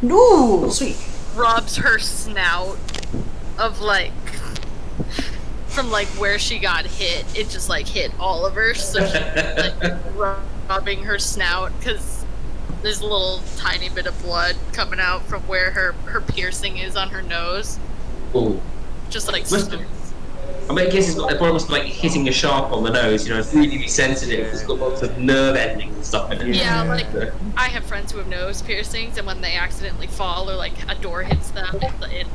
Ooh, sweet. rubs her snout of like from like where she got hit. It just like hit all of her, so she's like rubbing her snout because there's a little tiny bit of blood coming out from where her piercing is on her nose. Ooh. Just like I mean, I guess it's probably almost like hitting a shark on the nose. You know, it's really sensitive. It's got lots of nerve endings and stuff in it. yeah, like I have friends who have nose piercings, and when they accidentally fall or like a door hits them, it's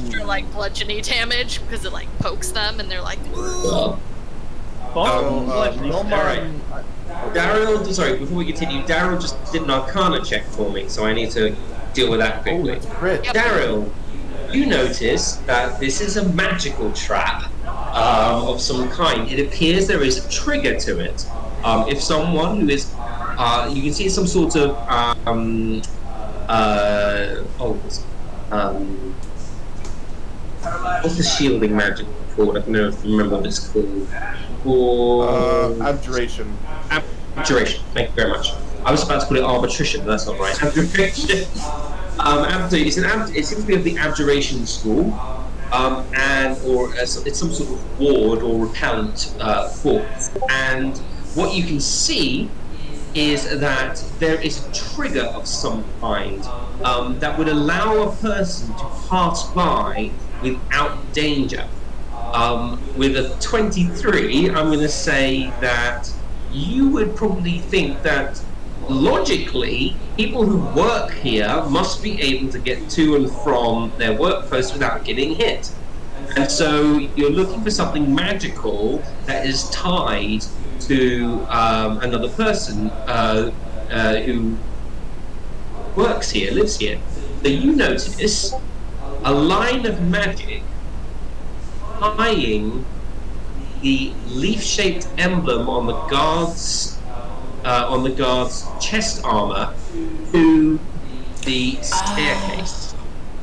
extra like bludgeoning damage because it like pokes them, and they're like. All right. Daryl, sorry, before we continue, Daryl just did an Arcana check for me, so I need to deal with that quickly. Daryl, you notice that this is a magical trap of some kind. It appears there is a trigger to it. If someone who is, you can see some sort of, what's the shielding magic called? I don't know if you remember what it's called. Abjuration. Abjuration, thank you very much. I was about to call it arbitration, but that's not right. Abjuration. It seems to be of the abjuration school, it's some sort of ward or repellent force. And what you can see is that there is a trigger of some kind that would allow a person to pass by without danger. With a 23, I'm going to say that you would probably think that logically, people who work here must be able to get to and from their work post without getting hit. And so you're looking for something magical that is tied to another person who works here, lives here. So you notice a line of magic tying the leaf-shaped emblem on the guard's chest armor to the staircase.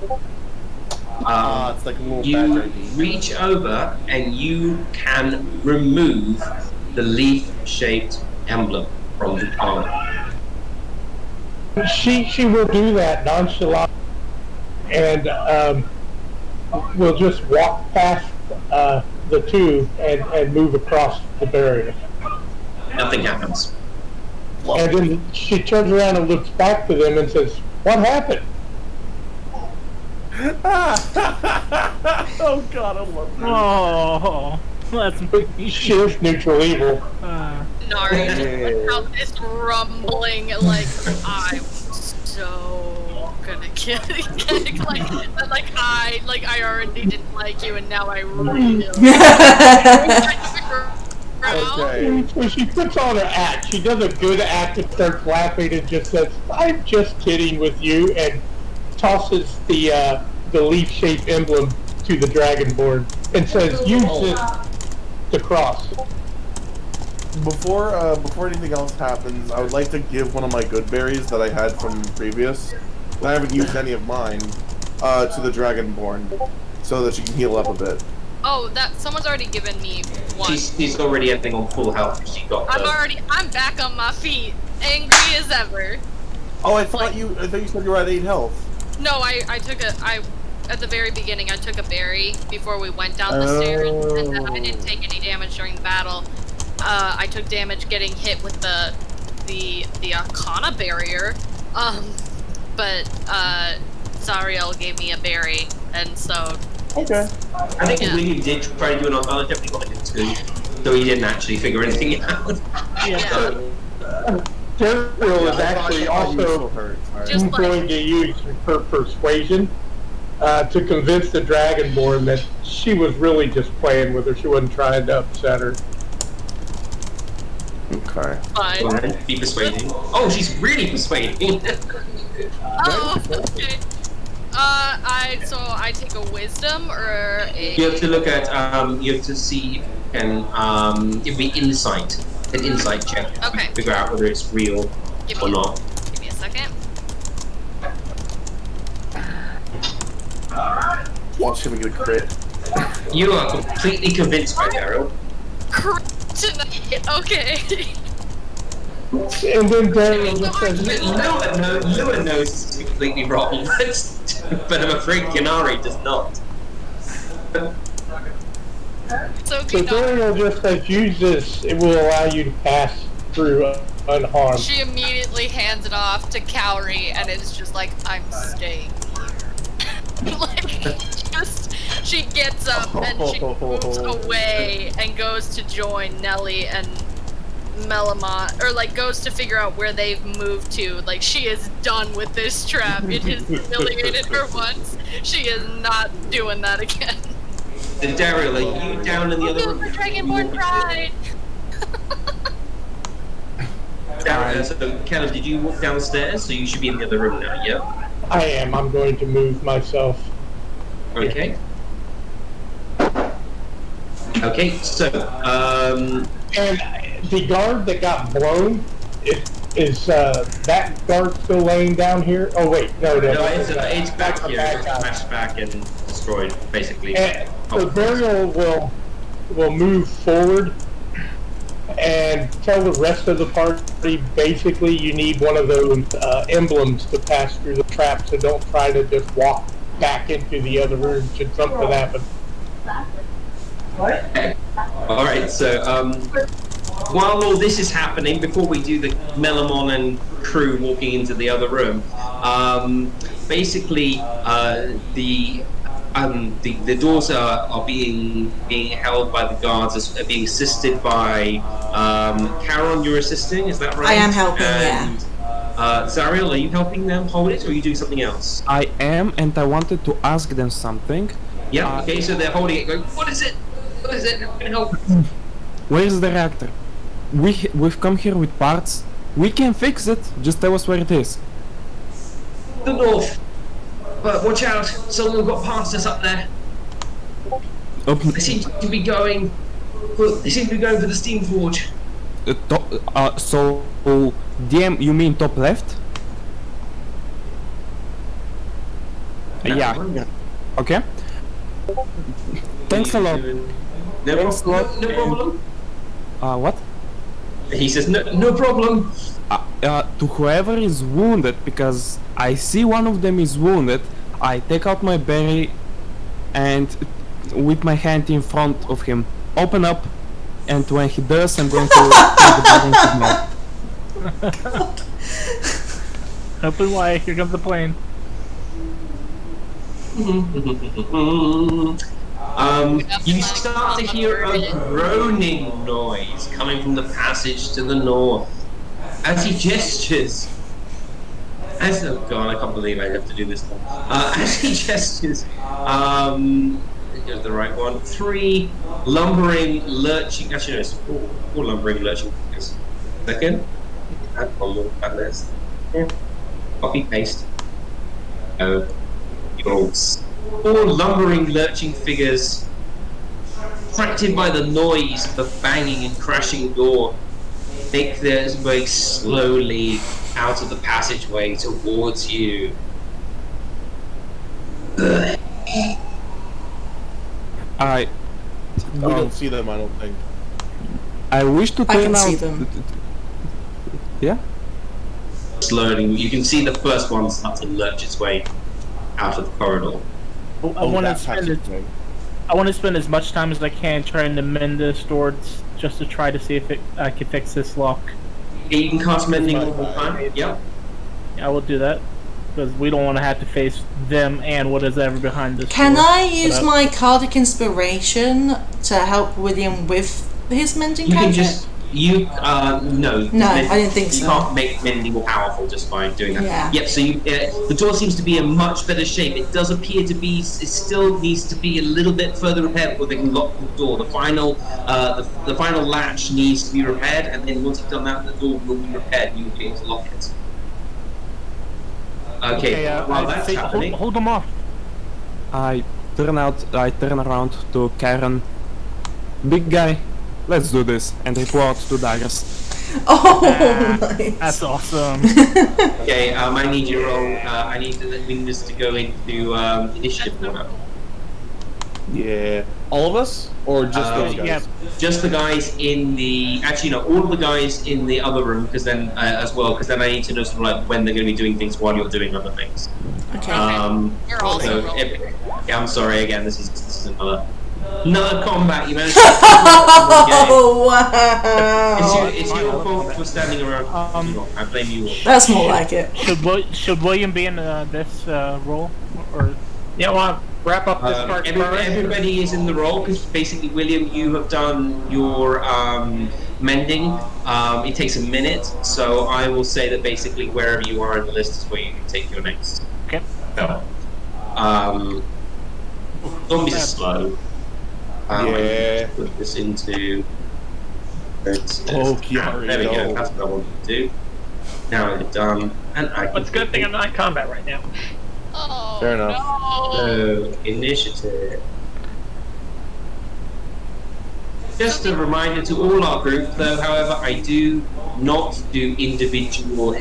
It's like a little You reach over and you can remove the leaf-shaped emblem from the armor. She will do that nonchalant, and we'll just walk past the two and move across the barrier. Nothing happens. And then she turns around and looks back to them and says, "What happened?" Oh God, I love that. Oh, that's She is neutral evil. Nari just out this rumbling like I'm so gonna kill you. I already didn't like you and now I really do. Okay. So she puts on her act. She does a good act and starts laughing and just says, "I'm just kidding with you," and tosses the leaf-shaped emblem to the dragonborn and says, "Use this to cross." Before anything else happens, I would like to give one of my good berries that I had from previous. I haven't used any of mine to the dragonborn, so that she can heal up a bit. Oh, someone's already given me one. She's already ending on full health. She got. I'm back on my feet, angry as ever. Oh, I thought you said you were at 8 health. No, at the very beginning I took a berry before we went down the stairs, and then I didn't take any damage during the battle. I took damage getting hit with the Arcana barrier, but ZARRIEL gave me a berry, and so. Okay. I think William did try to do an Arcana check, but he got like a 2, so he didn't actually figure anything out. Yeah. Darryl is actually also going to use her persuasion to convince the dragonborn that she was really just playing with her. She wasn't trying to upset her. Okay. Fine. Be persuading. Oh, she's really persuading. Oh, okay. I take a wisdom or a. You have to look at. You have to see if you can. Give me insight. An insight check. Okay. Figure out whether it's real or not. Give me a second. Watch him get a crit. You are completely convinced by Daryl. Kryptonite. Okay. And then Daryl just says, Luea knows it's completely wrong, but I'm afraid Kenari does not. So so Kenari, Daryl just says, use this, it will allow you to pass through unharmed. she immediately hands it off to Cowrie, and it's just like, I'm staying here. Like, just, she gets up and she moves away and goes to join Nelly and Melamont, or like goes to figure out where they've moved to. Like, she is done with this trap. It has humiliated her once. She is not doing that again. And Daryl, are you down in the other room? Dragonborn pride. Daryl, so Kellum, did you walk downstairs? So you should be in the other room now, yeah? I am, I'm going to move myself. Okay. Okay, so, And the guard that got blown, is that guard still laying down here? Oh wait, no, it's back here. It's smashed back and destroyed, basically. And so Burial will move forward and tell the rest of the party, basically you need one of those emblems to pass through the trap, so don't try to just walk back into the other room should something happen. Okay. Alright, so, while all this is happening, before we do the Melamon and crew walking into the other room, basically, the doors are being held by the guards, are being assisted by Caron. You're assisting, is that right? I am helping, and, Zarriel, are you helping them hold it, or are you doing something else? I am, and I wanted to ask them something. Yeah. Okay. So they're holding it, going, "What is it? What is it? How can I help?" Where is the reactor? We've come here with parts. We can fix it. Just tell us where it is. The north. But watch out! Someone got past us up there. They seem to be going. Well, they seem to be going for the steam forge. So, DM, you mean top left? Yeah. Okay. Thanks a lot. No problem. What? He says no problem. To whoever is wounded, because I see one of them is wounded, I take out my berry and with my hand in front of him, open up, and when he does, I'm going to take the berry into his mouth. Open wide, here comes the plane. You start to hear a groaning noise coming from the passage to the north. As he gestures, oh god, I can't believe I have to do this now. As he gestures, here's the right one. 3 lumbering, lurching. Actually, no, it's 4 lumbering, lurching figures. Second, add one more at list. Yeah. Copy paste. Oh, yours. 4 lumbering, lurching figures, attracted by the noise of the banging and crashing door, make their way slowly out of the passageway towards you. I don't see them, I don't think. I wish to turn I can out. see them. Yeah? Slowly, you can see the first one start to lurch its way out of the corridor. I want to spend as much time as I can trying to mend this door just to try to see if I can fix this lock. Yeah, you can cast mending all the time. Yep. Yeah, I will do that because we don't want to have to face them and what is ever behind this. Can door. I use my Cardic Inspiration to help William with his mending You can gadget? just no. No, I didn't think you so. You can't make mending more powerful just by doing that. Yeah. Yep. So the door seems to be in much better shape. It does appear to be. It still needs to be a little bit further repaired before they can lock the door. The final, the final latch needs to be repaired, and then once you've done that, the door will be repaired, and you'll be able to lock it. Okay. While that's happening, hold them off. I turn around to Karen. Big guy, let's do this, and report to Darius. Oh, nice. That's awesome. Okay, I need you to roll. We need this to go into initiative order. Yeah. All of us? Or just those guys? Yeah. Just the guys in the... Actually, no, all of the guys in the other room, because then, as well, because then I need to know sort of like when they're going to be doing things while you're doing other things. Okay. You're also rolling. Yeah, I'm sorry, again, this is another combat, you managed to... Oh, wow. It's your fault for standing around. I blame you all. That's more like it. Should William be in this role? Or Yeah, well, wrap up this part first. Everybody is in the role because basically, William, you have done your mending. It takes a minute, so I will say that basically wherever you are in the list is where you can take your next. Okay. So, zombies are slow. Yeah. Put this into. Kiari, there we go. no. That's what I wanted to do. Now it's done, and I. But it's a good thing I'm not in combat right now. Oh, Fair enough. No. So, initiative. Just a reminder to all our group, though, however, I do not do individual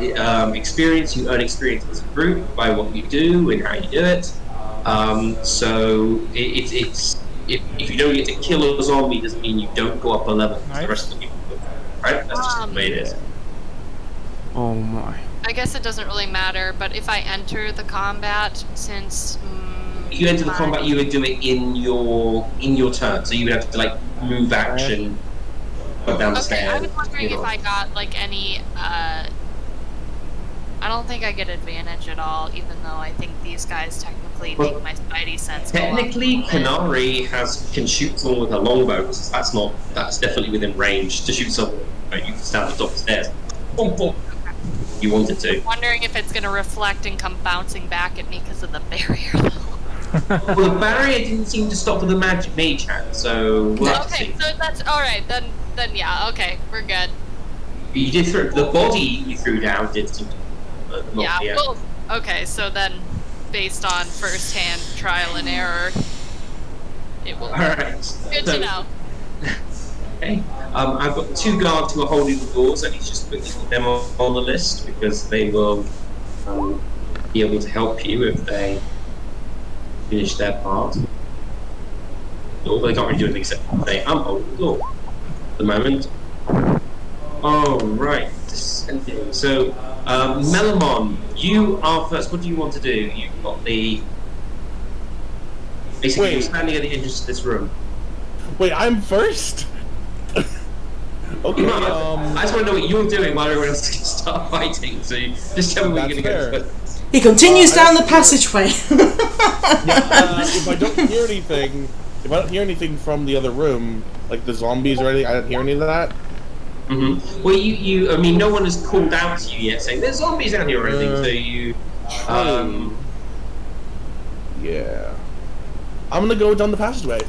experience. You earn experience as a group by what you do and how you do it. So, it's if you don't get to kill a zombie, doesn't mean you don't go up a level. Nice. The rest of the people do. Right? That's just the way it is. Oh my. I guess it doesn't really matter, but if I enter the combat, since If you enter the combat, you would do it in your turn, so you would have to like move action, go down the okay, stairs. I was wondering if I got like any. I don't think I get advantage at all, even though I think these guys technically make my spidey sense go up. Technically, KENARI can shoot someone with a longbow. Because that's definitely within range to shoot someone. Right, you can stand at the top of the stairs. Boom, boom. You wanted to. I'm wondering if it's going to reflect and come bouncing back at me because of the barrier, though. Well, the barrier didn't seem to stop with the magic mage hand, so we'll have to Okay, see. so that's alright, then yeah, okay, we're good. You did throw the body you threw down did seem to not Yeah, well, okay, so then, based on first-hand trial and error, it will Alright. good to know. Okay. I've got 2 guards who are holding the doors. I need to just quickly put them on the list because they will be able to help you if they finish their part. Although they can't really do anything except say, I'm holding the door at the moment. Oh, right. So, Melamon, you are first. What do you want to do? You've got the... Basically, you're standing at the entrance to this room. Wait, I'm first? Okay, I just want to know what you're doing while everyone else can start fighting, so you just tell me where you're going to go first. He continues down the passageway. If I don't hear anything from the other room, like the zombies or anything, I don't hear any of that. Mm-hmm. Well, I mean, no one has called out to you yet saying there's zombies out here or anything, so you, yeah. I'm gonna go down the passageway.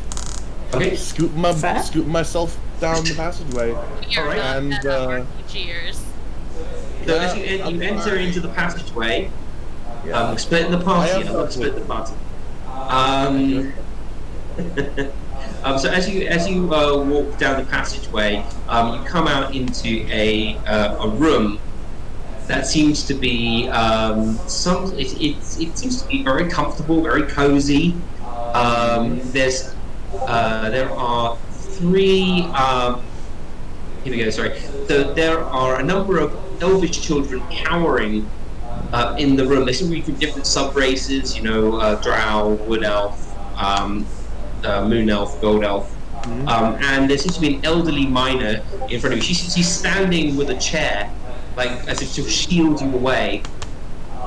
Okay. Scoop myself down the passageway. You're And, cheers. So as you enter into the passageway, splitting the party. I'm not splitting the party. So as you walk down the passageway, you come out into a room that seems to be it seems to be very comfortable, very cozy. There are 3. Here we go. Sorry. So there are a number of elvish children cowering in the room. They seem to be from different sub-races. You know, Drow, Wood Elf, Moon Elf, Gold Elf. And there seems to be an elderly miner in front of you. She's standing with a chair, like as if to shield you away,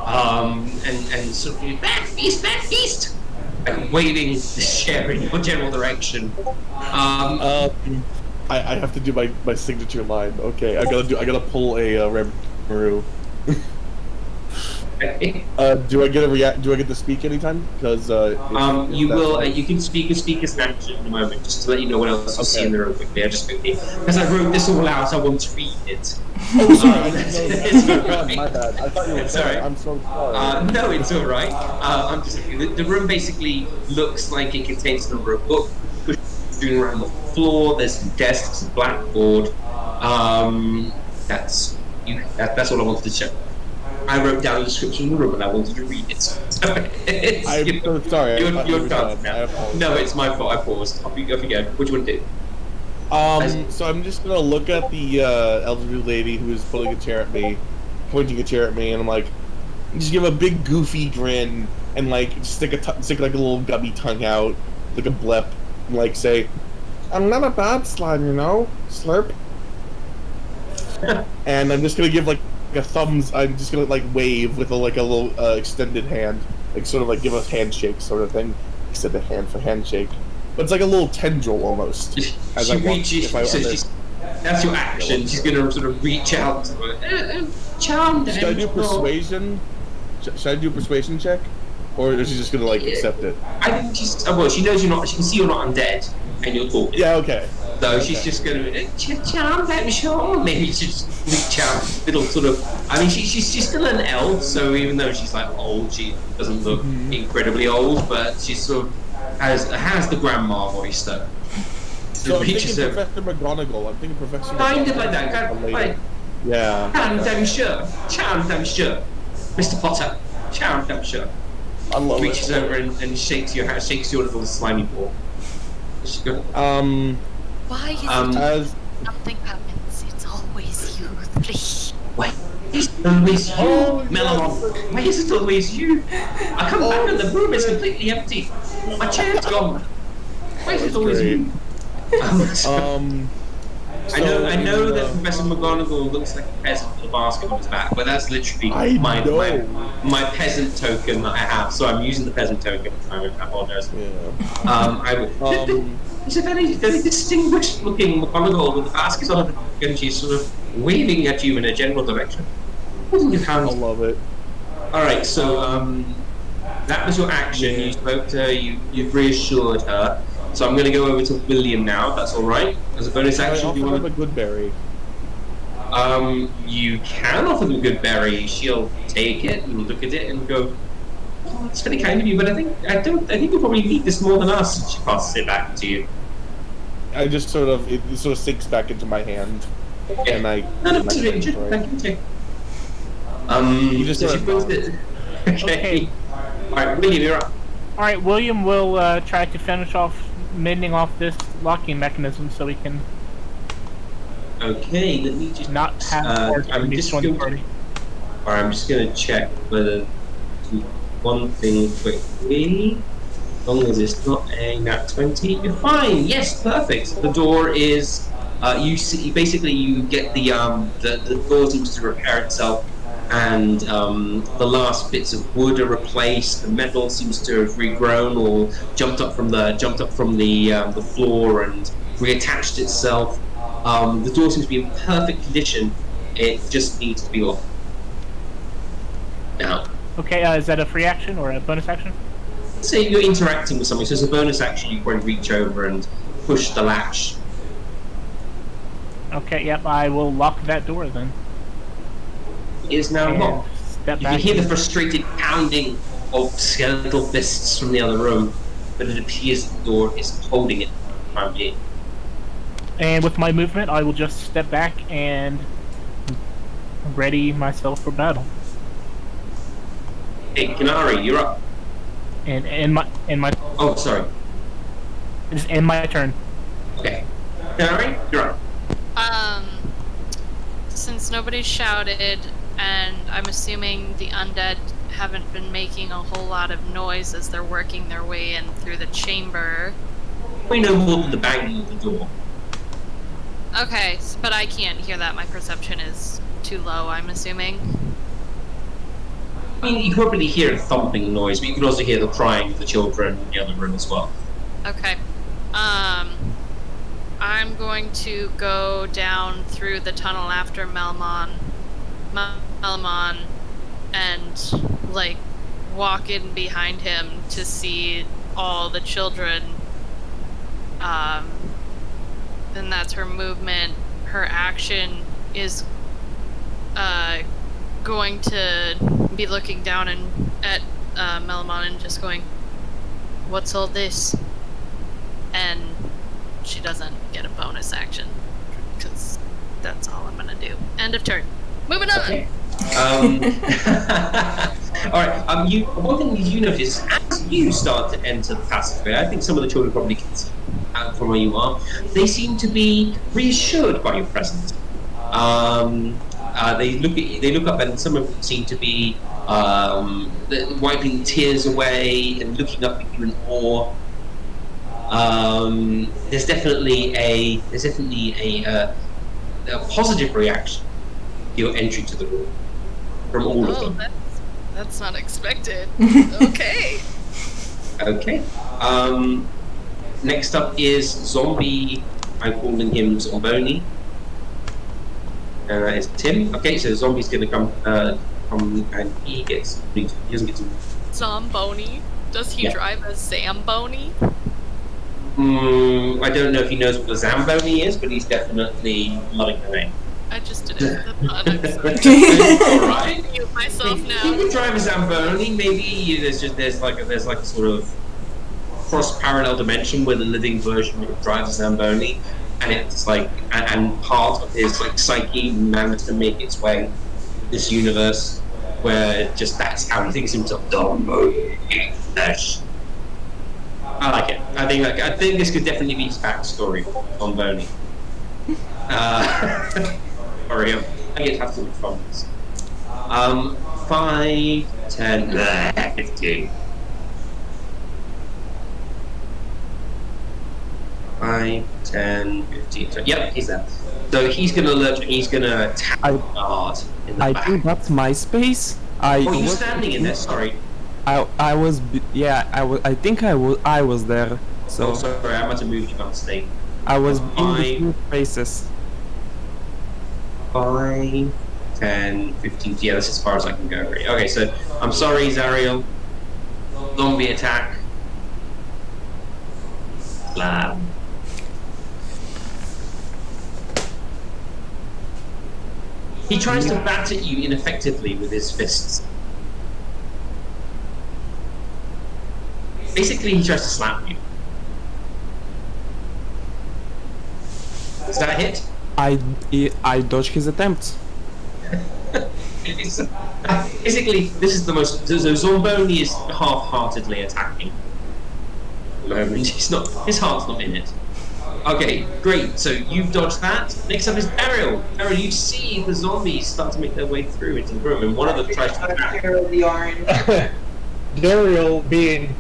and sort of back feast, like waving the chair in your general direction. I have to do my signature line. Okay, I gotta pull a Red Maru. Do I get to speak anytime? Because you will. You can speak as an action in a moment, just to let you know what else you see in the room quickly. Because I wrote this all out, I want to read it. Oh, sorry. It's right. My bad. I thought you were sorry. I'm so sorry. No, it's all right. I'm just. The room basically looks like it contains a number of books pushed around the floor. There's some desks, a blackboard. That's what I wanted to check. I wrote down the description of the room and I wanted to read it. I'm so sorry. You're done now. No, it's my fault. I paused. Off you go. What do you want to do? So I'm just gonna look at the elderly lady who is pointing a chair at me, and I'm like, just give a big goofy grin and like stick like a little gummy tongue out, like a blep, and like say, "I'm not a bad slime, you know, slurp." And I'm just gonna give like a thumbs. I'm just gonna like wave with a little extended hand, like sort of like give a handshake sort of thing, extended hand for handshake. But it's like a little tendril almost. That's your action. She's gonna sort of reach out. Charm them. Should I do persuasion? Should I do a persuasion check, or is she just gonna like accept it? I think she's. Well, she knows you're not. She can see you're not undead, and you're talking. Yeah. Okay. So she's just gonna charm them. Sure. Maybe she just reach out. Little sort of. I mean, she's still an elf, so even though she's like old, she doesn't look incredibly old, but she's sort of has the grandma voice though. So I'm thinking Professor McGonagall. I'm thinking Professor. Kind of like that. Kind of like. Yeah. Charm them sure. Mr. Potter. Charm them sure. I love Reaches over and shakes your little slimy ball. Why is something happens? It's always you three. Why is it always you, Melon? Why is it always you? I come back and the room is completely empty. My chair's gone. Why is it always you? I know that Professor McGonagall looks like a peasant with a basket on his back, but that's literally my peasant token that I have. So I'm using the peasant token. I apologize. Yeah. It's a very, very distinguished-looking McGonagall with a basket on her back, and she's sort of waving at you in a general direction. I love it. All right, so that was your action. You spoke to her. You've reassured her. So I'm going to go over to William now, if that's all right. As a bonus action, do you want a good berry? You can offer them a good berry. She'll take it and look at it and go, "Oh, it's very kind of you, but I think you probably need this more than us." And she passes it back to you. It sort of sinks back into my hand, and I. Thank you. You just it. Okay. All right, William, you're up. All right, William will try to finish off mending off this locking mechanism so we can. Okay, let me just not have. I'm just gonna check whether one thing quickly. As long as it's not a nat 20, you're fine. Yes, perfect. The door is. You see, basically, you get the door seems to repair itself, and the last bits of wood are replaced. The metal seems to have regrown or jumped up from the floor and reattached itself. The door seems to be in perfect condition. It just needs to be locked. Now. Okay, is that a free action or a bonus action? Say you're interacting with something, so as a bonus action, you probably reach over and push the latch. Okay, yep, I will lock that door then. It is now locked. You can hear the frustrated pounding of skeletal fists from the other room, but it appears the door is holding it for the time being. And with my movement, I will just step back and ready myself for battle. Hey, KENARI, you're up. And my. Oh, sorry. It's in my turn. Okay. KENARI, you're up. Since nobody shouted, and I'm assuming the undead haven't been making a whole lot of noise as they're working their way in through the chamber. We know more than the banging of the door. Okay, but I can't hear that. My perception is too low, I'm assuming. I mean, you can probably hear a thumping noise, but you can also hear the crying of the children in the other room as well. Okay. I'm going to go down through the tunnel after Melmon, and, like, walk in behind him to see all the children. Then that's her movement. Her action is, going to be looking down at Melmon and just going, "What's all this?" And she doesn't get a bonus action because that's all I'm gonna do. End of turn. Moving on. Okay. All right. One thing you notice as you start to enter the passageway, I think some of the children probably can see from where you are. They seem to be reassured by your presence. They look up, and some of them seem to be wiping tears away and looking up at you in awe. There's definitely a positive reaction to your entry to the room from all of them. That's not expected. Okay. Okay. Next up is Zombie. I'm calling him Zomboni. It's Tim. Okay, so Zombie's gonna come and he doesn't get to. Zomboni? Does he drive a Zamboni? I don't know if he knows what a Zamboni is, but he's definitely loving the name. I just did it. Alright. Alright. Mute myself now. You could drive a Zamboni, maybe there's like a sort of cross-parallel dimension where the living version drives a Zamboni, and it's like and part of his like psyche managed to make its way this universe where just that's how he thinks himself. I like it. I think this could definitely be his backstory on Boney. Sorry, I get to have so much fun with this. 5, 10, 15. 5, 10, 15. So, yep, he's there. So he's gonna lurch and he's gonna attack hard in the back. I think that's my space. You're standing in there. Sorry. I think I was there. So sorry, I must have moved you on stage. I was in the two spaces. 5, 10, 15. Yeah, that's as far as I can go. Okay, so I'm sorry, ZARRIEL. Zombie attack. Slam. He tries to bat at you ineffectively with his fists. Basically, he tries to slap you. Is that a hit? I dodged his attempts. Basically, this is the most. So Zomboni is half-heartedly attacking. At the moment, his heart's not in it. Okay, great. So you've dodged that. Next up is Daryl. Daryl, you see the zombies start to make their way through into the room, and one of them tries to attack. The orange. Daryl, being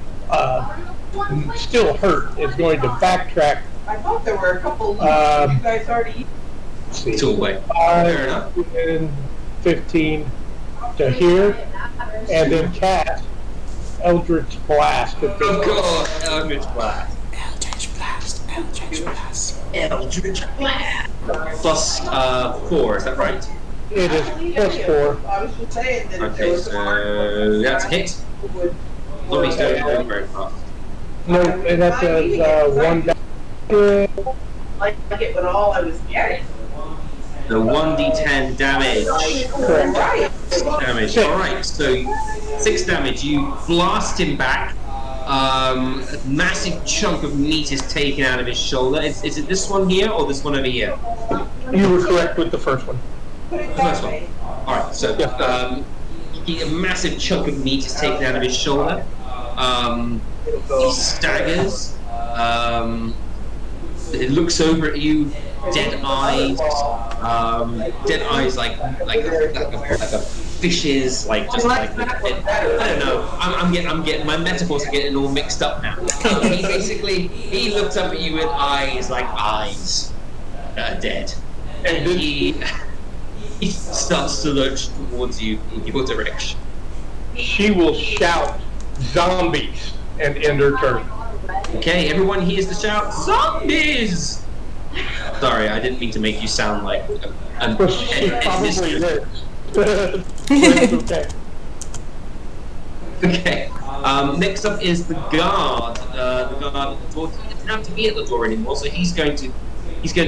still hurt, is going to backtrack. I thought there were a couple you guys already. It's all way. 5 and 15 to here, and then cast Eldritch Blast. Of course, Eldritch Blast. Eldritch Blast. Plus 4, is that right? It is plus 4. I was just saying that. Okay, so that's a hit. Zombies don't move very fast. No, and that does 1 damage. Like it, but all I was getting. The 1d10 damage. Correct. 6 damage. Alright, so 6 damage. You blast him back. A massive chunk of meat is taken out of his shoulder. Is it this one here or this one over here? You were correct with the first one. The first one. Alright, so a massive chunk of meat is taken out of his shoulder. He staggers. It looks over at you, dead eyes like a fish's, like just like I don't know. I'm getting my metaphors are getting all mixed up now. He looks up at you with eyes like eyes that are dead, and he starts to lurch towards you in your direction. She will shout zombies and end her turn. Okay, everyone hears the shout, zombies! Sorry, I didn't mean to make you sound like She probably is. Okay. Okay. Next up is the guard. The guard at the door. He doesn't have to be at the door anymore, so he's going to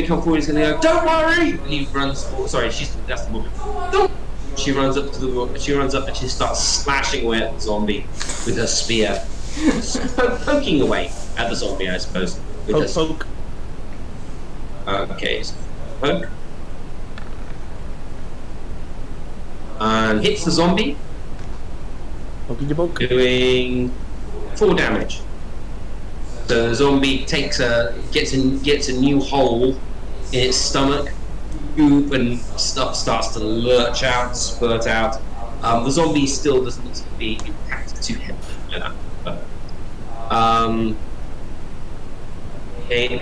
come forward. He's going to go, "Don't worry!" And he runs forward. Sorry, that's the woman. Don't. She runs up to the woman. She runs up and she starts slashing away at the zombie with her spear, poking away at the zombie, I suppose. Poke. Okay, so poke. And and hits the zombie, doing 4 damage. So the zombie gets a new hole in its stomach, goop and stuff starts to lurch out, spurt out. The zombie still doesn't need to be impacted too heavily, you know. But, okay,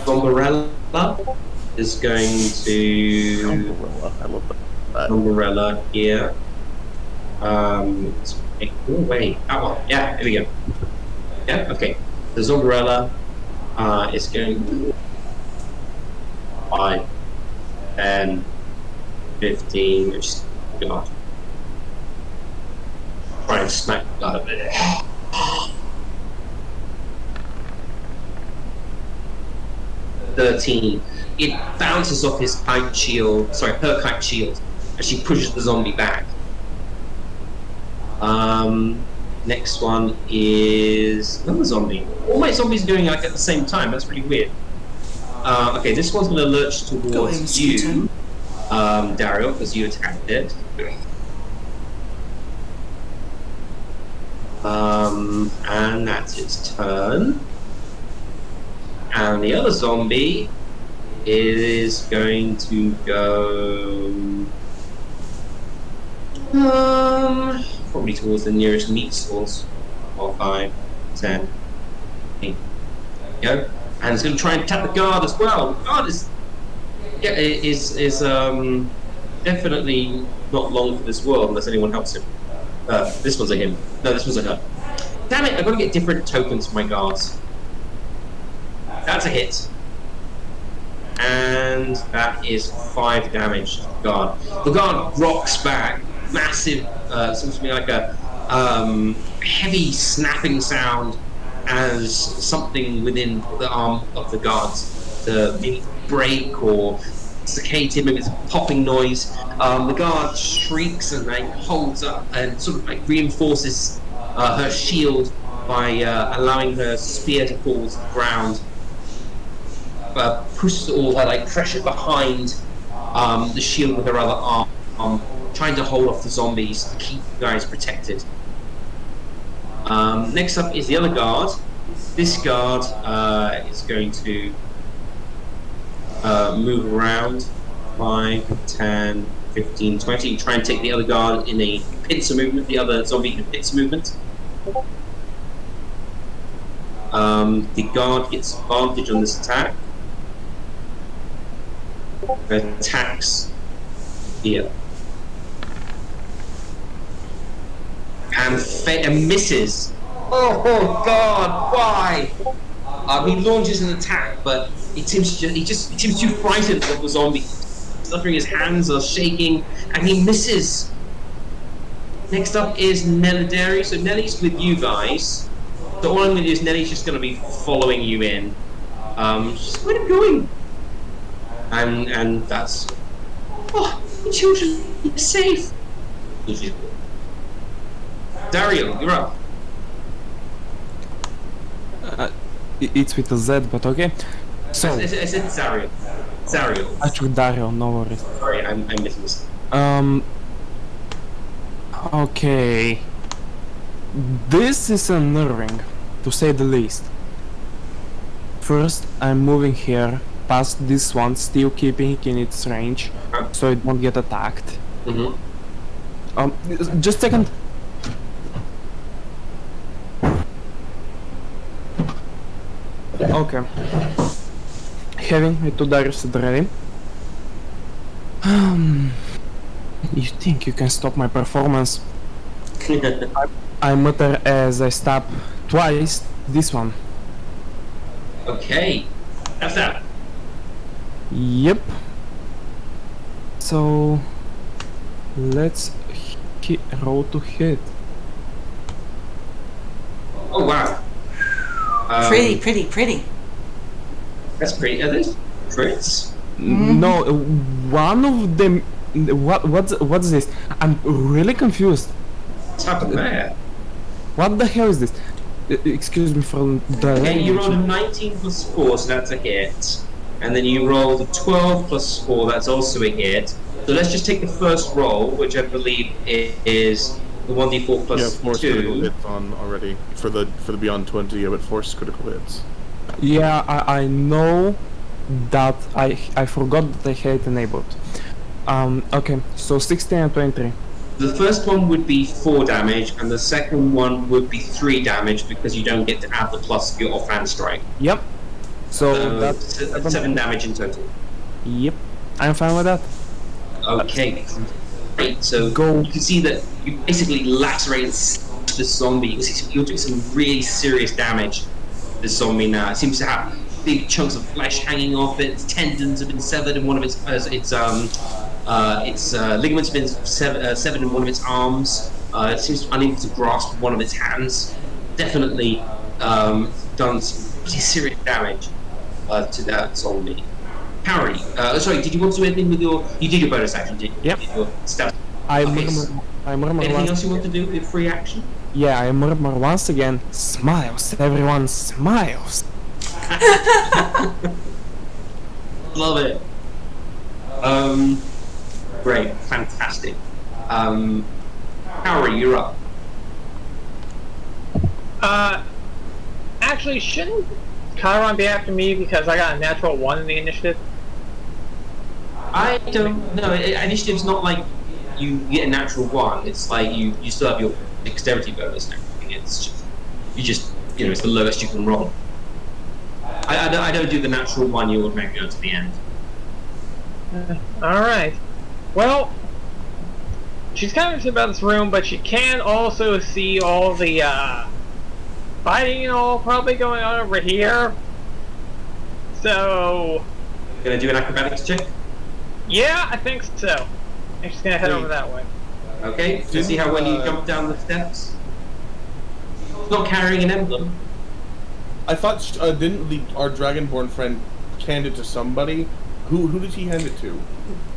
Zombarella is going to I love that. Zombarella here. Oh wait, that one. Yeah, here we go. Yeah, okay. The Zombarella is going 5, 10, 15, which is God. Try and smack that a bit. 13. It bounces off his kite shield, her kite shield, as she pushes the zombie back. Next one is another zombie. All my zombies are doing like at the same time. That's really weird. Okay, this one's going to lurch towards you, Daryl, because you attacked it. And that's its turn. And the other zombie is going to go probably towards the nearest meat source. 4, 5, 10, 8. Go. And it's going to try and attack the guard as well. The guard is definitely not long for this world unless anyone helps him. This one's a him. No, this one's a her. Damn it! I've got to get different tokens for my guards. That's a hit. And that is 5 damage to the guard. The guard rocks back. Massive, seems to be like a heavy snapping sound as something within the arm of the guards maybe break or suffocate him. Maybe it's a popping noise. The guard shrieks and like holds up and sort of like reinforces her shield by allowing her spear to fall to the ground. Pushes all her like pressure behind the shield with her other arm, trying to hold off the zombies to keep you guys protected. Next up is the other guard. This guard is going to move around 5, 10, 15, 20. Try and take the other guard in a pincer movement, the other zombie in a pincer movement. The guard gets advantage on this attack. Attacks here. And misses. Oh God! Why? He launches an attack, but he seems too frightened of the zombie. Stuttering, his hands are shaking, and he misses. Next up is Nelly. So Nelly's with you guys. So all I'm going to do is Nelly's just going to be following you in. Just where are you going? And that's. Oh, the children are safe. Dario, you're up. It's with a Z, but okay. So I said Zariel. Zariel. I took Dario, no worries. Sorry, I'm missing this. Okay. This is unnerving, to say the least. First, I'm moving here, past this one, still keeping in its range, so it won't get attacked. Just a second. Okay. Having my 2 dice ready. You think you can stop my performance? I mutter as I stab twice this one. Okay. That's that. Yep. So let's roll to hit. Oh wow. Pretty. That's pretty. Are those crits? No, one of them. What's this? I'm really confused. What's happened there? What the hell is this? Excuse me for the. Okay, you rolled a 19 plus 4, so that's a hit. And then you rolled a 12 plus 4, that's also a hit. So let's just take the first roll, which I believe is the 1d4 plus force 2. critical hits on already for the beyond 20. Yeah, but force critical hits. Yeah, I know that I forgot that I had it enabled. Okay, so 16 and 23. The first one would be 4 damage, and the second one would be 3 damage because you don't get to add the plus of your offhand strike. Yep. So that's 7 damage in total. Yep, I'm fine with that. Okay, great. So Go. you can see that you basically lacerate the zombie. You're doing some really serious damage to the zombie now. It seems to have big chunks of flesh hanging off it. Its tendons have been severed, and one of its ligaments have been severed in one of its arms. It seems unable to grasp one of its hands. Definitely done some pretty serious damage to that zombie. Harry, sorry, did you want to do anything with your... You did your bonus action, did you? Yep. Your stealth. I Okay, murmur anything once. else you want to do with your free action? Yeah, I murmur once again. Smiles, everyone smiles. Love it. Great, fantastic. Harry, you're up. Actually, shouldn't Chiron be after me because I got a natural 1 in the initiative? I don't know. Initiative's not like you get a natural 1. It's like you still have your dexterity bonus and everything. It's just it's the lowest you can roll. I don't do the natural 1. You automatically go to the end. All right. Well, she's kind of about this room, but she can also see all the fighting and all probably going on over here. So, Gonna do an acrobatics check. yeah, I think so. And she's gonna head over that way. Okay. So see how when you jump down the steps, not carrying an emblem. I thought didn't our Dragonborn friend hand it to somebody? Who did he hand it to?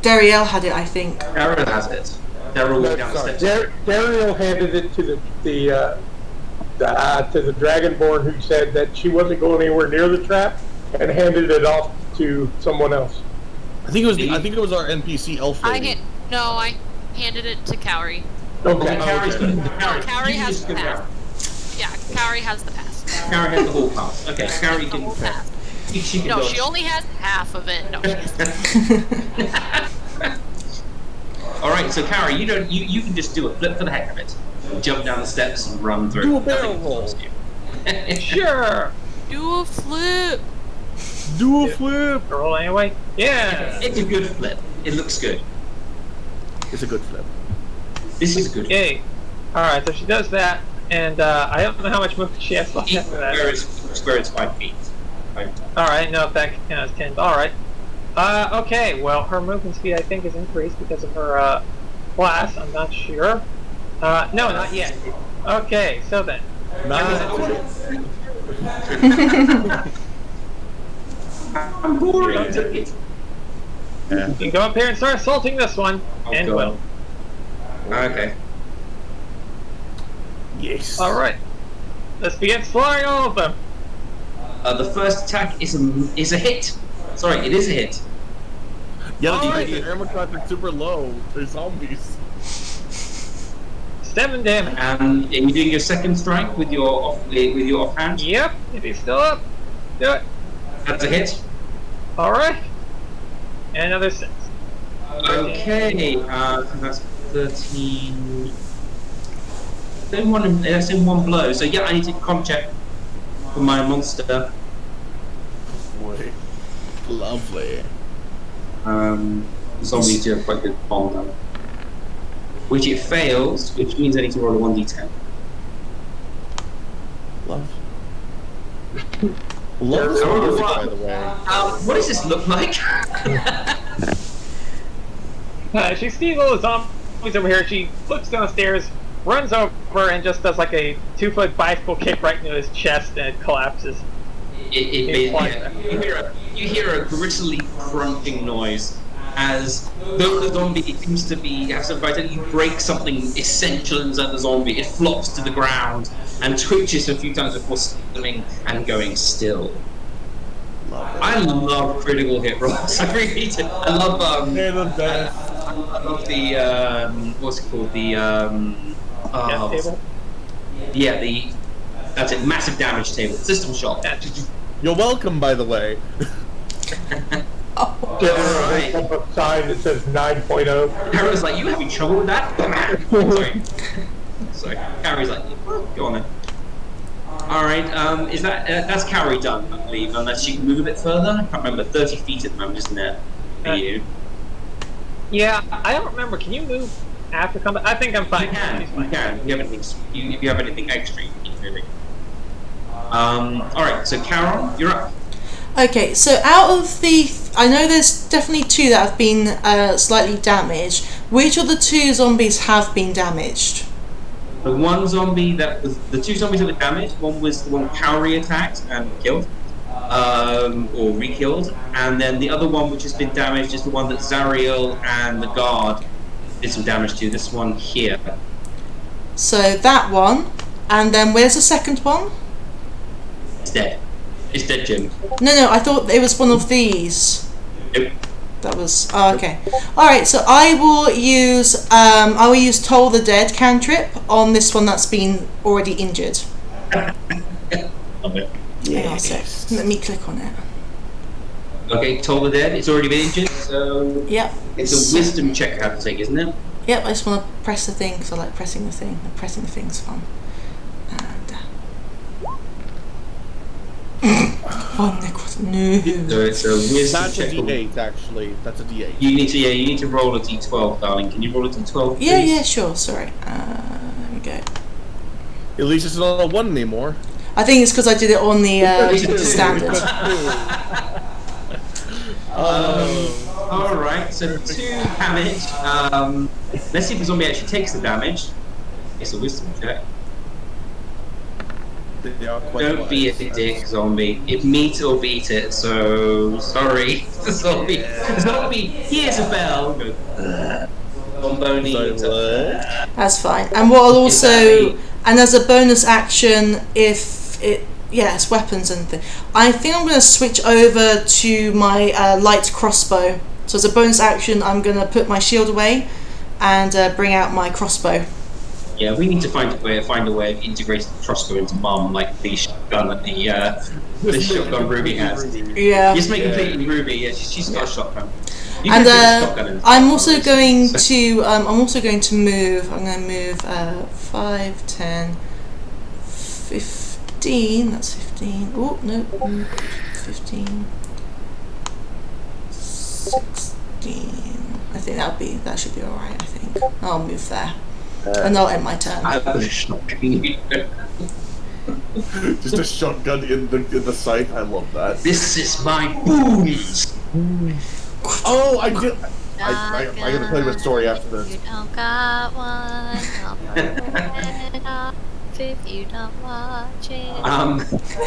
Dariel had it, I think. Daryl has it. Daryl walked down the steps. Dariel handed it to the Dragonborn who said that she wasn't going anywhere near the trap, and handed it off to someone else. I think it was our NPC elf lady. I handed it to Cowrie. Okay. Cowrie has the pass. Yeah, Cowrie has the pass. Cowrie has the whole pass. Okay, Cowrie can. Whole pass. She can No, dodge. she only has half of it. No, she doesn't. All right, so Cowrie, you can just do a flip for the heck of it. Jump down the steps and run through. Do a barrel roll. Sure. Do a flip. Do a flip. Roll anyway. Yeah. It's a good flip. It looks good. It's a good flip. This is a good. Yay. All right. So she does that, and I don't know how much movement she has left after that. Square is 5 feet. All right. No, that counts 10. All right. Okay. Well, her movement speed I think is increased because of her class. I'm not sure. No, not yet. Okay. So then. I'm bored. I'll take it. You can go up here and start assaulting this one, and go. will. Okay. Yes. All right. Let's begin slaughtering all of them. The first attack is a hit. Sorry, it is a hit. Yeah, Alright. the armor class is super low. They're zombies. 7 damage. And are you doing your second strike with your offhand? Yep. If he's still up, do it. That's a hit. All right. And another 6. Okay, that's 13. That's in one blow. So yeah, I need to con check for my monster. Boy. Lovely. Zombies do have quite good bomb though. Which it fails, which means I need to roll a 1d10. Love. Love this music, by the way. What does this look like? She sees all the zombies over here. She flips downstairs, runs over, and just does like a 2-foot bicycle kick right into his chest, and it collapses. You hear a grisly crunching noise as though the zombie seems to be you break something essential inside the zombie. It flops to the ground and twitches a few times before slipping and going still. I love critical hit rolls. I really do. I love They're the best. of the what's it called? The Death table? yeah, that's it. Massive damage table. System shock. You're welcome, by the way. There's a sign that says 9.0. Carrie's like, you having trouble with that? Sorry. So Carrie's like, go on then. All right. Is that's Carrie done? I believe, unless she can move a bit further. I can't remember. 30 feet at the moment, isn't it? For you. Yeah, I don't remember. Can you move after combat? I think I'm fine. You can. If you have anything extra, you can really. All right. So Carol, you're up. Okay, so out of the... I know there's definitely 2 that have been slightly damaged. Which of the 2 zombies have been damaged? The one zombie that was... The 2 zombies that were damaged, one was the one Cowrie attacked and killed. Or re-killed. And then the other one which has been damaged is the one that Zariel and the guard did some damage to. This one here. So that one. And then where's the second one? It's dead. It's dead, Jim. No, I thought it was one of these. Nope. That was... Oh, okay. Alright, so I will use Toll the Dead cantrip on this one that's been already injured. Love it. Hang on a sec. Let me click on it. Okay, Toll the Dead. It's already been injured, so... Yep. It's a wisdom check I have to take, isn't it? Yep, I just want to press the thing because I like pressing the thing. Pressing the thing's fun. And... oh, no. So it's a wisdom That's a check. D8, actually. That's a D8. You need to roll a D12, darling. Can you roll a D12, please? Yeah, sure. Sorry. There we go. At least it's not a 1 anymore. I think it's because I did it on the standard. Alright, so 2 damage. Let's see if the zombie actually takes the damage. It's a wisdom check. They are quite Don't be a dick, zombie. It meet or beat it, so sorry. The zombie, here's a bell. Bomboni. That's fine. And what I'll also, and as a bonus action, if it, it's weapons and things. I think I'm going to switch over to my light crossbow. So as a bonus action, I'm going to put my shield away and bring out my crossbow. Yeah, we need to find a way of integrating the crossbow into Mum, like the shotgun that the shotgun Ruby has. Yeah. Just make completely Ruby. Yeah, she's got a shotgun. You And can fit a shotgun in I'm also going to move. I'm going to move 5, 10, 15. That's 15. Oh no, 15, 16. I think that should be all right. I think I'll move there. And I'll end my turn. I have a shotgun. Just a shotgun in the scythe. I love that. This is my boots. Oh, I did. I gotta tell you a story after this. You don't got one. I'll throw it off if you don't watch it.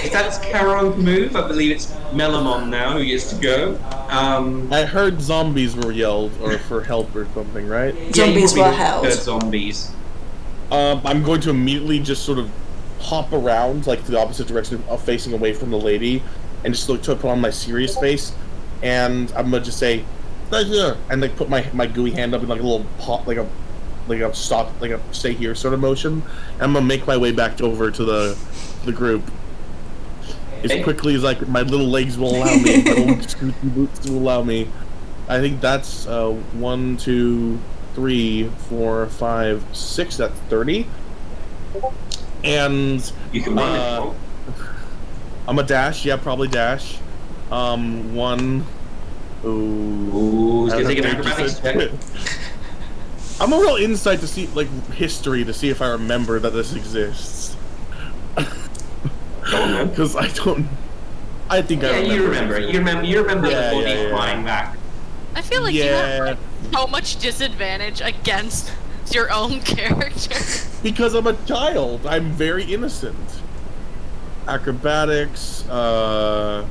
If that's Caron's move, I believe it's Melamon now who gets to go. I heard zombies were yelled or for help or something, right? Zombies were held. Zombies. I'm going to immediately just sort of hop around, like to the opposite direction of facing away from the lady, and just look to put on my serious face, and I'm gonna just say, "Stay here," and like put my gooey hand up in like a little pop, like a stop, like a stay here sort of motion. And I'm gonna make my way back over to the group as quickly as like my little legs will allow me, my little scooty boots will allow me. I think that's 1, 2, 3, 4, 5, 6. That's 30. And you can run it. I'm a dash. Yeah, probably dash. 1. Ooh, it's gonna take an acrobatics check. I'm a real insight to see, like, history to see if I remember that this exists. Because I don't. I think I remember. You remember it. You remember the body flying back. I feel like you have like, so much disadvantage against your own character. Because I'm a child. I'm very innocent. Acrobatics. No,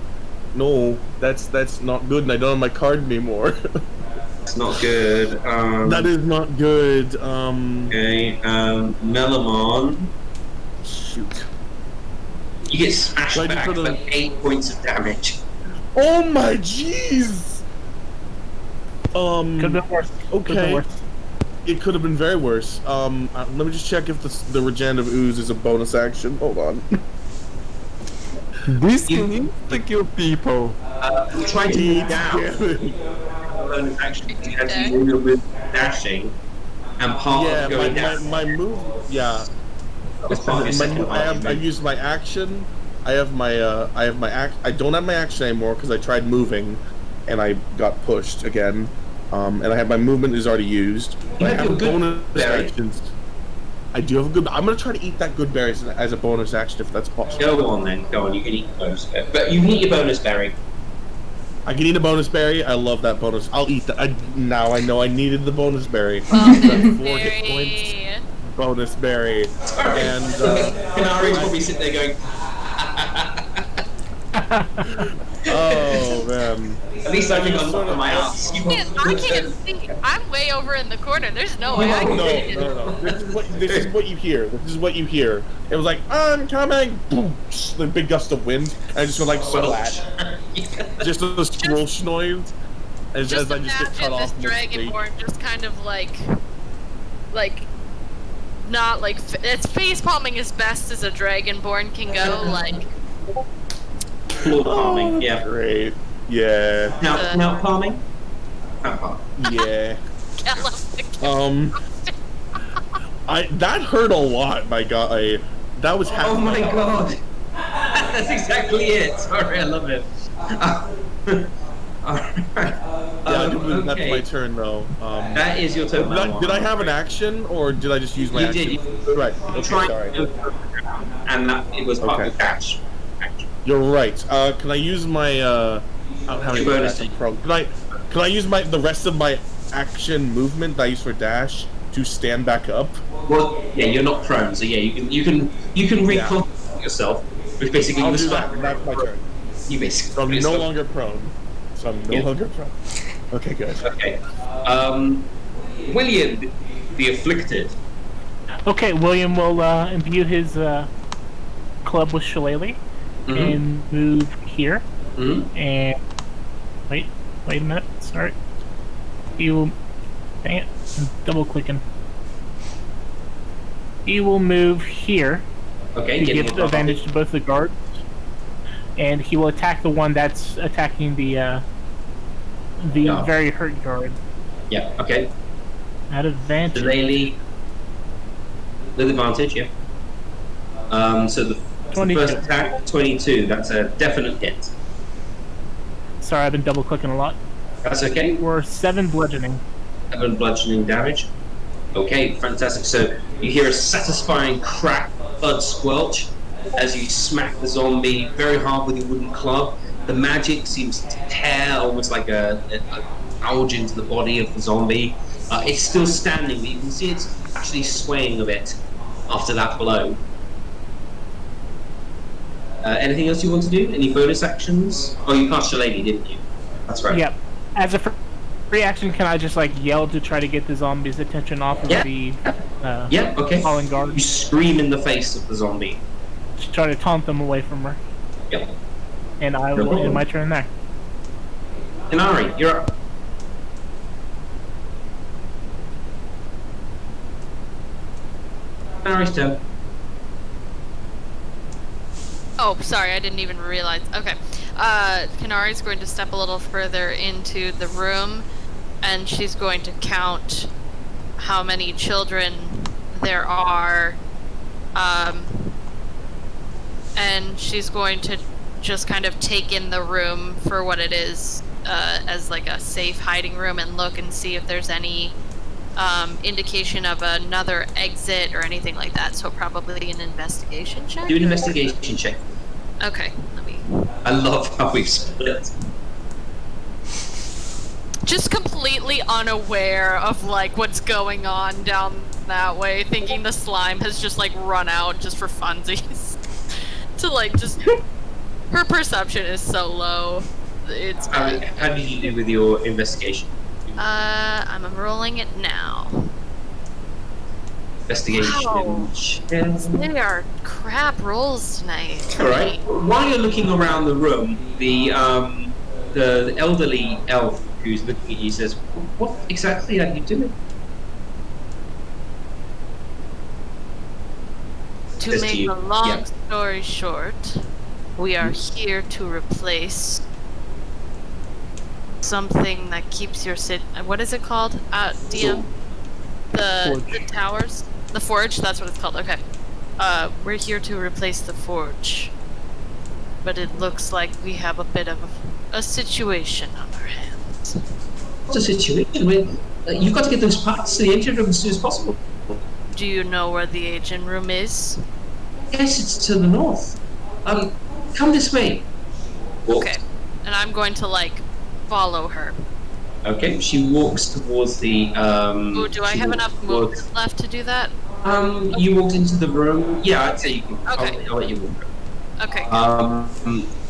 that's not good, and I don't have my card anymore. It's not good. That is not good. Okay, Melamon. Shoot. You get smashed back for 8 points of damage. Oh my jeez! Could have been worse. Okay. It could have been very worse. Let me just check if the Regenerative Ooze is a bonus action. Hold on. This can insecure people. Try to move down. Bonus action. You have to use all your move dashing, and part of going down. My move. Yeah. I used my action. I don't have my action anymore because I tried moving, and I got pushed again. And I have my movement is already used. You have your bonus berry. actions. I do have a good. I'm gonna try to eat that good berry as a bonus action if that's possible. Go on then. Go on. You can eat the bonus berry, but you can eat your bonus berry. I can eat a bonus berry. I love that bonus. I'll eat that. Now I know I needed the bonus berry. Bonus 4 hit points. Bonus berry. Sorry. And Kenari's probably sitting there going. Oh man. At least I think I'm on my ass. I can't see. I'm way over in the corner. There's no way I can see it. No. This is what you hear. This is what you hear. It was like, I'm coming. Boom. The big gust of wind. And I just went like splat. Just a swoosh noise. As Just I just get cut imagine off. this dragonborn just kind of like, not like it's face palming as best as a dragonborn can go. Like, Floor palming. Yeah. Great. Yeah. Now palming. Yeah. Kellum. That hurt a lot, my god. That was half. Oh my god. That's exactly it. Sorry, I love it. Alright. That's my turn though. That is your turn. Did I have an action or did I just use my action? You did. Right. Okay, sorry. And it was part of the catch. You're right. Can I use my I don't have any bonus. Can I use the rest of my action movement that I use for dash to stand back up? Well, yeah, you're not prone, so yeah, you can recall yourself, which basically I'll do that. That's my turn. You basically. So I'm no longer prone. Longer prone. Okay, good. Okay. William, the Afflicted. Okay, William will imbue his club with shillelagh and move here. And wait a minute. Sorry. He will. Dang it! I'm double clicking. He will move here. Okay. To give advantage to both the guards, and he will attack the one that's attacking the very hurt guard. Yeah. Okay. At advantage. Shillelagh. With advantage. Yeah. So the 22. first attack, 22. That's a definite hit. Sorry, I've been double clicking a lot. That's okay. We're 7 bludgeoning. 7 bludgeoning damage. Okay, fantastic. So you hear a satisfying crack, blood squelch, as you smack the zombie very hard with your wooden club. The magic seems to tear almost like a gouge into the body of the zombie. It's still standing, but you can see it's actually swaying a bit after that blow. Anything else you want to do? Any bonus actions? Oh, you cast Shillelagh, didn't you? That's right. Yep. As a free action, can I just like yell to try to get the zombie's attention off of the fallen guard? You scream in the face of the zombie. Just try to taunt them away from her. Yep. And I will end my turn there. Kenari, you're up. Kenari's turn. Oh, sorry, I didn't even realize. Okay. Kenari's going to step a little further into the room, and she's going to count how many children there are, and she's going to just kind of take in the room for what it is, as like a safe hiding room, and look and see if there's any indication of another exit or anything like that. So probably an investigation check? Do an investigation check. Okay, let me... I love how we've split. Just completely unaware of like what's going on down that way, thinking the slime has just like run out just for funsies. To like just... Her perception is so low. It's How did you do with your investigation? I'm rolling it now. Investigation. Wow. They are crap rolls tonight. Alright. While you're looking around the room, the elderly elf who's looking at you, says, "What exactly are you doing?" To Says make you, a long yeah. story short, we are here to replace something that keeps your what is it called? DM? The towers? The forge, that's what it's called, okay. We're here to replace the forge. But it looks like we have a bit of a situation on our hands. What's the situation? You've got to get those parts to the engine room as soon as possible. Do you know where the engine room is? Yes, it's to the north. Come this way. Okay. And I'm going to, like, follow her. Okay, she walks towards the, Ooh, do I have enough movement left to do that? You walked into the room. Yeah, I'd say you can. Okay. I'll let you walk. Okay.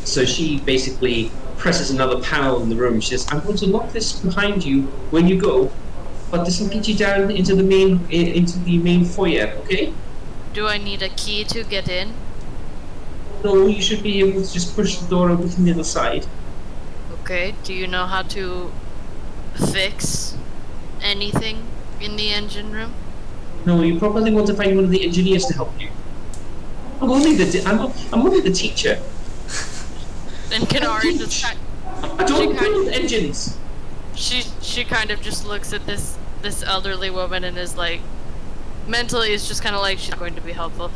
So she basically presses another panel in the room. She says, "I'm going to lock this behind you when you go, but this will get you down into the main foyer, okay?" Do I need a key to get in? No, you should be able to just push the door open from the other side. Okay. Do you know how to fix anything in the engine room? No, you probably want to find one of the engineers to help you. I'm only the teacher. And KENARI just I don't build engines. She kind of just looks at this elderly woman and is like, mentally is just kind of like, she's going to be helpful.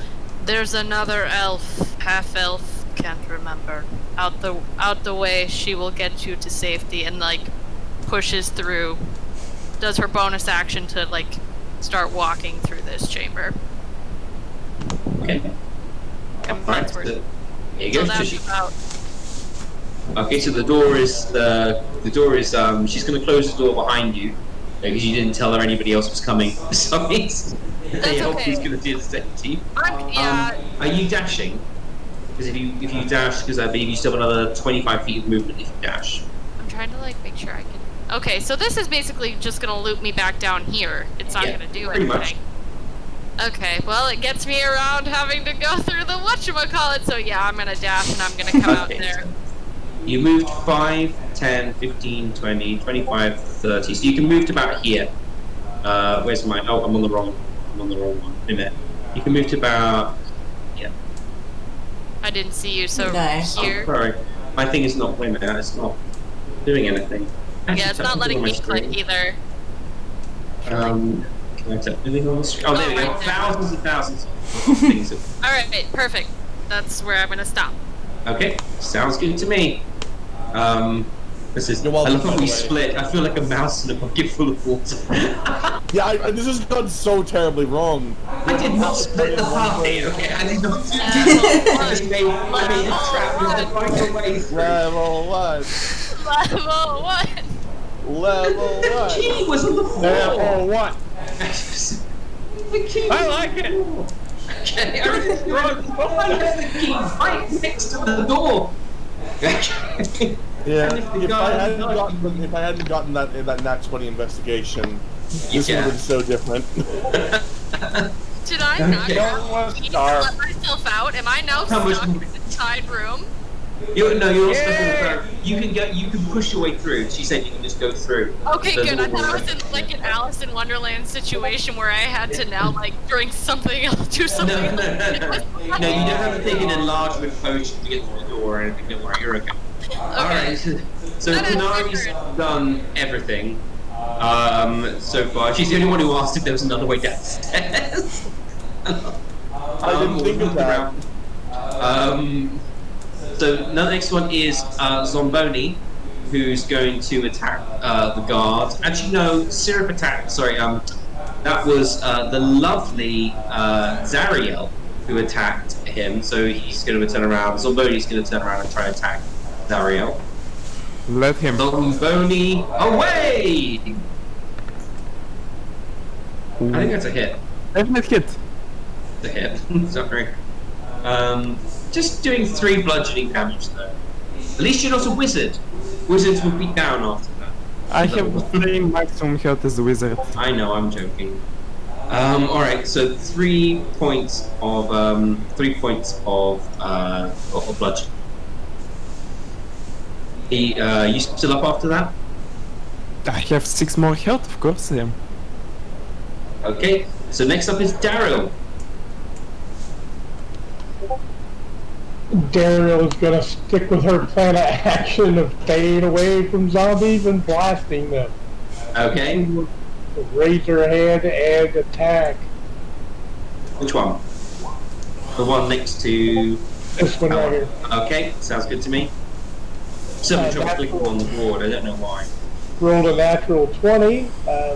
There's another elf, half elf, can't remember, out the way. She will get you to safety, and like pushes through, does her bonus action to like start walking through this chamber. Okay. And Right, that's where here you go. so that'd be about. Okay, so the door is she's going to close the door behind you because you didn't tell her anybody else was coming. So he's okay. going to do the same to you. Yeah. Are you dashing? Because if you dash, because I believe you still have another 25 feet of movement if you dash. I'm trying to like make sure I can. Okay, so this is basically just gonna loop me back down here. It's not gonna do anything. Much. Okay, well it gets me around having to go through the whatchamacallit, so yeah, I'm gonna dash and I'm gonna come out there. You moved 5, 10, 15, 20, 25, 30. So you can move to about here. Where's my... Oh, I'm on the wrong one. Wait a minute. You can move to about... Yeah. I didn't see you, so No. here. Oh, sorry. My thing is not... Wait a minute. It's not doing anything. Yeah, it's not letting me click either. Can I tap anything on the screen? Oh, there we go. Right there. Thousands and thousands of things. Alright, perfect. That's where I'm gonna stop. Okay, sounds good to me. This is. You're welcome, I love by how the we way. split. I feel like a mouse in a bucket full of water. Yeah, this has gone so terribly wrong. I did not split the party. Okay, I did not. I just made a trap with the microwave. Level 1. Level 1! Level 1. The key was on the floor. Level 1. The key. I like it. Okay, I left the key right next to the door. Yeah, And if the if guy I had hadn't gotten that nat 20 investigation, this would Yeah. have been so different. Did I not Okay. let myself out? Am I now How much stuck in the tied room? You're not stuck in the Yay! car. You can push your way through. She said you can just go through. Okay, So good. I the thought I door- was in like an Alice in Wonderland situation where I had to now like drink something else, do No, something. no, no. No, you don't have to take an enlargement potion to get through the door or anything. Don't worry, you're okay. Alright, so That is KENARI's weird. done everything so far. She's the only one who asked if there was another way downstairs. I didn't think of that. So the next one is Zomboni, who's going to attack the guards. Actually, no, Syrup attacked. Sorry, that was the lovely ZARRIEL who attacked him. So he's going to turn around. Zomboni's going to turn around and try to attack ZARRIEL. Let him. Zomboni away! I think that's a hit. Definite hit. It's a hit. Sorry. Just doing 3 bludgeoning damage though. At least you're not a wizard. Wizards will be down after that. I have the same maximum health as the wizard. I know, I'm joking. Alright, so 3 points of bludgeoning. You still up after that? I have 6 more health, of course. Okay, so next up is Daryl. Daryl is gonna stick with her plan of action of staying away from zombies and blasting them. Okay. Raise her hand and attack. Which one? The one next to... This one right here. Okay, sounds good to me. Still trouble clicking on the board, I don't know why. Rolled a natural 20,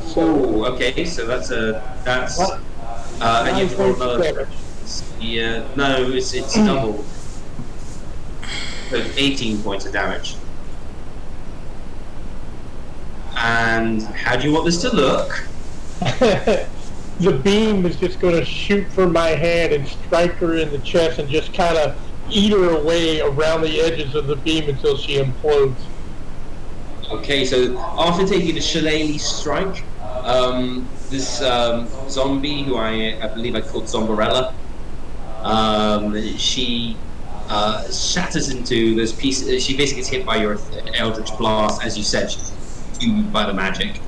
so... okay, so that's a... That's... and you have to roll another... Yeah, no, it's double. So 18 points of damage. And how do you want this to look? The beam is just going to shoot from my hand and strike her in the chest and just kind of eat her away around the edges of the beam until she implodes. Okay, so after taking the shillelagh strike, this zombie, who I believe I called Zombarella, she shatters into those pieces. She basically gets hit by your Eldritch Blast, as you said, she's consumed by the magic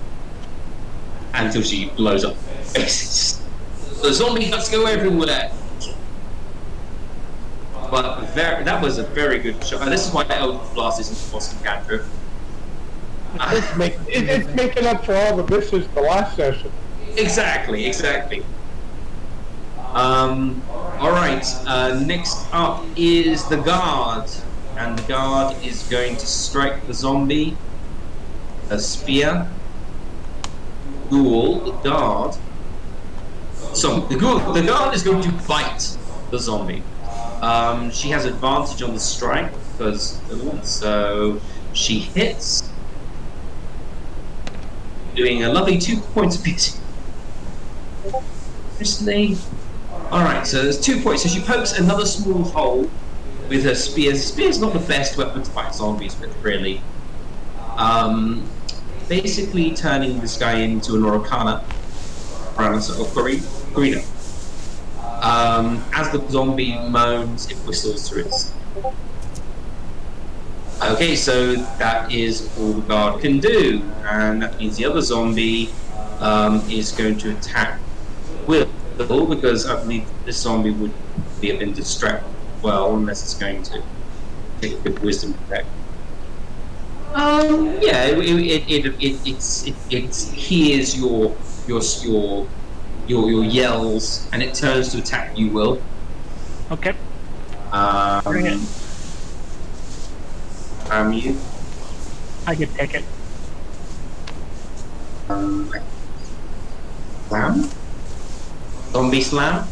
until she blows up. The zombie has to go everywhere. But that was a very good shot. This is why Eldritch Blast isn't an awesome cantrip. It's making up for all the misses the last session. Exactly. Alright, next up is the guard. And the guard is going to strike the zombie. A spear. Ghoul, the guard. So, the guard is going to bite the zombie. She has advantage on the strike, because so she hits. Doing a lovely 2 points of piercing. Alright, so there's 2 points. So she pokes another small hole with her spear. Spear's not the best weapon to fight zombies with, really. Basically turning this guy into an Oricana. Corina. As the zombie moans, it whistles through it. Okay, so that is all the guard can do, and that means the other zombie is going to attack Will, because I believe this zombie would have been distracted well, unless it's going to take a good wisdom check. Yeah, it hears your yells, and it turns to attack you, Will. Okay. Bring it. You. I can take it. Slam? Zombie slam?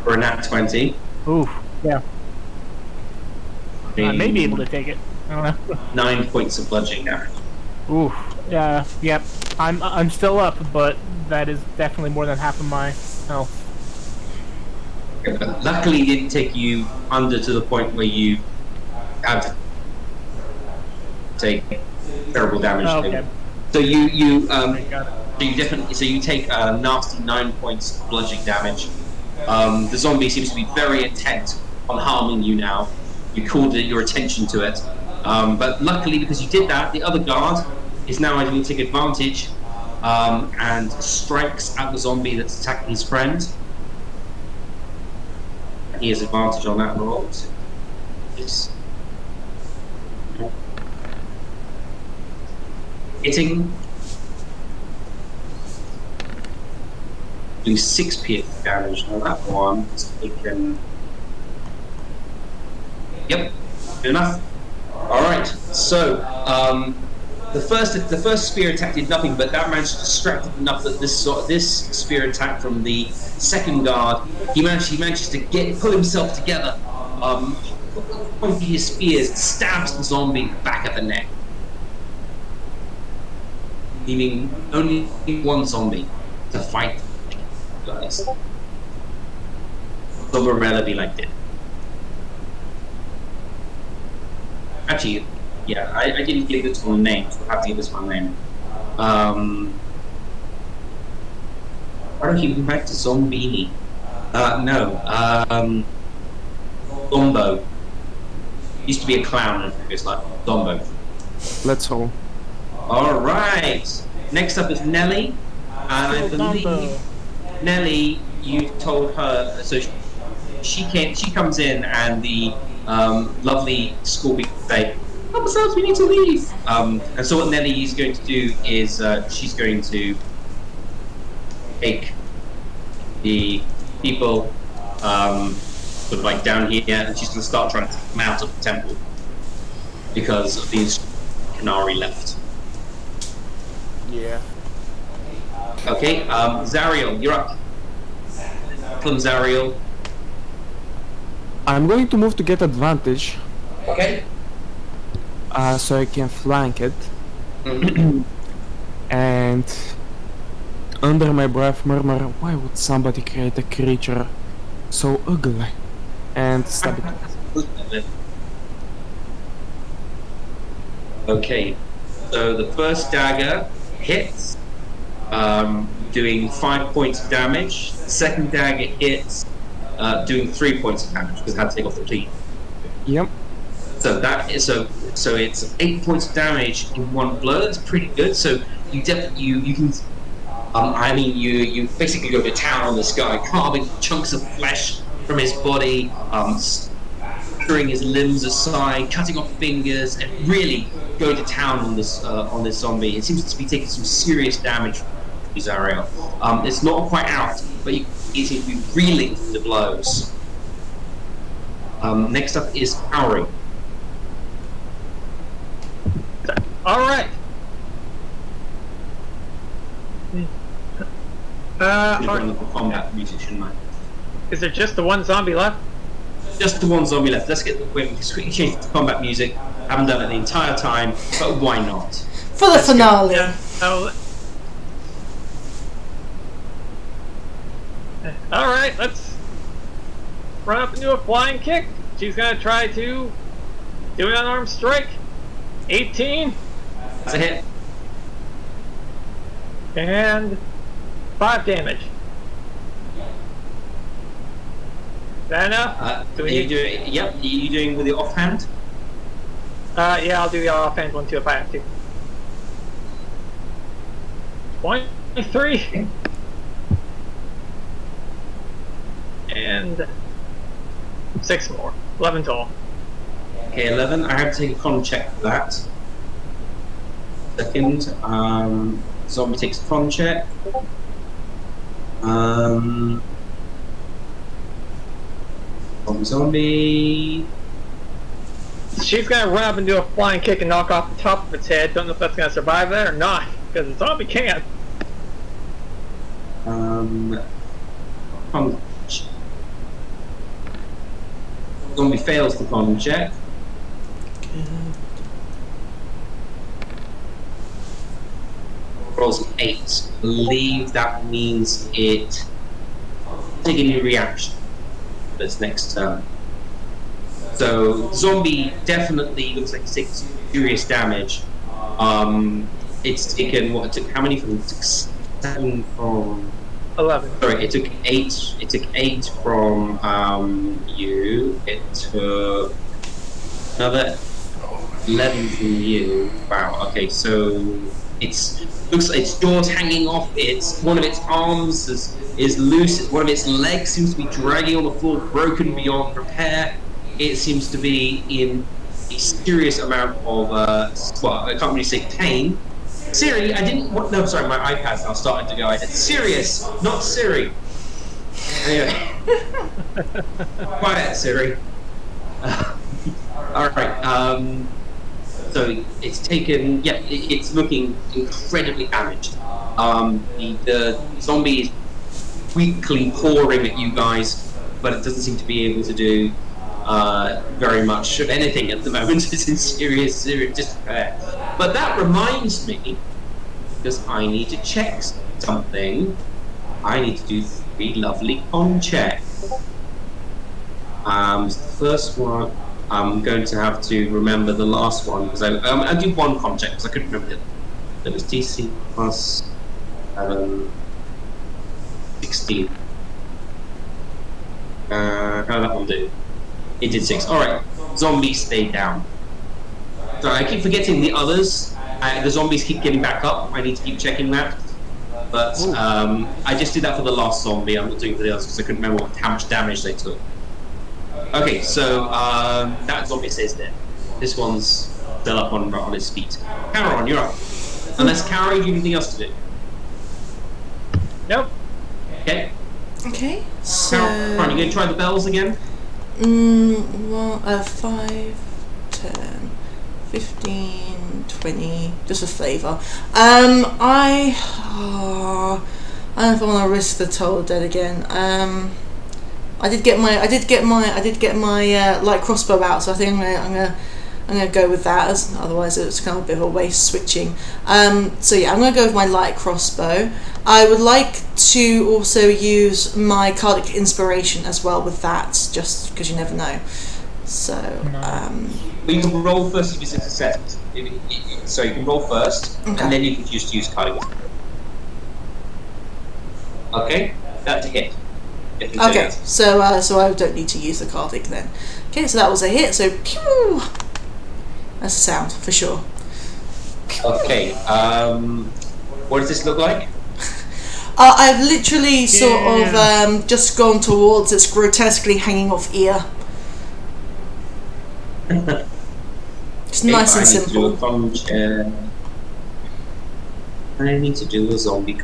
For a nat 20. Oof, yeah. I may be able to take it. I don't know. 9 points of bludgeoning damage. Oof. Yeah. Yep. I'm still up, but that is definitely more than half of my health. But luckily, it didn't take you under to the point where you had to take terrible damage. Oh, okay. So you take a nasty 9 points of bludgeoning damage. The zombie seems to be very intent on harming you now. You called your attention to it, but luckily, because you did that, the other guard is now able to take advantage and strikes at the zombie that's attacking his friend. He has advantage on that roll. Yes. Hitting. Do 6 piercing damage on that one. So we can. Yep, good enough. All right. So the first spear attack did nothing, but that managed to distract him enough that this spear attack from the second guard, he manages to pull himself together. Pointing his spears, stabs the zombie in the back of the neck, leaving only one zombie to fight. Guys, Zombarella be like this. Actually, yeah, I didn't give this one a name, so I'll have to give this one a name. Why don't you go back to Zombini? No. Zombo. Used to be a clown in a previous life. Dombo. Let's roll. All right. Next up is Nelly, and I believe Nelly, you told her so. She comes in, and the lovely Scorby say, "Help us out, we need to leave." And so what Nelly is going to do is she's going to take the people sort of like down here, and she's going to start trying to take them out of the temple because of these KENARI left. Yeah. Okay, ZARRIEL, you're up. From ZARRIEL. I'm going to move to get advantage. Okay. So I can flank it. Mm-hmm. And under my breath murmur, why would somebody create a creature so ugly? And stab it. Okay, so the first dagger hits, doing 5 points of damage. The second dagger hits, doing 3 points of damage because it had to take off the cleat. Yep. So that is so it's 8 points of damage in one blow. That's pretty good. So you definitely you can. I mean, you basically go to town on this guy, carving chunks of flesh from his body, tearing his limbs aside, cutting off fingers, and really going to town on this zombie. It seems to be taking some serious damage from ZARRIEL. It's not quite out, but you seem to be reeling from the blows. Next up is Kaori. All right. The combat musician, man. Is there just the one zombie left? Just the one zombie left. Let's get quickly change the combat music. Haven't done it the entire time, but why not? For the finale. All right, let's run up and do a flying kick. She's gonna try to do an unarmed strike. 18. That's a hit. And 5 damage. Is that enough? Yep. Are you doing with the offhand? Yeah, I'll do the offhand one too if I have to. 23. And 6 more. 11 total. Okay, 11. I have to take a con check for that. Second. Zombie takes a con check. Zombie. She's gonna run up and do a flying kick and knock off the top of its head. Don't know if that's gonna survive that or not, because the zombie can't. Con check. Zombie fails the con check. Rolls an 8. I believe that means it take a new reaction for its next turn. So zombie definitely looks like it's taking some serious damage. It's taken what? It took how many from? It took 7 from. 11. Sorry, it took 8. It took 8 from you. It took another 11 from you. Wow. Okay, so looks like its jaw's hanging off. One of its arms is loose. One of its legs seems to be dragging on the floor, broken beyond repair. It seems to be in a serious amount of well, I can't really say pain. Siri, I didn't. No, sorry, my iPad's now starting to go. I said Sirius, not Siri. Anyway, quiet, Siri. All right. So it's taken. Yeah, it's looking incredibly damaged. The zombie is weakly clawing at you guys, but it doesn't seem to be able to do very much of anything at the moment. It's in serious disrepair. But that reminds me, because I need to check something. I need to do 3 lovely con checks. The first one, I'm going to have to remember the last one because I do 1 con check because I couldn't remember it. It was DC plus 16. How did that one do? It did 6. Alright, zombies stay down. Sorry, I keep forgetting the others. The zombies keep getting back up. I need to keep checking that. But I just did that for the last zombie. I'm not doing it for the others because I couldn't remember how much damage they took. Okay, so that zombie stays there. This one's still up on his feet. Cameron, you're up. Unless Carrie, you have anything else to do? Nope. Okay. Okay, so... Cameron, you going to try the bells again? 5, 10, 15, 20, just for flavour. I don't know if I want to risk the toll dead again. I did get my light crossbow out, so I think I'm gonna go with that. As otherwise, it's kind of a bit of a waste switching. So yeah, I'm gonna go with my light crossbow. I would like to also use my Cardic inspiration as well with that, just because you never know. So well, you can roll first if it's a success. So you can roll first, and then you can just use Cardic. Okay, that's a hit. Okay, so I don't need to use the Cardic then. Okay, so that was a hit. So pew. That's a sound for sure. Okay. What does this look like? I've literally sort of just gone towards its grotesquely hanging off ear. It's nice and simple. I need to do a zombie.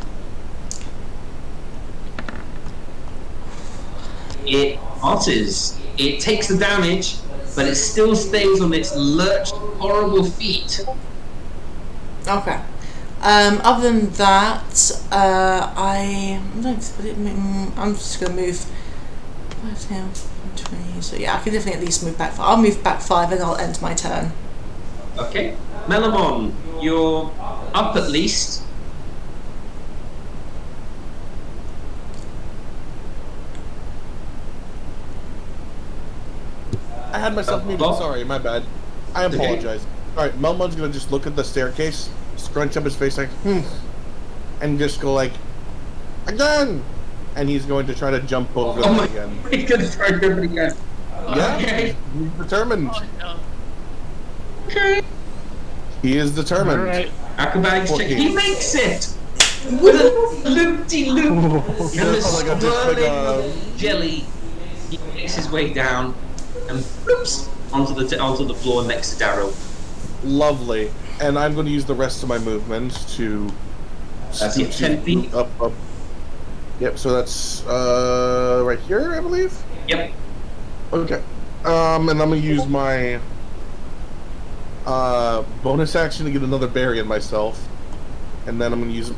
It arches. It takes the damage, but it still stays on its lurched, horrible feet. Okay. Other than that, I'm just gonna move 5, 10, 20. So yeah, I can definitely at least move back 5. I'll move back 5 and I'll end my turn. Okay, Melamon, you're up at least. I had myself muted. Sorry, my bad. I apologize. Alright, Melmon's gonna just look at the staircase, scrunch up his face like, and just go like, again! And he's going to try to jump over them again. He's gonna try to jump again. Yeah, okay. He's determined. Oh, no. Okay. He is determined. Alright. Acrobatics check. He makes it! With a loop-de-loop and the swirling jelly, he makes his way down and whoops onto the floor next to Daryl. Lovely. And I'm going to use the rest of my movement to... That's 10 feet? Up. Yep, so that's right here, I believe? Yep. Okay. And I'm going to use my bonus action to get another berry in myself. And then I'm going to use...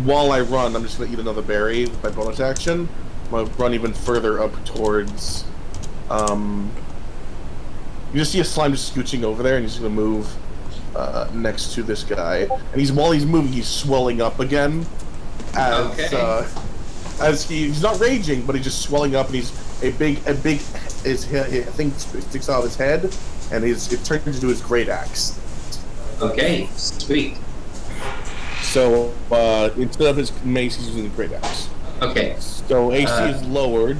while I run, I'm just going to eat another berry with my bonus action. I'm going to run even further up towards... you just see a slime just scooching over there, and he's going to move next to this guy. And while he's moving, he's swelling up again. As he's not raging, but he's just swelling up, and he's a big thing sticks out of his head, and it turns into his great axe. Okay, sweet. So instead of his mace, he's using the great axe. Okay. So AC is lowered,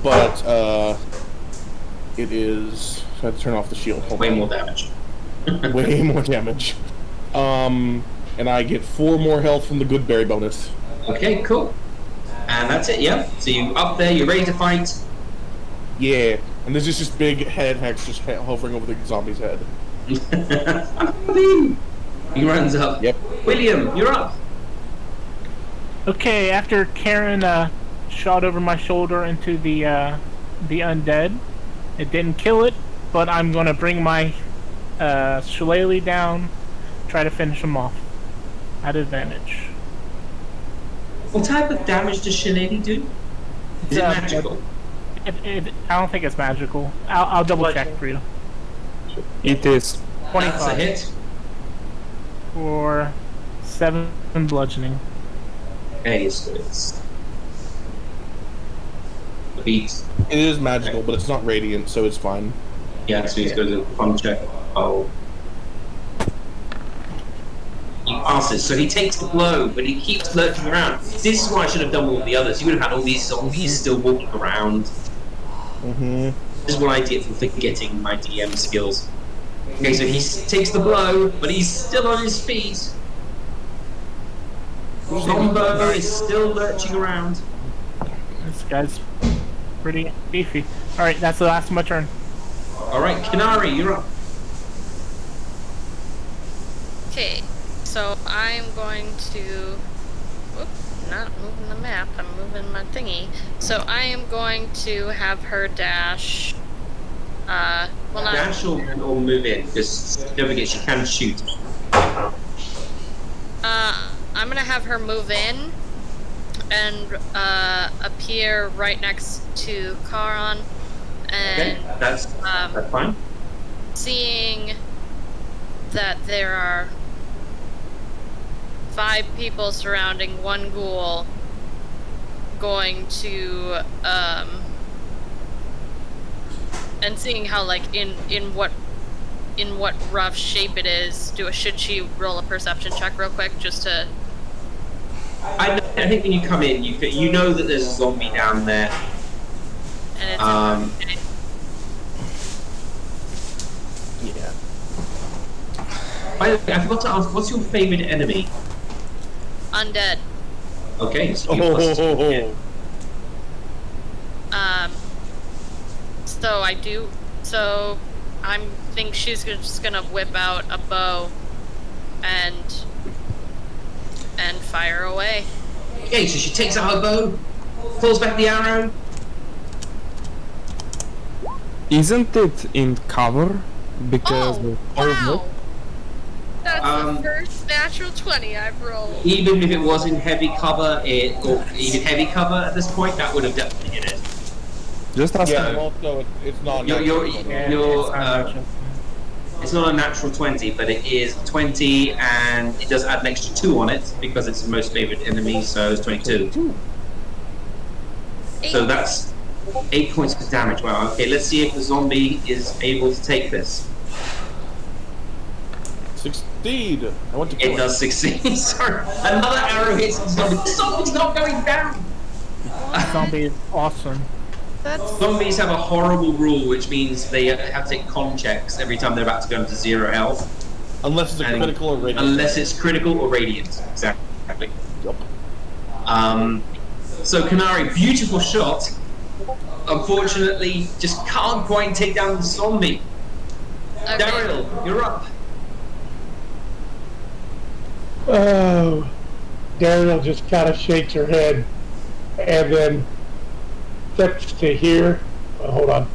but it is. I have to turn off the shield. Way more damage. Way more damage. And I get 4 more health from the good berry bonus. Okay, cool. And that's it, yeah? So you up there, you're ready to fight? Yeah, and there's just this big head hex just hovering over the zombie's head. He runs up. Yep. William, you're up. Okay, after Karen shot over my shoulder into the undead, it didn't kill it, but I'm gonna bring my shillelagh down, try to finish him off at advantage. What type of damage does shillelagh do? Is it magical? I don't think it's magical. I'll double check for you. It is. 25. That's a hit. For 7 bludgeoning. Okay, it's the beat. It is magical, but it's not radiant, so it's fine. Yeah, so he's going to do a fun check. Oh. He passes, so he takes the blow, but he keeps lurking around. This is what I should have done with all the others. You would have had all these zombies still walking around. Mm-hmm. is what I get for forgetting my DM skills. Okay, so he takes the blow, but he's still on his feet. Zombo is still lurching around. This guy's pretty beefy. Alright, that's the last of my turn. Alright, Kenari, you're up. Okay, so I'm going to... Whoop, not moving the map, I'm moving my thingy. So I am going to have her dash... well, not... Dash or move in, because don't forget she can shoot. I'm gonna have her move in and appear right next to Charon, and Okay, that's fine. seeing that there are 5 people surrounding one ghoul, going to and seeing how like in what rough shape it is, should she roll a perception check real quick just to... I think when you come in, you know that there's a zombie down there. And it's Yeah. By the way, I forgot to ask, what's your favorite enemy? undead. Okay, so you must... So I think she's just gonna whip out a bow and fire away. Okay, so she takes out her bow, pulls back the arrow. Isn't it in cover? Because Oh, wow! That's the first natural 20 I've rolled. Even if it was in heavy cover, or even heavy cover at this point, that would have definitely hit it. just ask Yeah, also it's not. It's not a natural 20, but it is 20, and it does add an extra 2 on it because it's the most favorite enemy, so it's 22. So that's 8 points of damage. Wow. Okay, let's see if the zombie is able to take this. Succeed! I want to kill It does succeed. Sorry, another arrow hits the zombie. The zombie's not going down. Zombie is awesome. Zombies have a horrible rule, which means they have to take con checks every time they're about to go into 0 health. Unless it's a critical or radiant. Unless it's critical or radiant, exactly. Yep. So Kenari, beautiful shot. Unfortunately, just can't quite take down the zombie. Okay. Daryl, you're up. Oh, Daryl just kind of shakes her head and then steps to here. Hold on.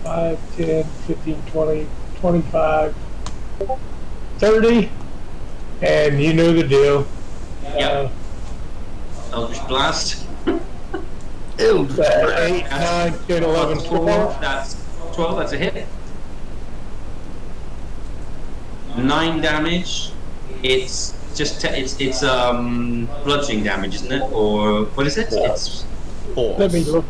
5, 10, 15, 20, 25, 30. And you know the deal. Yep. Eldritch Blast. 8, 9, 10, 11, 12. That's 12, that's a hit. 9 damage. It's just it's bludgeoning damage, isn't it? Or what is it? It's Force. Let me look.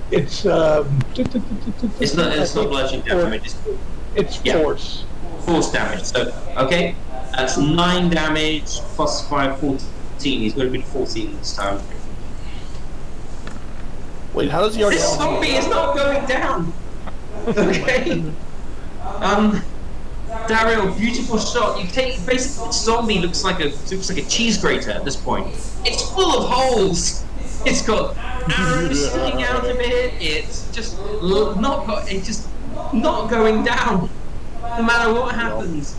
It's it's not bludgeoning damage. It's force. Force damage. So okay, that's 9 damage plus 5, 14. He's going to be 14 this time. Wait, how does he already This have zombie is not going down. Okay. Daryl, beautiful shot. You take basically the zombie looks like a cheese grater at this point. It's full of holes. It's got arrows sticking out of it. It's just not going down. No matter what happens.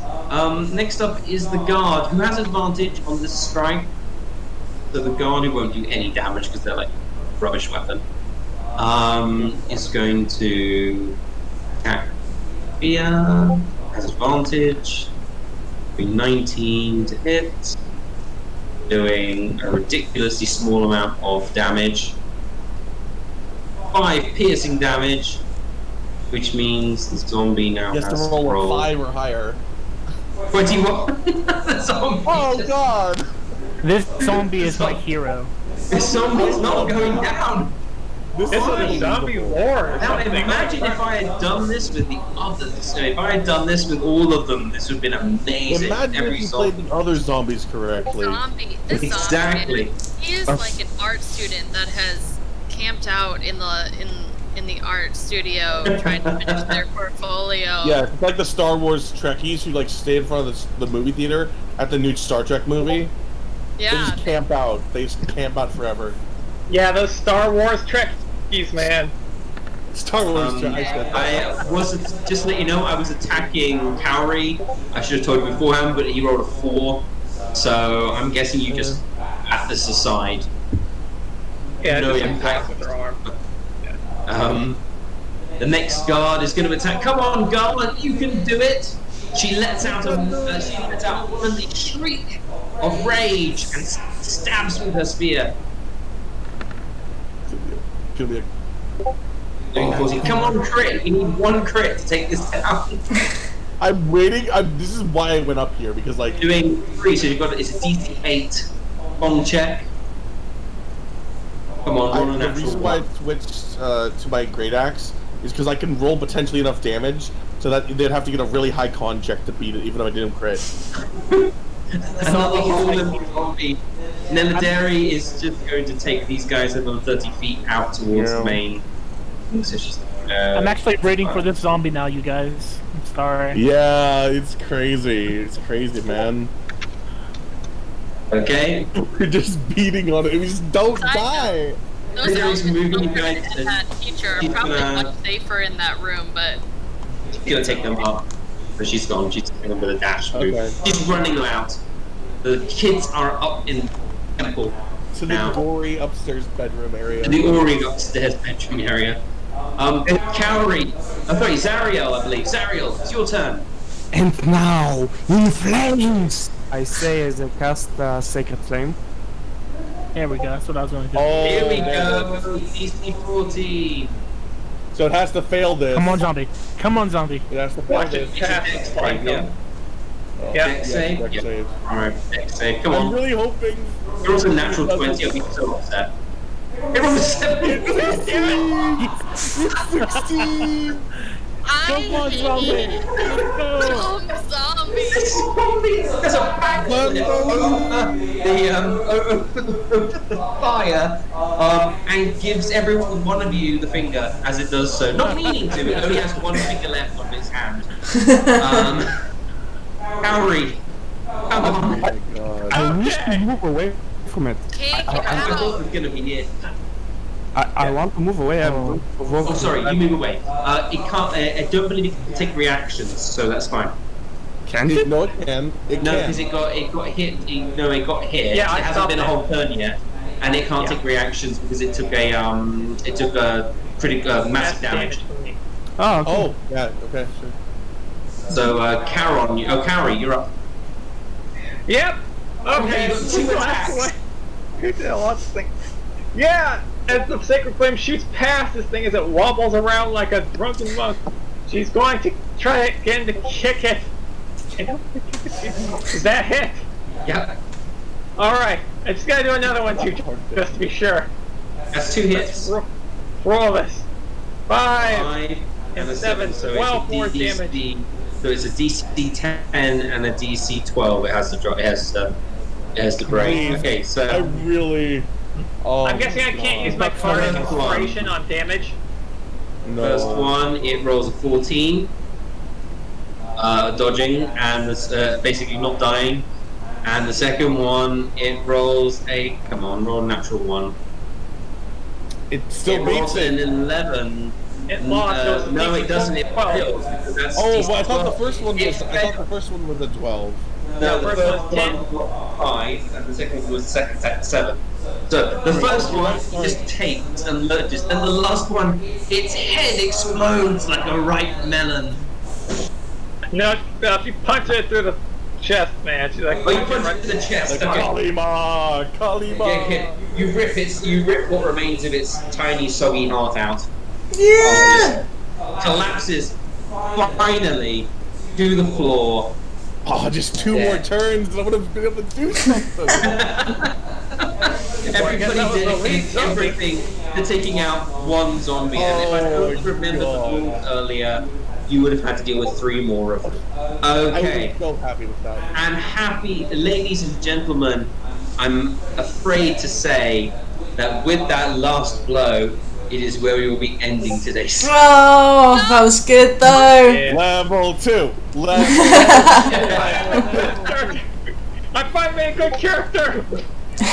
Next up is the guard, who has advantage on this strike. So the guard, who won't do any damage because they're like a rubbish weapon, is going to attack Via. Has advantage. Doing 19 to hit. Doing a ridiculously small amount of damage. 5 piercing damage, which means the zombie now He has to roll a 5 or higher. 21. The zombie. Oh god! This zombie is my hero. This zombie's not going down. This is a zombie war. Now imagine if I had done this with the others. If I had done this with all of them, this would have been amazing. Imagine if you played the other zombies correctly. This Exactly. zombie, he is like an art student that has camped out in in the art studio trying to finish their portfolio. Yeah, it's like the Star Wars Trekkies who like stay in front of the movie theater at the new Star Trek movie. Yeah. They just camp out. They just camp out forever. Yeah, those Star Wars Trekkies, man. Star Wars I wasn't, just to let you know, I was attacking Kaori. I should have told you beforehand, but he rolled a 4. So I'm guessing you just pat this aside. Yeah, No just impact. with her arm. The next guard is going to attack. Come on, Garland, you can do it. She lets out a womanly shriek of rage and stabs with her spear. Could be a Come on, crit. You need 1 crit to take this down. I'm waiting. This is why I went up here, because like Doing 3, so you've got it's a DC 8 on check. Come on, the reason why I switched to my great axe is because I can roll potentially enough damage so that they'd have to get a really high con check to beat it, even though I didn't crit. Another human zombie. Neladari is just going to take these guys another 30 feet out towards the main. So she's, I'm actually waiting for this zombie now, you guys. I'm sorry. Yeah, it's crazy. It's crazy, man. Okay. We're just beating on it. We just don't die. Those There's moving you guys and that teacher are she's probably gonna- much safer in that room, but She's gonna take them up. But she's gone. She's taking them with a dash move. Okay. She's running out. The kids are up in temple To the now. gory upstairs bedroom area. In the Ori upstairs bedroom area. Kaori. Sorry, Zariel, I believe. Zariel, it's your turn. And now, in flames! I say as I cast Sacred Flame. There we go. That's what I was going to do. Oh, Here we man. go. DC 14. So it has to fail this. Come on, zombie. Come on, zombie. It has to fail Watch this. it pass. Dex save, yeah. Yeah. Dex save? Dex Yeah. save. Alright, Dex save. Come I'm on. really hoping. You're also natural 20. I'll be so upset. It was 7. 16! Come on, zombie. Let's go. Zombie. There's a backflip over the fire, and gives everyone one of you the finger as it does so. Not meaning to, it only has 1 finger left on its hand. Kaori, come on. Oh my god. I wish to move away from it. Take it I thought it out. was going to be near. I want to move away. Oh, sorry, you move away. It can't. I don't believe it can take reactions, so that's fine. Can't it? No, it can. It No, can. because it got hit. It got hit. Yeah, I it hasn't stopped been a it. whole turn yet, and it can't take reactions because it took a pretty massive damage. Oh, okay. Oh, yeah, okay, sure. So Kaori, you're up. Yep. Okay. you got 2 attacks. Who did lots of things? Yeah. As the Sacred Flame shoots past this thing as it wobbles around like a drunken monk, she's going to try again to kick it. Is that hit? Yep, Alright, I just gotta do another one too, just to be sure. that's 2 hits. Roll this. 5 5 and a 7, 7. So 12 more it's a damage. DC. So it's a DC 10 and a DC 12. It has the drop. It has the break. Please. Okay, I so really. Oh, I'm guessing I can't use my card of inspiration on damage. No. first one it rolls a 14. Dodging and basically not dying, and the second one it rolls a roll a natural 1. It still rolls beats it. an 11. It lost. So it's No, DC it doesn't. It 12. fails because that's Oh, DC well, I thought the 12. first one was. It I thought fails. the first one was a 12. No, the first first one's 10. one was 5, and the second one was 7. So the first one just takes and lurches, and the last one, its head explodes like a ripe melon. No, if you punch it through the chest, man, she's like, Oh, you punch it to the chest. Like Okay. Kalima! Kalima! Yeah, you rip what remains of its tiny, soggy heart out. Yeah! Collapses finally to the floor. Oh, just 2 Yeah. more turns and I would have been able to do something. Everybody that was the did lead zombie. everything to taking out 1 zombie, and if I Oh don't remember God. the rules earlier, you would have had to deal with 3 more of them. I Okay. was so happy with that. And happy, ladies and gentlemen, I'm afraid to say that with that last blow, it is where we will be ending today's session. Oh, that was good though. Yeah. Level 2. I finally made a good character.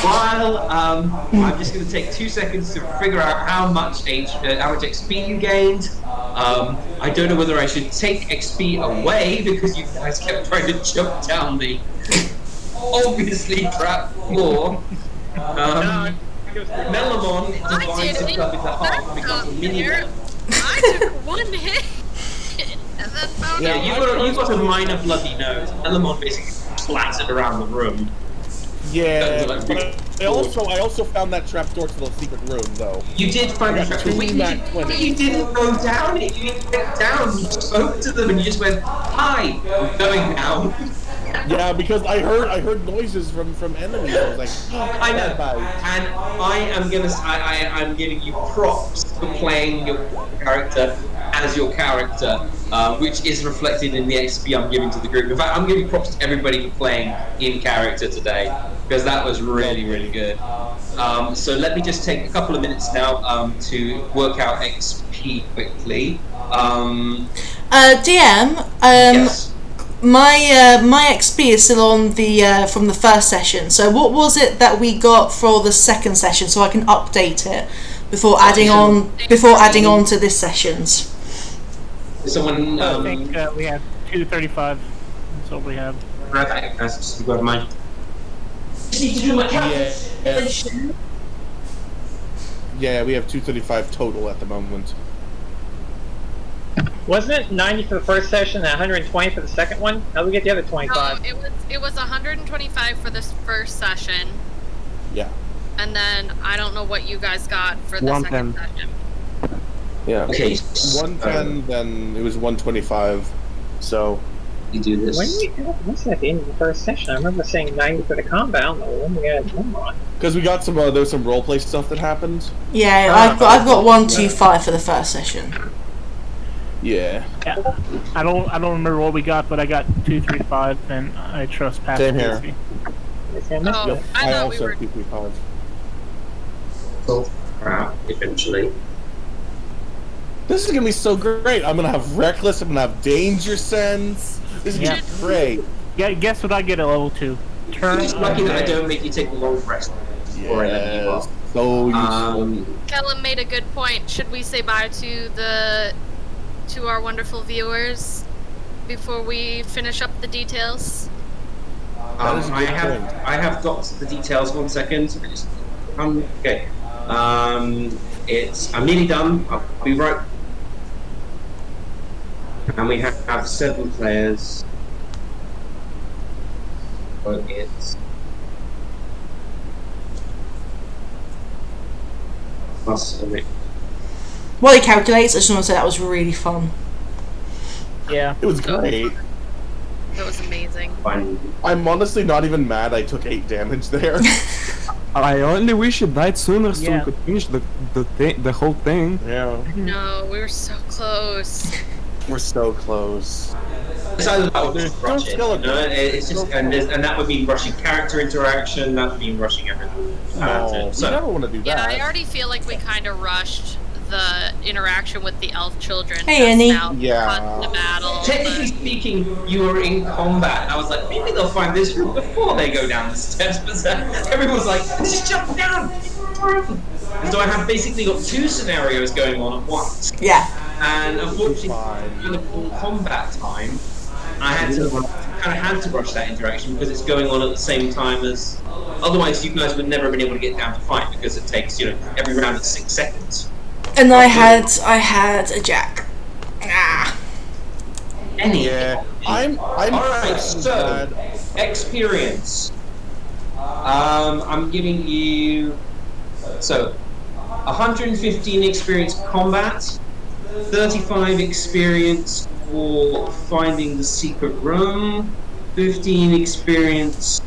While I'm just going to take 2 seconds to figure out how much XP you gained. I don't know whether I should take XP away because you guys kept trying to jump down the obviously trap floor. Melamon divides himself into half and becomes a mini. I took 1 hit. And then Yeah, you got a minor bloody nose. Melamon basically splattered around the room. Yeah, but I also found that trapdoor to the secret room, though. You did find the trapdoor. You didn't go down it. You didn't get down. You spoke to them and you just went, "Hi, I'm going now." Yeah, because I heard noises from enemies. I was like, oh, I know. And I'm giving you props for playing your character as your character, which is reflected in the XP I'm giving to the group. In fact, I'm giving props to everybody for playing in character today, because that was really, really good. So let me just take a couple of minutes now to work out XP quickly. DM, yes. my XP is still on the from the first session. So what was it that we got for the second session, so I can update it before adding on to this session's? Someone. I think we have 235. That's what we have. Okay, that's just got mine. Yeah, we have 235 total at the moment. Wasn't it 90 for the first session and 120 for the second one? How do we get the other 25? No, it was 125 for this first session. Yeah. And then I don't know what you guys got for the second session. Yeah. Okay. 110, then it was 125. So you do this. What's at the end of the first session? I remember saying 90 for the combat. I don't know when we had one on. Because we got some there was some roleplay stuff that happened. Yeah, I've got 125 for the first session. Yeah. I don't remember what we got, but I got 235, and I trust Pat. Same here. Oh, I thought also have 235. Oh crap! Eventually. This is gonna be so great. I'm gonna have reckless. I'm gonna have danger sense. This is gonna be great. Yeah, guess what I get at level 2? Turn. It's lucky that I don't make you take a long rest. Yes. So useful. Kellum made a good point. Should we say bye to our wonderful viewers before we finish up the details? That is a good point. I have got the details. 1 second. Okay. I'm nearly done. I'll be right. And we have 7 players. So it's plus a bit. While he calculates, I just want to say that was really fun. Yeah. It was great. That was amazing. I'm honestly not even mad I took 8 damage there. I only wish it died sooner so we could finish the whole thing. Yeah. No, we were so close. We're so close. It's either that or There's just no rush it. skeleton. It's just and that would mean rushing character interaction. That would mean rushing everything. No, So you never want to do Yeah, that. I already feel like we kind of rushed the interaction with the elf children. Hey, Annie. Yeah. The battle. technically speaking, you were in combat. And I was like, maybe they'll find this room before they go down the steps. But everyone's like, just jump down. And so I have basically got 2 scenarios going on at once. Yeah. And unfortunately, in the full combat time, I had to rush that interaction because it's going on at the same time as. Otherwise, you guys would never have been able to get down to fight because it takes every round at 6 seconds. And I had a jack. Ah. Yeah. I'm Alright, so experience. I'm giving you 115 experience combat, 35 experience for finding the secret room, 15 experience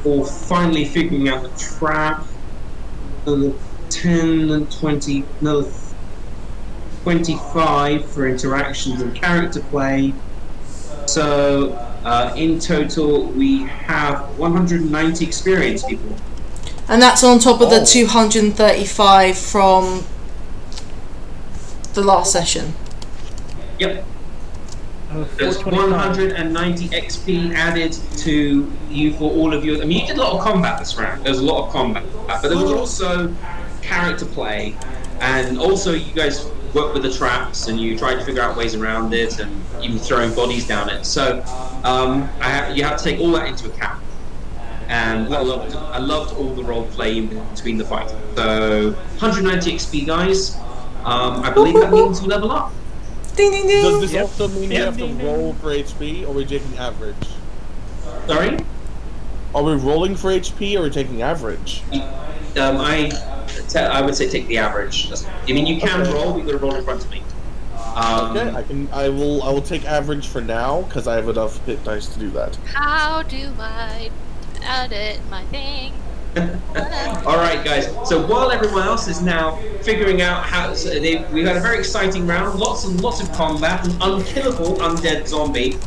for finally figuring out the trap, another 10 and 20, another 25 for interactions and character play. So in total we have 190 experience, people. And that's on top of the 235 from the last session. Yep. There's 190 XP added to you for all of your. I mean, you did a lot of combat this round. There was a lot of combat, but there was also character play, and also you guys worked with the traps and you tried to figure out ways around it, and even throwing bodies down it. So you have to take all that into account. And I loved all the role play in between the fights. So 190 XP, guys. I believe that means you level up. Ding ding ding. Does this also mean we have to roll for HP, or are we taking average? Sorry? Are we rolling for HP, or are we taking average? I would say take the average. I mean, you can roll, but you've got to roll in front of me. Okay, I will take average for now, because I have enough hit dice to do that. How do I edit my thing? Alright guys, so while everyone else is now figuring out how we've had a very exciting round, lots and lots of combat, an unkillable undead zombie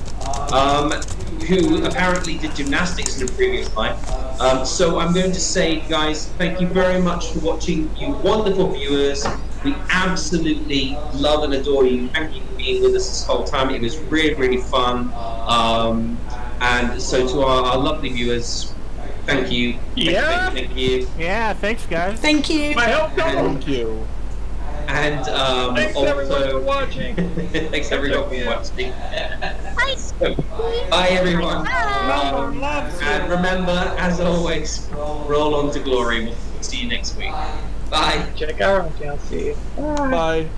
who apparently did gymnastics in a previous life. So I'm going to say, guys, thank you very much for watching, you wonderful viewers. We absolutely love and adore you. Thank you for being with us this whole time. It was really, really fun. And so to our lovely viewers, thank you. Thank you. Yeah, thanks, guys. Thank you. My help, Thank you. And thanks also, everyone for watching. Thanks everyone for watching. So, bye everyone. And remember, as always, roll on to glory. We'll see you next week. Bye. Check out our channel. See you. Bye.